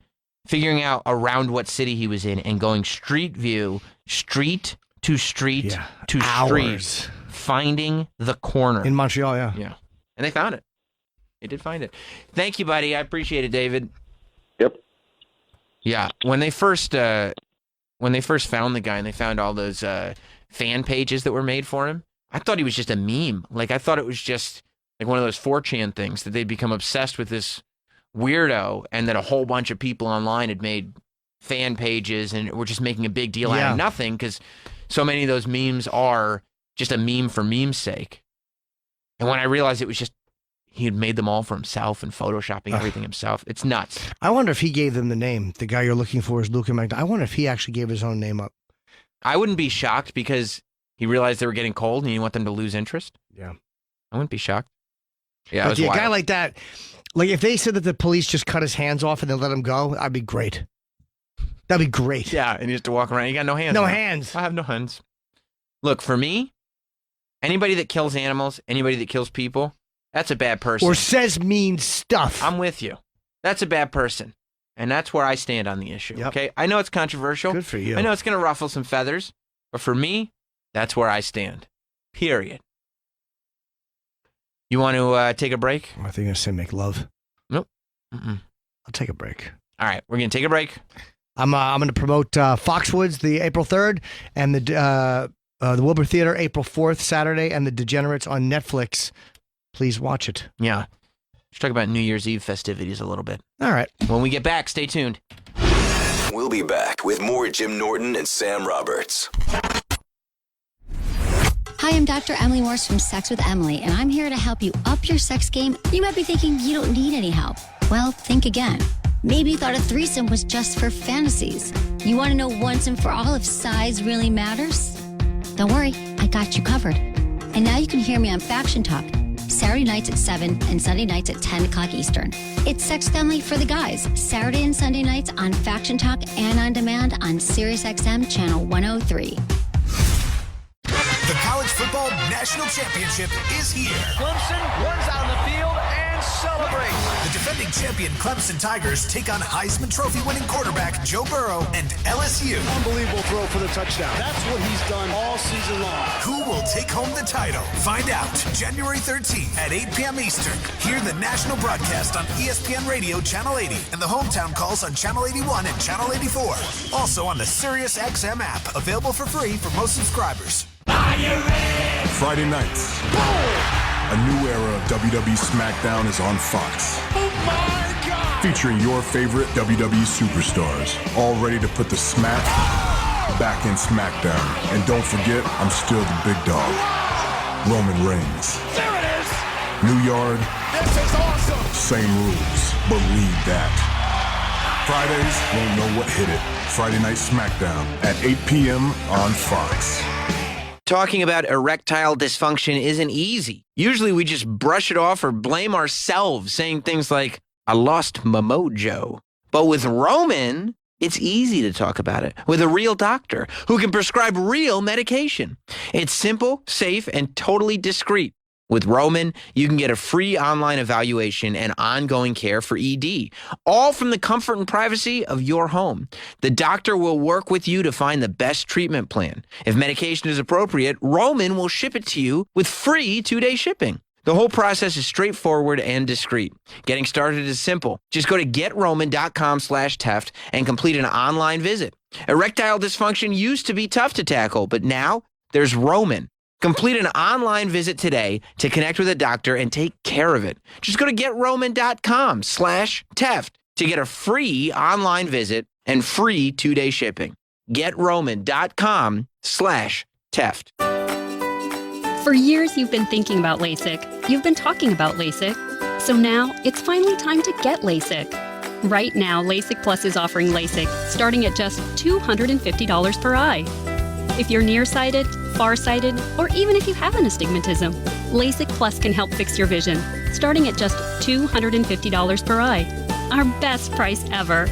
figuring out around what city he was in and going street to street to street, finding the corner. In Montreal, yeah. Yeah. And they found it. They did find it. Thank you, buddy. I appreciate it, David. Yep. Yeah. When they first found the guy and they found all those fan pages that were made for him, I thought he was just a meme. Like, I thought it was just like one of those 4chan things that they'd become obsessed with this weirdo and that a whole bunch of people online had made fan pages and were just making a big deal out of nothing, because so many of those memes are just a meme for meme's sake. And when I realized it was just he had made them all for himself and photoshopping everything himself, it's nuts. I wonder if he gave them the name. The guy you're looking for is Luca Magnotta. I wonder if he actually gave his own name up. I wouldn't be shocked, because he realized they were getting cold and he didn't want them to lose interest. Yeah. I wouldn't be shocked. Yeah, but a guy like that, like if they said that the police just cut his hands off and then let him go, that'd be great. That'd be great. Yeah, and you have to walk around. You got no hands. No hands. I have no hands. Look, for me, anybody that kills animals, anybody that kills people, that's a bad person. Or says mean stuff. I'm with you. That's a bad person. And that's where I stand on the issue. Okay? I know it's controversial. Good for you. I know it's going to ruffle some feathers. But for me, that's where I stand. Period. You want to take a break? I think you're going to say make love. Nope. I'll take a break. All right. We're going to take a break. I'm going to promote Foxwoods the April 3rd and the Wilbur Theater April 4th, Saturday, and The Degenerates on Netflix. Please watch it. Yeah. Let's talk about New Year's Eve festivities a little bit. All right. When we get back, stay tuned. We'll be back with more Jim Norton and Sam Roberts. Hi, I'm Dr. Emily Morse from Sex with Emily, and I'm here to help you up your sex game. You might be thinking you don't need any help. Well, think again. Maybe you thought a threesome was just for fantasies. You want to know once and for all if size really matters? Don't worry, I got you covered. And now you can hear me on Faction Talk, Saturday nights at 7 and Sunday nights at 10 o'clock Eastern. It's Sex with Emily for the guys, Saturday and Sunday nights on Faction Talk and on demand on SiriusXM Channel 103. The College Football National Championship is here. Clemson runs out on the field and celebrates. The defending champion Clemson Tigers take on Heisman Trophy winning quarterback Joe Burrow and LSU. Unbelievable throw for the touchdown. That's what he's done all season long. Who will take home the title? Find out January 13th at 8 p.m. Eastern. Hear the national broadcast on ESPN Radio Channel 80 and the hometown calls on Channel 81 and Channel 84. Also on the SiriusXM app, available for free for most subscribers. Friday nights. A new era of WWE SmackDown is on Fox. Oh my God! Featuring your favorite WWE superstars, all ready to put the smack back in SmackDown. And don't forget, I'm still the big dog. Roman Reigns. There it is! New yard. This is awesome! Same rules. Believe that. Fridays won't know what hit it. Friday Night SmackDown at 8 p.m. on Fox. Talking about erectile dysfunction isn't easy. Usually we just brush it off or blame ourselves, saying things like, I lost my mojo. But with Roman, it's easy to talk about it with a real doctor who can prescribe real medication. It's simple, safe, and totally discreet. With Roman, you can get a free online evaluation and ongoing care for ED, all from the comfort and privacy of your home. The doctor will work with you to find the best treatment plan. If medication is appropriate, Roman will ship it to you with free 2-day shipping. The whole process is straightforward and discreet. Getting started is simple. Just go to GetRoman.com/Teft and complete an online visit. Erectile dysfunction used to be tough to tackle, but now there's Roman. Complete an online visit today to connect with a doctor and take care of it. Just go to GetRoman.com/Teft to get a free online visit and free 2-day shipping. GetRoman.com/Teft. For years, you've been thinking about LASIK. You've been talking about LASIK. So now it's finally time to get LASIK. Right now, LASIK Plus is offering LASIK starting at just $250 per eye. If you're nearsighted, farsighted, or even if you have an astigmatism, LASIK Plus can help fix your vision, starting at just $250 per eye. Our best price ever.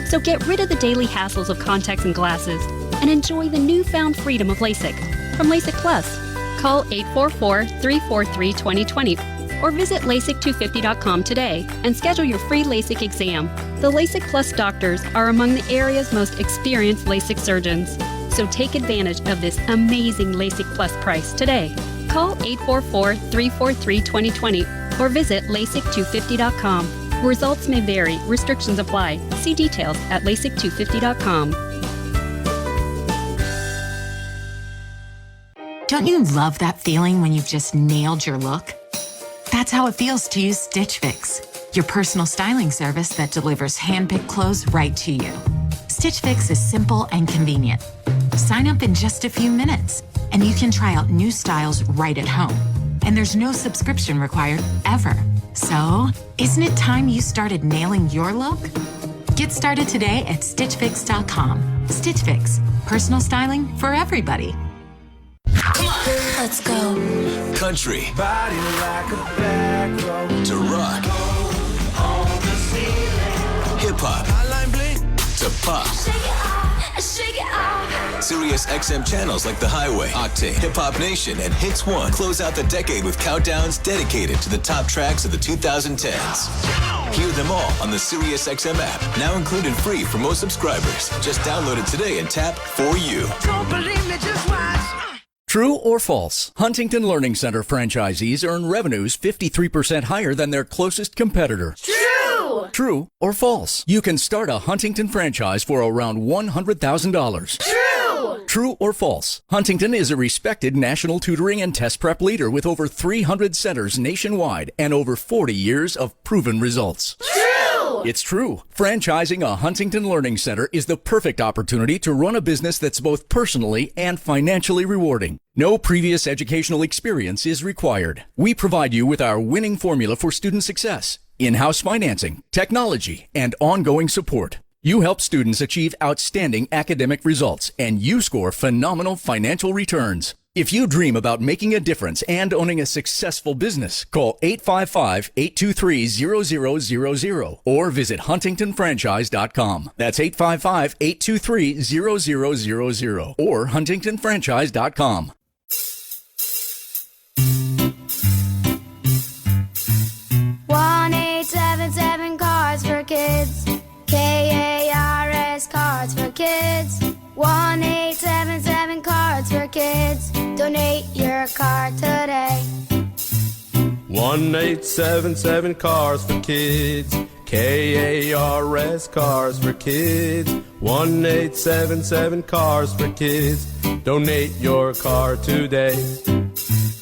So get rid of the daily hassles of contacts and glasses and enjoy the newfound freedom of LASIK from LASIK Plus. Call 844-343-2020 or visit LASIK250.com today and schedule your free LASIK exam. The LASIK Plus doctors are among the area's most experienced LASIK surgeons. So take advantage of this amazing LASIK Plus price today. Call 844-343-2020 or visit LASIK250.com. Results may vary. Restrictions apply. See details at LASIK250.com. Don't you love that feeling when you've just nailed your look? That's how it feels to use Stitch Fix, your personal styling service that delivers hand-picked clothes right to you. Stitch Fix is simple and convenient. Sign up in just a few minutes, and you can try out new styles right at home. And there's no subscription required ever. So, isn't it time you started nailing your look? Get started today at StitchFix.com. Stitch Fix, personal styling for everybody. Let's go. Country Body like a black rose. to rock, hip-hop to pop. Shake it off. Sirius XM channels like The Highway, Octane, Hip Hop Nation, and Hits One close out the decade with countdowns dedicated to the top tracks of the 2010s. Hear them all on the Sirius XM app, now included free for most subscribers. Just download it today and tap For You. Don't believe me, just watch. True or false? Huntington Learning Center franchisees earn revenues 53% higher than their closest competitor. True. True or false? You can start a Huntington franchise for around $100,000. True. True or false? Huntington is a respected national tutoring and test prep leader with over 300 centers nationwide and over 40 years of proven results. True. It's true. Franchising a Huntington Learning Center is the perfect opportunity to run a business that's both personally and financially rewarding. No previous educational experience is required. We provide you with our winning formula for student success: in-house financing, technology, and ongoing support. You help students achieve outstanding academic results, and you score phenomenal financial returns. If you dream about making a difference and owning a successful business, call 855-823-0000 or visit huntingtonfranchise.com. That's 855-823-0000 or huntingtonfranchise.com. One 877 Cards for Kids. KARS Cards for Kids. 1-877 Cards for Kids. Donate your card today. 1-877 Cars for Kids. KARS Cars for Kids. 1-877 Cars for Kids. Donate your car today. To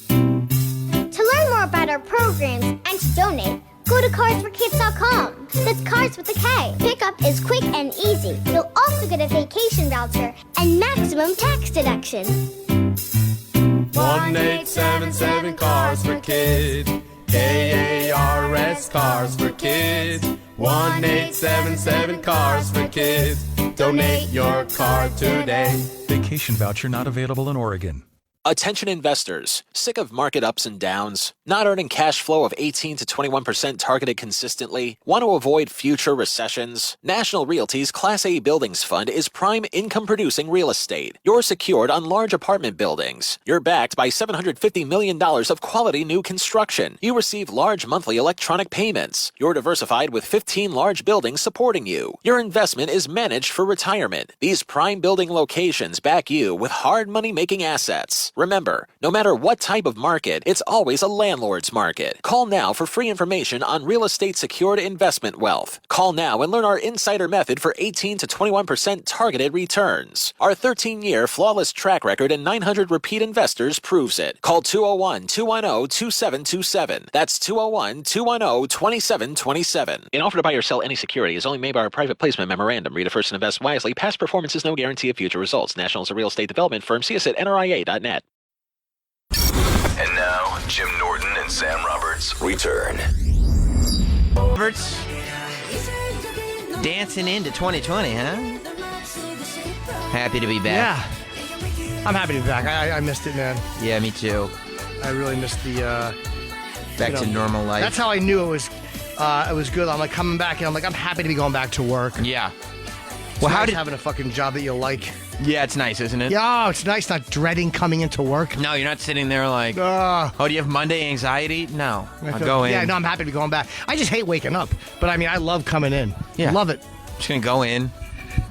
learn more about our programs and to donate, go to carsforkids.com. That's Cars with a K. Pickup is quick and easy. You'll also get a vacation voucher and maximum tax deduction. 1-877 Cars for Kids. KARS Cars for Kids. 1-877 Cars for Kids. Donate your car today. Vacation voucher not available in Oregon. Attention investors, sick of market ups and downs? Not earning cash flow of 18 to 21% targeted consistently? Want to avoid future recessions? National Realty's Class A Buildings Fund is prime income-producing real estate. You're secured on large apartment buildings. You're backed by $750 million of quality new construction. You receive large monthly electronic payments. You're diversified with 15 large buildings supporting you. Your investment is managed for retirement. These prime building locations back you with hard money-making assets. Remember, no matter what type of market, it's always a landlord's market. Call now for free information on real estate secured investment wealth. Call now and learn our insider method for 18 to 21% targeted returns. Our 13-year flawless track record and 900 repeat investors proves it. Call 201-210-2727. That's 201-210-2727. An offer to buy or sell any security is only made by our private placement memorandum. Reader first and invest wisely. Past performance is no guarantee of future results. National is a real estate development firm. See us at nria.net. And now, Jim Norton and Sam Roberts return. Roberts, dancing into 2020, huh? Happy to be back. Yeah. I'm happy to be back. I missed it, man. Yeah, me too. I really missed the... back to normal life. That's how I knew it was good. I'm like coming back, and I'm like, I'm happy to be going back to work. Yeah. Well, how did having a fucking job that you like? Yeah, it's nice, isn't it? Yeah, oh, it's nice not dreading coming into work. No, you're not sitting there like, oh, do you have Monday anxiety? No, I'll go in. Yeah, no, I'm happy to be going back. I just hate waking up, but I mean, I love coming in. Yeah. Love it. Just gonna go in,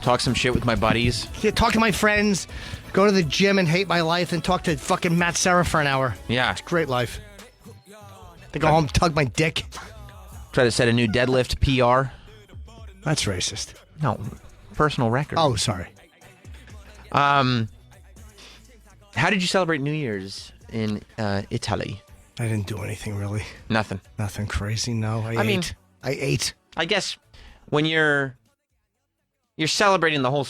talk some shit with my buddies. Yeah, talk to my friends, go to the gym and hate my life, and talk to fucking Matt Serra for an hour. Yeah, it's a great life. Then go home, tug my dick. Try to set a new deadlift PR. That's racist. No, personal record. Oh, sorry. How did you celebrate New Year's in Italy? I didn't do anything really. Nothing. Nothing crazy. No, I ate. I guess when you're celebrating the whole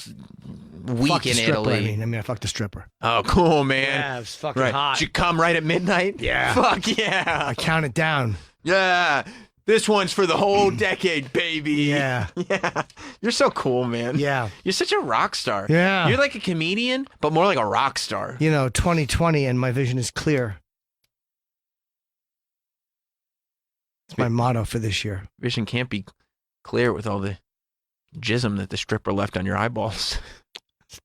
week Fuck the in stripper, Italy. I fucked the stripper. Oh, cool, man. Yeah, it was fucking right. hot. Did you come right at midnight? Yeah. Fuck yeah. I counted down. Yeah. This one's for the whole decade, baby. Yeah. Yeah. You're so cool, man. Yeah. You're such a rock star. Yeah. You're like a comedian, but more like a rock star. 2020 and my vision is clear. It's my motto for this year. Vision can't be clear with all the jism that the stripper left on your eyeballs.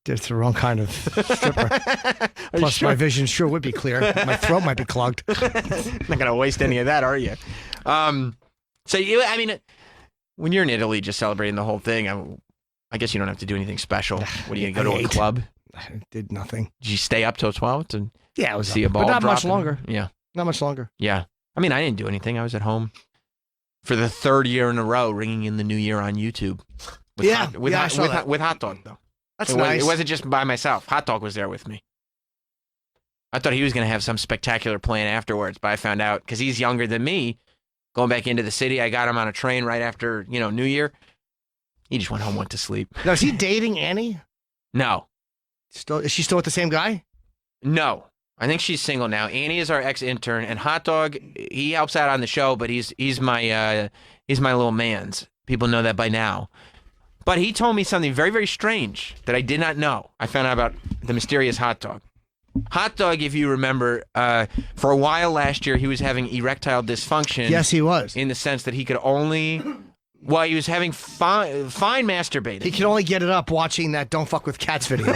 It's the wrong kind of stripper. Plus, my vision sure would be clear. My throat might be clogged. Not going to waste any of that, are you? When you're in Italy just celebrating the whole thing, I guess you don't have to do anything special. What are you going to go to a club? I did nothing. Did you stay up till 12 to it was see a ball but not drop much longer. Yeah. Not much longer. Yeah. I mean, I didn't do anything. I was at home for the third year in a row, ringing in the new year on YouTube. With Hot Dog, though. That's nice. It wasn't just by myself. Hot Dog was there with me. I thought he was going to have some spectacular plan afterwards, but I found out, because he's younger than me, going back into the city, I got him on a train right after, New Year. He just went home, went to sleep. Now, is he dating Annie? No. Is she still with the same guy? No. I think she's single now. Annie is our ex-intern, and Hot Dog, he helps out on the show, but he's my little man's. People know that by now. But he told me something very, very strange that I did not know. I found out about the mysterious Hot Dog. Hot Dog, if you remember, for a while last year, he was having erectile dysfunction. Yes, he was. In the sense that he could only... Well, he was having fine masturbating. He could only get it up watching that Don't Fuck With Cats video.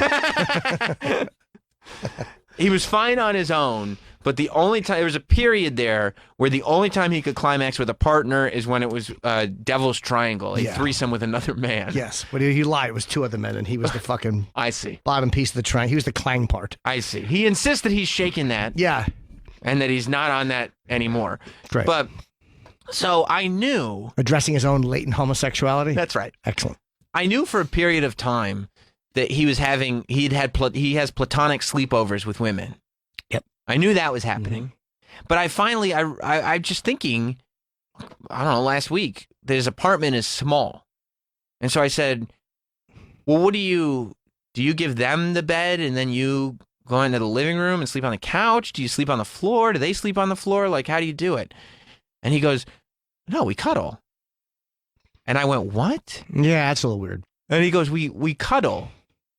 He was fine on his own, but the only time... There was a period there where the only time he could climax with a partner is when it was Devil's Triangle, a threesome with another man. Yes, but he lied. It was two other men, and he was the fucking... I see. Bottom piece of the triangle. He was the clang part. I see. He insists that he's shaking that. Yeah. And that he's not on that anymore. Great. But... So I knew... Addressing his own latent homosexuality? That's right. Excellent. I knew for a period of time that he has platonic sleepovers with women. Yep. I knew that was happening. But I'm just thinking, I don't know, last week, that his apartment is small. And so I said, well, what do you give them the bed and then you go into the living room and sleep on the couch? Do you sleep on the floor? Do they sleep on the floor? Like, how do you do it? And he goes, no, we cuddle. And I went, what? Yeah, that's a little weird. And he goes, we cuddle.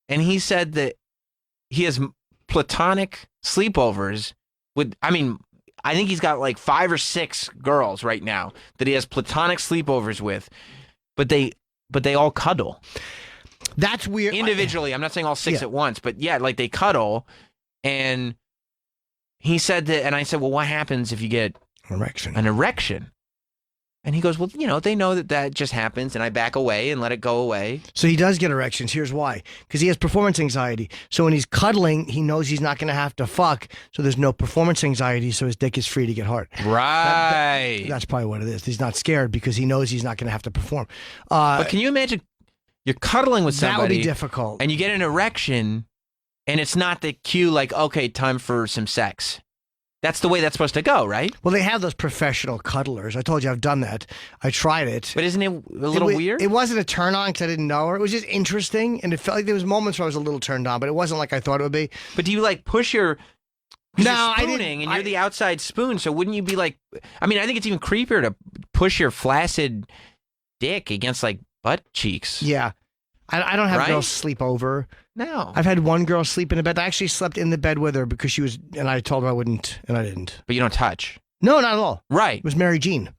And he said that he has platonic sleepovers with, I think he's got like 5 or 6 girls right now that he has platonic sleepovers with, but they all cuddle. That's weird. Individually, I'm not saying all 6 at once, but yeah, like they cuddle. And he said that, and I said, well, what happens if you get an erection? And he goes, well, they know that just happens, and I back away and let it go away. So he does get erections. Here's why. Because he has performance anxiety. So when he's cuddling, he knows he's not going to have to fuck, so there's no performance anxiety, so his dick is free to get hard. Right. That's probably what it is. He's not scared because he knows he's not going to have to perform. But can you imagine you're cuddling with somebody? That would be difficult. And you get an erection, and it's not the cue like, okay, time for some sex. That's the way that's supposed to go, right? Well, they have those professional cuddlers. I told you I've done that. I tried it. But isn't it a little weird? It wasn't a turn on because I didn't know her. It was just interesting, and it felt like there was moments where I was a little turned on, but it wasn't like I thought it would be. But do you like push your... No, you're spooning, and you're the outside spoon, so wouldn't you be like... I think it's even creepier to push your flaccid dick against like butt cheeks. Yeah. I don't have girls sleep over. No. I've had one girl sleep in the bed. I actually slept in the bed with her because and I told her I wouldn't, and I didn't. But you don't touch? No, not at all. Right. It was Mary Jean.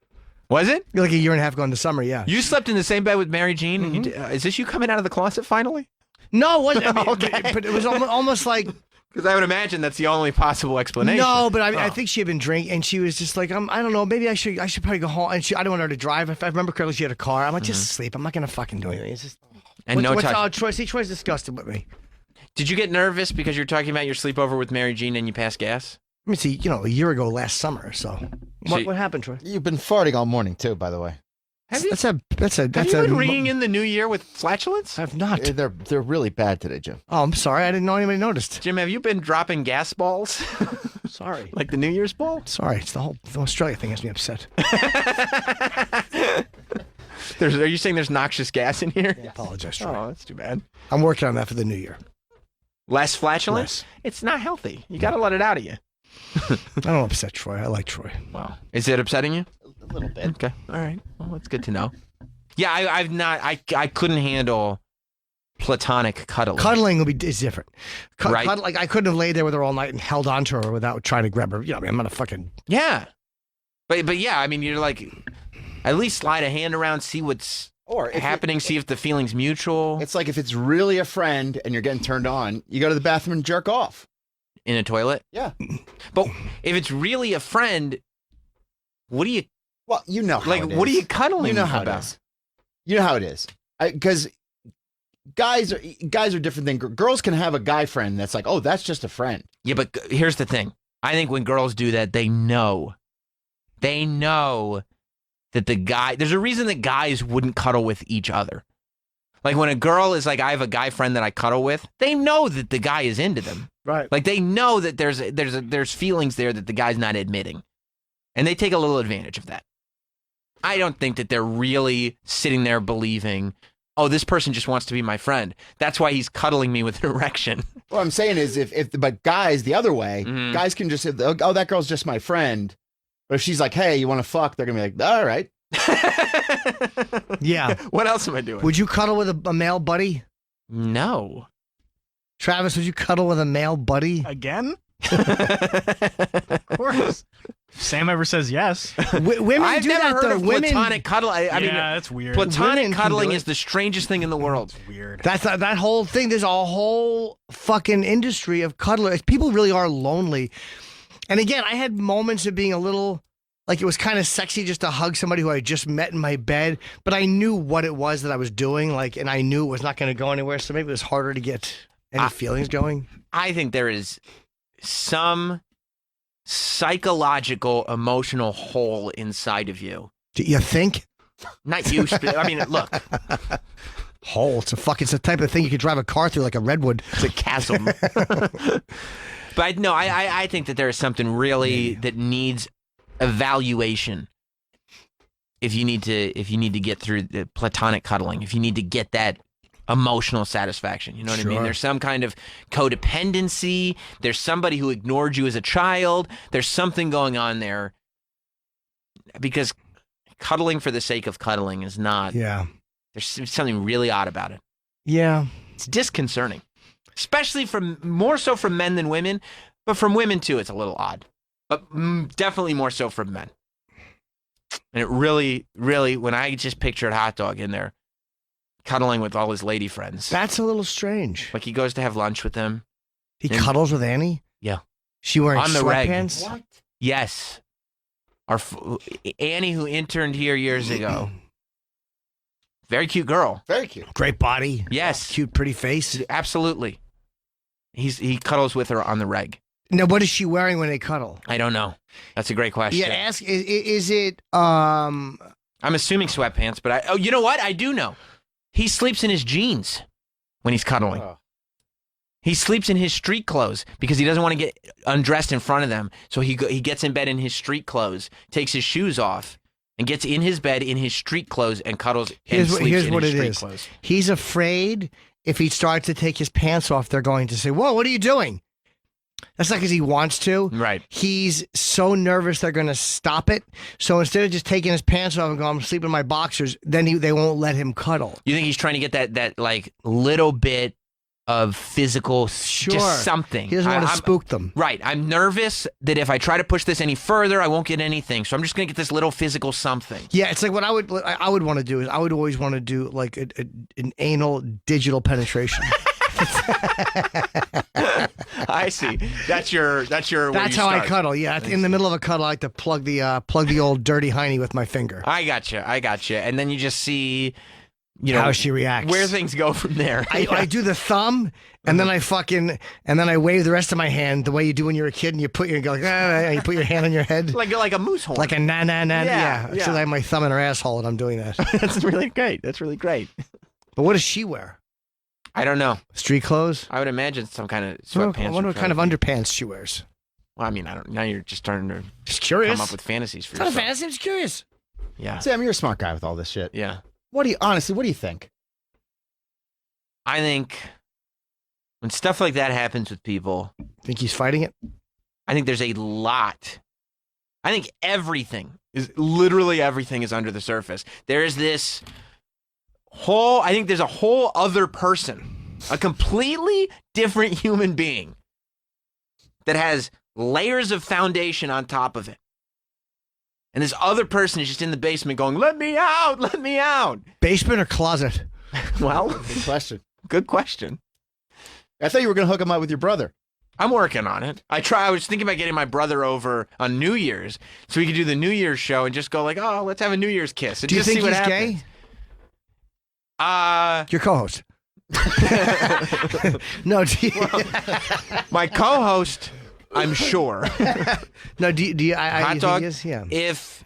Was it? Like a year and a half ago in the summer, yeah. You slept in the same bed with Mary Jean? And is this you coming out of the closet finally? No, it wasn't. I mean, Okay. but it was almost like... Because I would imagine that's the only possible explanation. No, but I think she had been drinking, and she was just like, I don't know, maybe I should probably go home. And I didn't want her to drive. If I remember correctly, she had a car. I'm like, just sleep. I'm not going to fucking do anything. It's just... And no touch. Oh, Troy, see, Troy's disgusted with me. Did you get nervous because you're talking about your sleepover with Mary Jean and you passed gas? I mean, see, a year ago last summer, so... What happened, Troy? You've been farting all morning, too, by the way. Have you? That's a... Have you been ringing in the new year with flatulence? I've not. They're really bad today, Jim. Oh, I'm sorry. I didn't know anybody noticed. Jim, have you been dropping gas balls? Sorry. Like the New Year's ball? Sorry. It's the Australia thing has me upset. Are you saying there's noxious gas in here? I apologize, Troy. Oh, that's too bad. I'm working on that for the new year. Less flatulence? It's not healthy. You got to let it out of you. I don't upset Troy. I like Troy. Wow. Is it upsetting you? A little bit. Okay. All right. Well, that's good to know. Yeah, I've not. I couldn't handle platonic cuddling. Cuddling is different. Right. Like I couldn't have laid there with her all night and held on to her without trying to grab her. I mean, I'm not a fucking... Yeah. But yeah, I mean, you're like, at least slide a hand around, see what's happening, see if the feeling's mutual. It's like if it's really a friend and you're getting turned on, you go to the bathroom and jerk off. In a toilet? Yeah. But if it's really a friend, what do you... Well, you know how it is. What are you cuddling You know how about? it is. You know how it is. Because guys are different than girls can have a guy friend that's like, oh, that's just a friend. Yeah, but here's the thing. I think when girls do that, they know that the guy... There's a reason that guys wouldn't cuddle with each other. Like when a girl is like, I have a guy friend that I cuddle with, they know that the guy is into them. Right. Like they know that there's feelings there that the guy's not admitting. And they take a little advantage of that. I don't think that they're really sitting there believing, oh, this person just wants to be my friend. That's why he's cuddling me with an erection. What I'm saying is but guys, the other way, Mm-hmm. guys can just say, oh, that girl's just my friend. But if she's like, hey, you want to fuck? They're going to be like, all right. Yeah. What else am I doing? Would you cuddle with a male buddy? No. Travis, would you cuddle with a male buddy? Again? Of course. Sam ever says yes. Women I've do never that, heard though. of Women... platonic cuddle. I mean, that's weird. Platonic Women can cuddling do it. is the strangest thing in the world. Weird. That's that whole thing. There's a whole fucking industry of cuddlers. People really are lonely. And again, I had moments of being a little... Like, it was kind of sexy just to hug somebody who I just met in my bed, but I knew what it was that I was doing, and I knew it was not going to go anywhere, so maybe it was harder to get any feelings going. I think there is some psychological, emotional hole inside of you. Do you think? Not you. I mean, look. Hole. It's the type of thing you could drive a car through like a redwood. It's a chasm. But no, I think that there is something really that needs evaluation. If you need to get through the platonic cuddling, if you need to get that emotional satisfaction, you know what I mean? Sure. There's some kind of codependency. There's somebody who ignored you as a child. There's something going on there, because cuddling for the sake of cuddling is not. Yeah. There's something really odd about it. Yeah. It's disconcerting, especially more so from men than women, but from women too, it's a little odd. But definitely more so from men. And it really, really, when I just pictured Hot Dog in there, cuddling with all his lady friends. That's a little strange. Like he goes to have lunch with them. He cuddles with Annie? Yeah. She wearing on the reg. sweatpants? What? Yes. Annie, who interned here years ago. Very cute girl. Very cute. Great body. Yes. Cute, pretty face. Absolutely. He cuddles with her on the reg. Now, what is she wearing when they cuddle? I don't know. That's a great question. Yeah, ask. Is it? I'm assuming sweatpants, but you know what? I do know. He sleeps in his jeans when he's cuddling. Oh. He sleeps in his street clothes because he doesn't want to get undressed in front of them. So he gets in bed in his street clothes, takes his shoes off, and gets in his bed in his street clothes and cuddles and sleeps Here's in what his it street is. clothes. He's afraid if he starts to take his pants off, they're going to say, "Whoa, what are you doing?" That's not because he wants to. Right. He's so nervous they're going to stop it. So instead of just taking his pants off and going, "I'm sleeping in my boxers," then they won't let him cuddle. You think he's trying to get that like little bit of physical, just something. He doesn't want to I'm- spook them. Right. I'm nervous that if I try to push this any further, I won't get anything. So I'm just going to get this little physical something. Yeah, it's like what I would want to do is I would always want to do like an anal digital penetration. I see. That's your. That's how I cuddle. Yeah, in the middle of a cuddle, I like to plug the old dirty hiney with my finger. I gotcha. And then you just see, how she reacts, where things go from there. I do the thumb, and then I wave the rest of my hand the way you do when you're a kid, and you put your you put your hand on your head like a moose horn, like a na. Yeah. So I have my thumb in her asshole, and I'm doing that. That's really great. But what does she wear? I don't know. Street clothes? I would imagine some kind of Well, sweatpants. I wonder what kind of underpants she wears. Well, I mean, I don't. Now you're just starting to curious. come up with fantasies for It's not a yourself. fantasy. I'm just curious. Yeah. Sam, you're a smart guy with all this shit. Yeah. What do you think? I think when stuff like that happens with people, think he's fighting it? I think there's a lot. I think literally everything is under the surface. There is this I think there's a whole other person, a completely different human being that has layers of foundation on top of it. And this other person is just in the basement going, let me out, let me out. Basement or closet? Well, Good question. I thought you were going to hook him up with your brother. I'm working on it. I was thinking about getting my brother over on New Year's so we could do the New Year's show and just go like, oh, let's have a New Year's kiss. And Do you just think see what he's happens. gay? Your co-host. No, my co-host, I'm sure. No, do you? Hot you dog. think he is? Yeah. If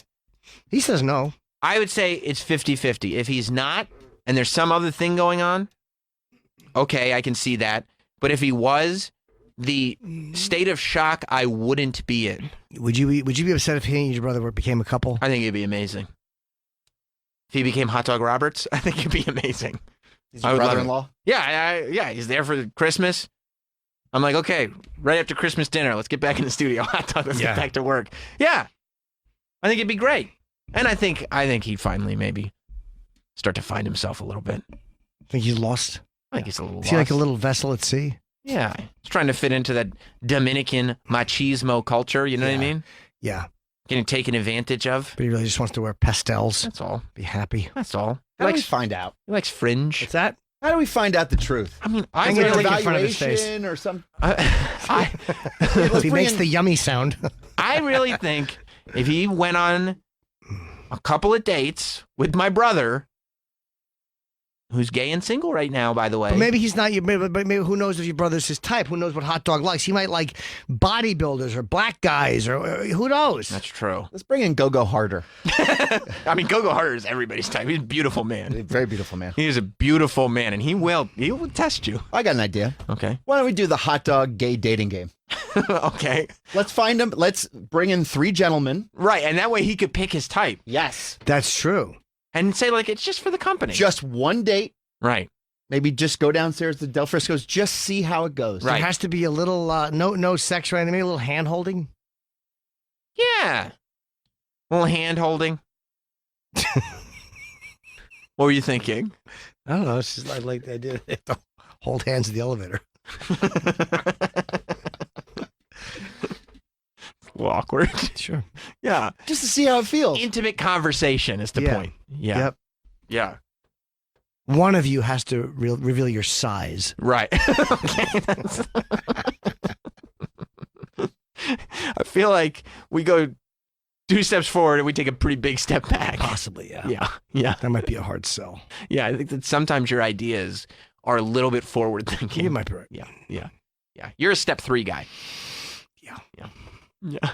he says no, I would say it's 50-50. If he's not, and there's some other thing going on, okay, I can see that. But if he was, the state of shock I wouldn't be in. Would you be upset if he and your brother became a couple? I think it'd be amazing. If he became Hot Dog Roberts, I think it'd be amazing. He's your brother-in-law? Yeah, he's there for Christmas. I'm like, okay, right after Christmas dinner, let's get back in the studio. Hot Dog, let's get back to work. Yeah, I think it'd be great. And I think he'd finally maybe start to find himself a little bit. Think he's lost? I think he's a little Is lost. he like a little vessel at sea? Yeah, he's trying to fit into that Dominican machismo culture. You know what I mean? Yeah. Getting taken advantage of. But he really just wants to wear pastels. That's all. Be happy. That's all. How do we find out? He likes fringe. What's that? How do we find out the truth? I mean, Is there an evaluation or some? He makes the yummy sound. I really think if he went on a couple of dates with my brother, who's gay and single right now, by the way. But maybe he's not. But maybe who knows if your brother's his type? Who knows what Hot Dog likes? He might like bodybuilders or black guys or who knows? That's true. Let's bring in Go-Go Harder. I mean, Go-Go Harder is everybody's type. He's a beautiful man. Very beautiful man. He is a beautiful man, and he will test you. I got an idea. Okay. Why don't we do the hot dog gay dating game? Okay. Let's find him. Let's bring in 3 gentlemen. Right, and that way he could pick his type. Yes. That's true. And say, like, it's just for the company. Just one date. Right. Maybe just go downstairs to Del Frisco's, just see how it goes. There has to be a little no sex or anything. Maybe a little hand holding. Yeah. A little hand holding. What were you thinking? I don't know. It's just like the idea to hold hands in the elevator. Awkward. Sure. Yeah. Just to see how it feels. Intimate conversation is the point. Yeah. Yep. Yeah. One of you has to reveal your size. Right. Okay. I feel like we go 2 steps forward and we take a pretty big step back. Possibly, yeah. Yeah. Yeah. That might be a hard sell. Yeah. I think that sometimes your ideas are a little bit forward thinking. You might be right. Yeah. Yeah. Yeah. You're a step 3 guy. Yeah. Yeah. Yeah.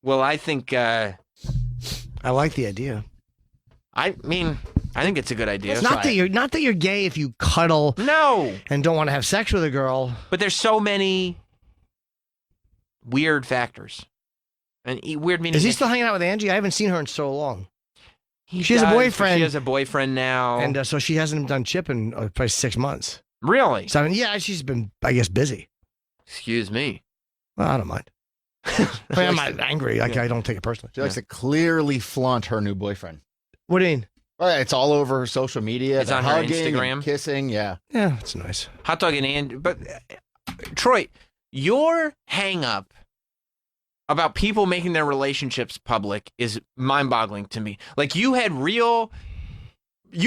Well, I think I like the idea. I mean, I think it's a good idea. It's not that you're gay if you cuddle. No. And don't want to have sex with a girl. But there's so many weird factors. And weird meaning. Is he still hanging out with Angie? I haven't seen her in so long. She has a boyfriend. She has a boyfriend now. And so she hasn't done chip in probably 6 months. Really? So, I mean, yeah, she's been, I guess, busy. Excuse me. Well, I don't mind. I'm not angry. I don't take it personally. She likes to clearly flaunt her new boyfriend. What do you mean? Well, it's all over social media. It's the on her hugging Instagram. and kissing. Yeah. Yeah, it's nice. Hot dog and but Troy, your hang up about people making their relationships public is mind-boggling to me. Like you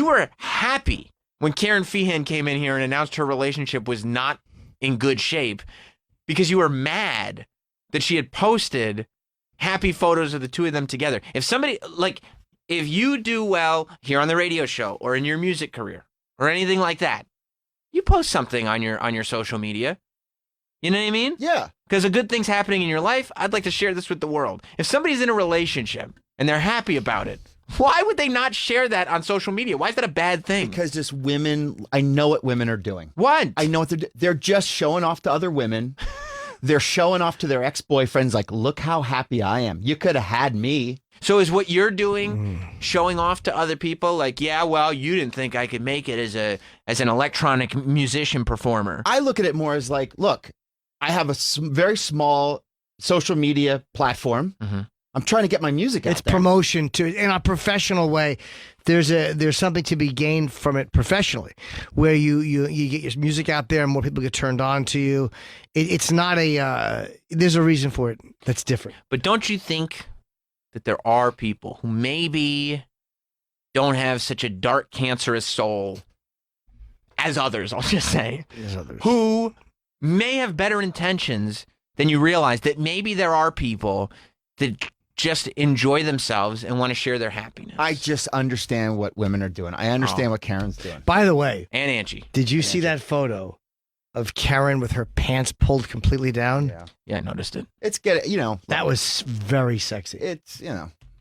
were happy when Karen Feehan came in here and announced her relationship was not in good shape because you were mad that she had posted happy photos of the two of them together. If you do well here on the radio show or in your music career or anything like that, you post something on your social media. You know what I mean? Yeah. Because a good thing's happening in your life. I'd like to share this with the world. If somebody's in a relationship and they're happy about it, why would they not share that on social media? Why is that a bad thing? Because just women, I know what women are doing. What? I know what they're just showing off to other women. They're showing off to their ex-boyfriends like, look how happy I am. You could have had me. So is what you're doing showing off to other people? Like, yeah, well, you didn't think I could make it as an electronic musician performer. I look at it more as like, look, I have a very small social media platform. Mm-hmm. I'm trying to get my music out It's there. promotion to in a professional way. There's something to be gained from it professionally, where you get your music out there and more people get turned on to you. It's not there's a reason for it that's different. But don't you think that there are people who maybe don't have such a dark, cancerous soul as others, I'll just say, who may have better intentions than you realize, that maybe there are people that just enjoy themselves and want to share their happiness. I just understand what women are doing. I understand what Karen's doing. By the way, and Angie, did you see that photo of Karen with her pants pulled completely down? Yeah, I noticed it. It's that was very sexy. It's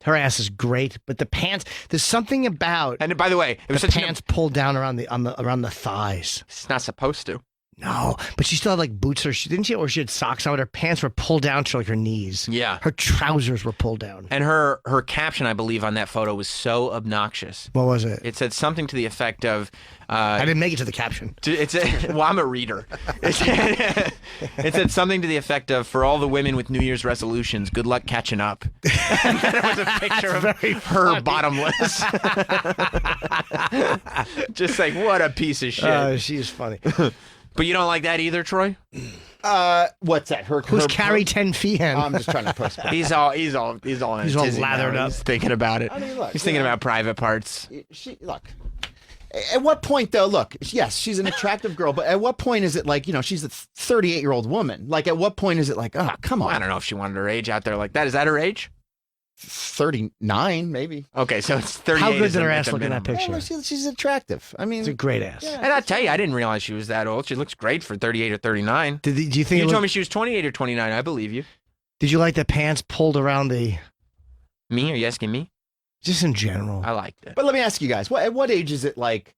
her ass is great, but the pants. There's something about. And by the way, it was the such pants pulled down around the thighs. It's not supposed to. No, but she still had like boots, or didn't she? Or she had socks on, but her pants were pulled down to like her knees. Yeah, her trousers were pulled down. And her caption, I believe, on that photo was so obnoxious. What was it? It said something to the effect of, I didn't make it to the caption. Well, I'm a reader. It said something to the effect of, for all the women with New Year's resolutions, good luck catching up. And then it was a picture of her bottomless. Just like, what a piece of shit. She's funny. But you don't like that either, Troy? What's that? Who's Carrie 10 Feehan? I'm just trying to post. He's all He's all tizzy lathered now. up. He's thinking about it. I mean, look, He's thinking about private parts. Look. At what point, though? Look, yes, she's an attractive girl, but at what point is it like, she's a 38-year-old woman? Like, at what point is it like, come on? Well, I don't know if she wanted her age out there like that. Is that her age? 39, maybe. Okay, so it's 38. How good did her ass look in that picture? Well, she's attractive. I mean, it's a great ass. Yeah. And I tell you, I didn't realize she was that old. She looks great for 38 or 39. Do you think you told me she was 28 or 29? I believe you. Did you like the pants pulled around the? Me? Are you asking me? Just in general. I liked it. But let me ask you guys: at what age is it like?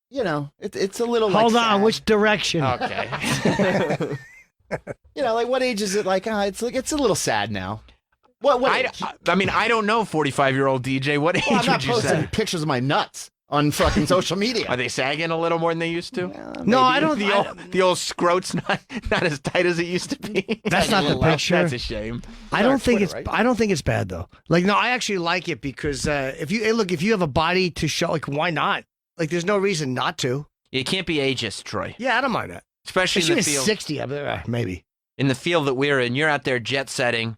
It's a little. Hold like, on, sad. which direction? Okay. Like what age is it like? It's a little sad now. What age? I mean, I don't know, 45-year-old DJ. What age I'm not would you posting say? pictures of my nuts on fucking social media. Are they sagging a little more than they used to? No, I don't. The old scrote's not as tight as it used to be. That's not the picture. That's a shame. I don't think it's bad though. Like, no, I actually like it because if you have a body to show, like, why not? Like, there's no reason not to. You can't be ageist, Troy. Yeah, I don't mind that. Especially if in the she was field. 60, maybe. In the field that we're in, you're out there jet setting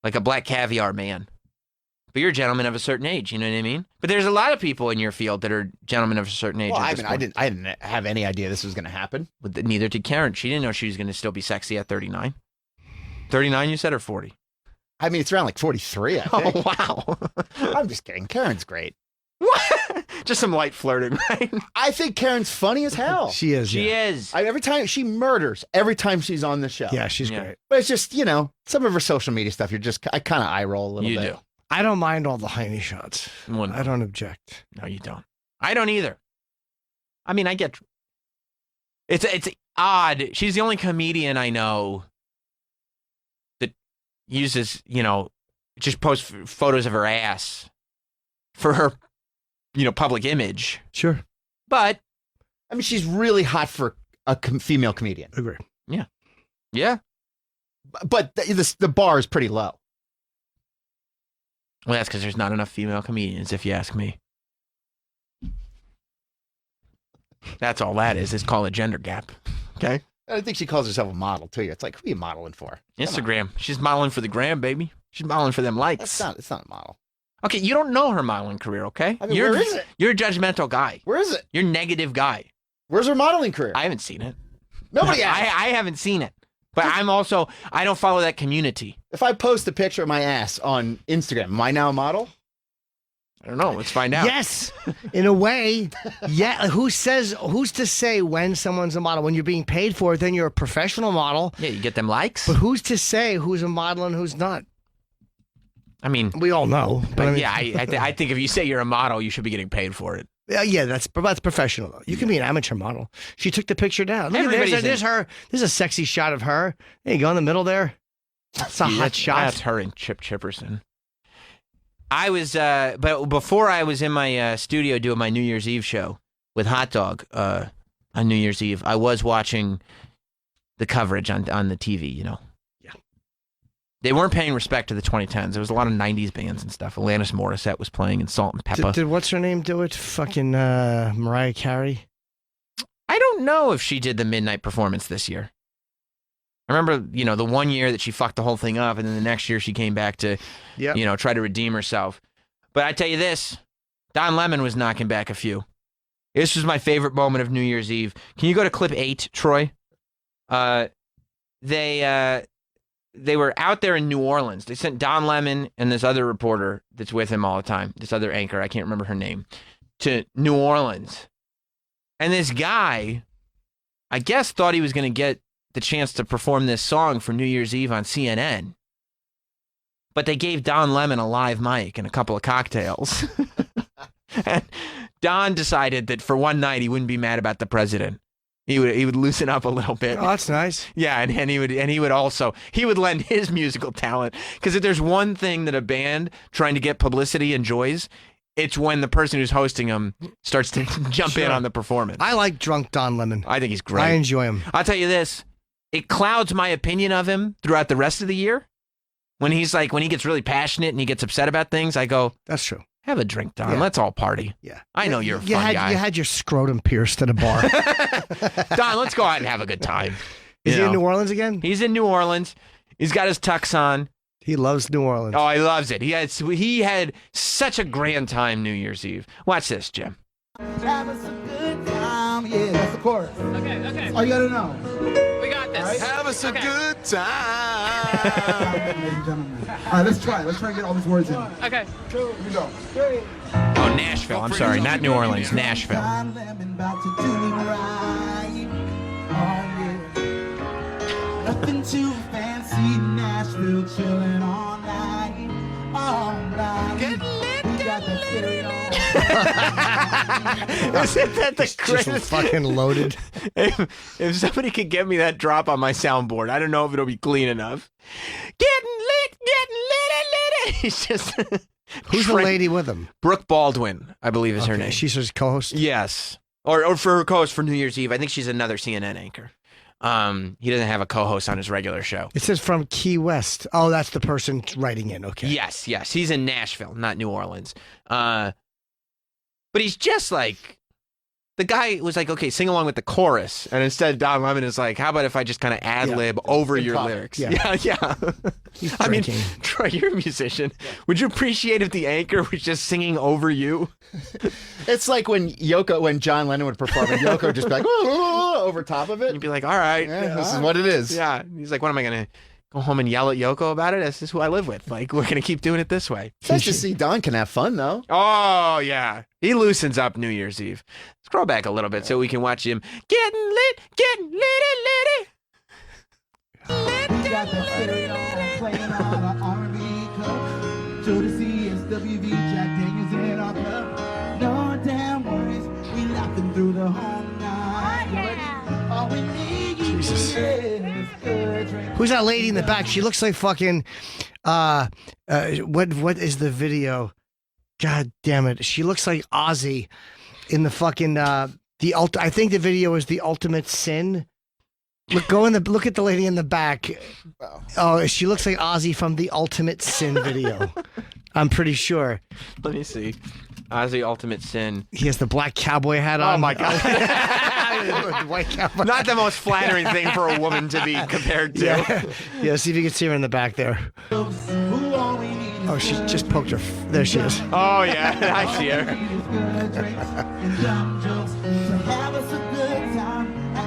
like a black caviar man. But you're a gentleman of a certain age, you know what I mean? But there's a lot of people in your field that are gentlemen of a certain age. Well, at I this mean, point. I didn't have any idea this was going to happen. But neither did Karen. She didn't know she was going to still be sexy at 39. 39, you said, or 40? I mean, it's around like 43, I think. Oh, wow. I'm just kidding. Karen's great. What? Just some light flirting, right? I think Karen's funny as hell. She is. She is. Every time she murders, every time she's on the show. Yeah, she's great. But it's just, some of her social media stuff, I kind of eye roll a little You bit. do. I don't mind all the Heine shots. Well, no. I don't object. No, you don't. I don't either. I mean, I get. It's odd. She's the only comedian I know that uses, just posts photos of her ass for her, public image. Sure. But I mean, she's really hot for a female comedian. Agree. Yeah. Yeah. But the bar is pretty low. Well, that's because there's not enough female comedians, if you ask me. That's all that is. It's called a gender gap. Okay. I think she calls herself a model too. It's like, who are you modeling for? Instagram. She's modeling for the gram, baby. She's modeling for them likes. It's not a model. Okay, you don't know her modeling career, okay? I mean, where is it? You're a judgmental guy. Where is it? You're a negative guy. Where's her modeling career? I haven't seen it. Nobody has. I haven't seen it. But I don't follow that community. If I post a picture of my ass on Instagram, am I now a model? I don't know. Let's find out. Yes, in a way. Yeah. Who's to say when someone's a model? When you're being paid for it, then you're a professional model. Yeah, you get them likes. But who's to say who's a model and who's not? I mean, we all know. But I mean, I think if you say you're a model, you should be getting paid for it. Yeah, that's professional though. You can be an amateur model. She took the picture down. Look, there's her. There's a sexy shot of her. There you go in the middle there. That's a hot shot. That's her and Chip Chipperson. I was, but before I was in my studio doing my New Year's Eve show with Hot Dog on New Year's Eve, I was watching the coverage on the TV, you know. Yeah. They weren't paying respect to the 2010s. There was a lot of 90s bands and stuff. Alanis Morissette was playing in Salt and Pepper. Did what's her name do it? Fucking Mariah Carey? I don't know if she did the midnight performance this year. I remember, you know, the one year that she fucked the whole thing up, and then the next year she came back to, you know, try to redeem herself. But I tell you this, Don Lemon was knocking back a few. This was my favorite moment of New Year's Eve. Can you go to clip 8, Troy? They were out there in New Orleans. They sent Don Lemon and this other reporter that's with him all the time, this other anchor, I can't remember her name, to New Orleans. And this guy, I guess, thought he was going to get the chance to perform this song for New Year's Eve on CNN. But they gave Don Lemon a live mic and a couple of cocktails. And Don decided that for one night he wouldn't be mad about the president. He would loosen up a little bit. Oh, that's nice. Yeah, and he would lend his musical talent, because if there's one thing that a band trying to get publicity enjoys, it's when the person who's hosting them starts to jump in on the performance. I like drunk Don Lemon. I think he's great. I enjoy him. I'll tell you this. It clouds my opinion of him throughout the rest of the year. When he gets really passionate and he gets upset about things, I go, that's true. Have a drink, Don. Yeah. Let's all party. Yeah. I know you're a fun guy. You had your scrotum pierced at a bar. Don, let's go out and have a good time. Is he in New Orleans again? He's in New Orleans. He's got his tux on. He loves New Orleans. Oh, he loves it. He had such a grand time New Year's Eve. Watch this, Jim. Have us a good time. Yeah, that's the chorus. Okay. All you gotta know. We got this. Right? Have us a good time. Ladies and gentlemen. All right, let's try. Let's try to get all these words in. Okay. 2, here we go. 3. Oh, Nashville. I'm sorry, not New Orleans. Nashville. Don Lemon about to do me right. Oh, yeah. Nothing too fancy. Nashville chilling all night. All night. Get lit, we got that stereo. Isn't that the greatest? Just fucking loaded. If somebody could get me that drop on my soundboard, I don't know if it'll be clean enough. Getting lit. He's just. Who's the lady with him? Brooke Baldwin, I believe is her name. She's his co-host? Yes. Or for her co-host for New Year's Eve. I think she's another CNN anchor. He doesn't have a co-host on his regular show. It says from Key West. Oh, that's the person writing in. Okay. Yes. He's in Nashville, not New Orleans. But he's just like, the guy was like, okay, sing along with the chorus. And instead, Don Lemon is like, how about if I just kind of ad-lib over your lyrics? Yeah. I mean, Troy, you're a musician. Yeah. Would you appreciate if the anchor was just singing over you? It's like when John Lennon would perform, and Yoko would just be like, over top of it. You'd be like, all right. Yeah, this is what it is. Yeah. He's like, what am I going to go home and yell at Yoko about it? This is who I live with. Like, we're going to keep doing it this way. It's nice to see Don can have fun, though. Oh, yeah. He loosens up New Year's Eve. Scroll back a little bit so we can watch him getting lit. We got that stereo playing on our R&B club. Joe to CSWV, Jack Daniels in our club. No damn worries, we laughing through the whole night. All we need is good drink. Who's that lady in the back? She looks like fucking. What is the video? God damn it! She looks like Ozzy in the fucking I think the video is The Ultimate Sin. Look at the lady in the back. Oh, she looks like Ozzy from The Ultimate Sin video. I'm pretty sure. Let me see. Ozzy Ultimate Sin. He has the black cowboy hat on. Oh my god. White cowboy. Not the most flattering thing for a woman to be compared to. Yeah, see if you can see her in the back there. Oh, she just poked her. There she is. Oh, yeah. I see her.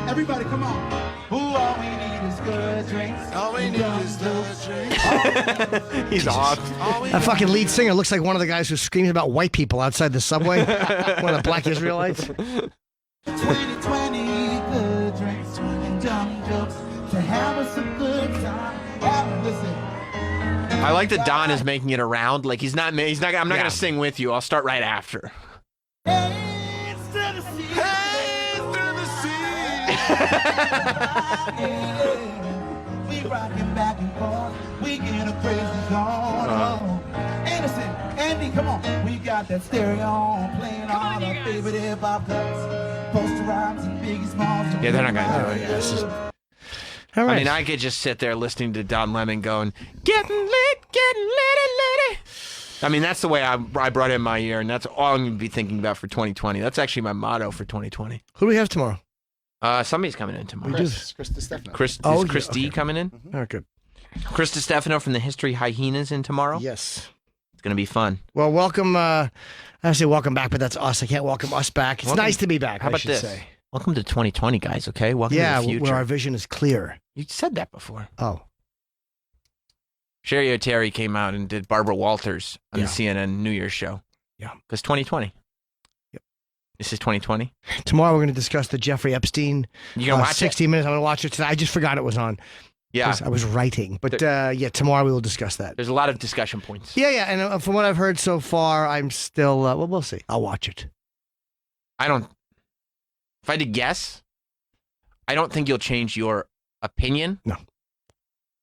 Everybody, come on. All we need is good drinks. All we need is good drinks. He's off. That fucking lead singer looks like one of the guys who screams about white people outside the subway. One of the black Israelites. 2020 good drinks and dumb jokes to have us a good time. Listen. I like that Don is making it around. Like he's not. I'm not going to sing with you. I'll start right after. Hey, it's Tennessee. Hey, it's Tennessee. We rockin' back and forth. We get a crazy going. Anderson, Andy, come on. We got that stereo on, playing all our favorite hip hop cuts. Poster Rhymes and Biggie Smalls. Yeah, they're not going to do it. This is... All right. I mean, I could just sit there listening to Don Lemon going, getting lit, litty. I mean, that's the way I brought in my year, and that's all I'm going to be thinking about for 2020. That's actually my motto for 2020. Who do we have tomorrow? Somebody's coming in tomorrow. Chris DiStefano. Chris D coming in? Oh, good. Chris DiStefano from the History Hyenas in tomorrow? Yes. It's going to be fun. Well, welcome. I say welcome back, but that's us. I can't welcome us back. It's nice to be back. How about this? Say. Welcome to 2020, guys, okay? Welcome to the future. Where our vision is clear. You said that before. Oh. Sherry O'Terry came out and did Barbara Walters on the CNN New Year's show. Yeah. Because 2020. Yep. This is 2020. Tomorrow we're going to discuss the Jeffrey Epstein. You going to watch 60 Minutes. I'm going to watch it today. I just forgot it was on. Yeah. I was writing. But tomorrow we will discuss that. There's a lot of discussion points. Yeah. And from what I've heard so far, I'm still, we'll see. I'll watch it. If I had to guess, I don't think you'll change your opinion. No.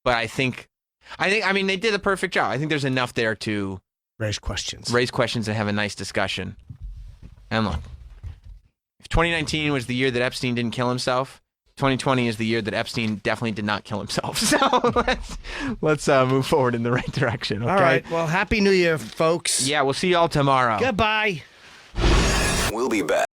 But I mean, they did a perfect job. I think there's enough there to raise questions and have a nice discussion. And look, if 2019 was the year that Epstein didn't kill himself, 2020 is the year that Epstein definitely did not kill himself. So let's move forward in the right direction. Okay? All right. Well, Happy New Year, folks. Yeah, we'll see y'all tomorrow. Goodbye. We'll be back.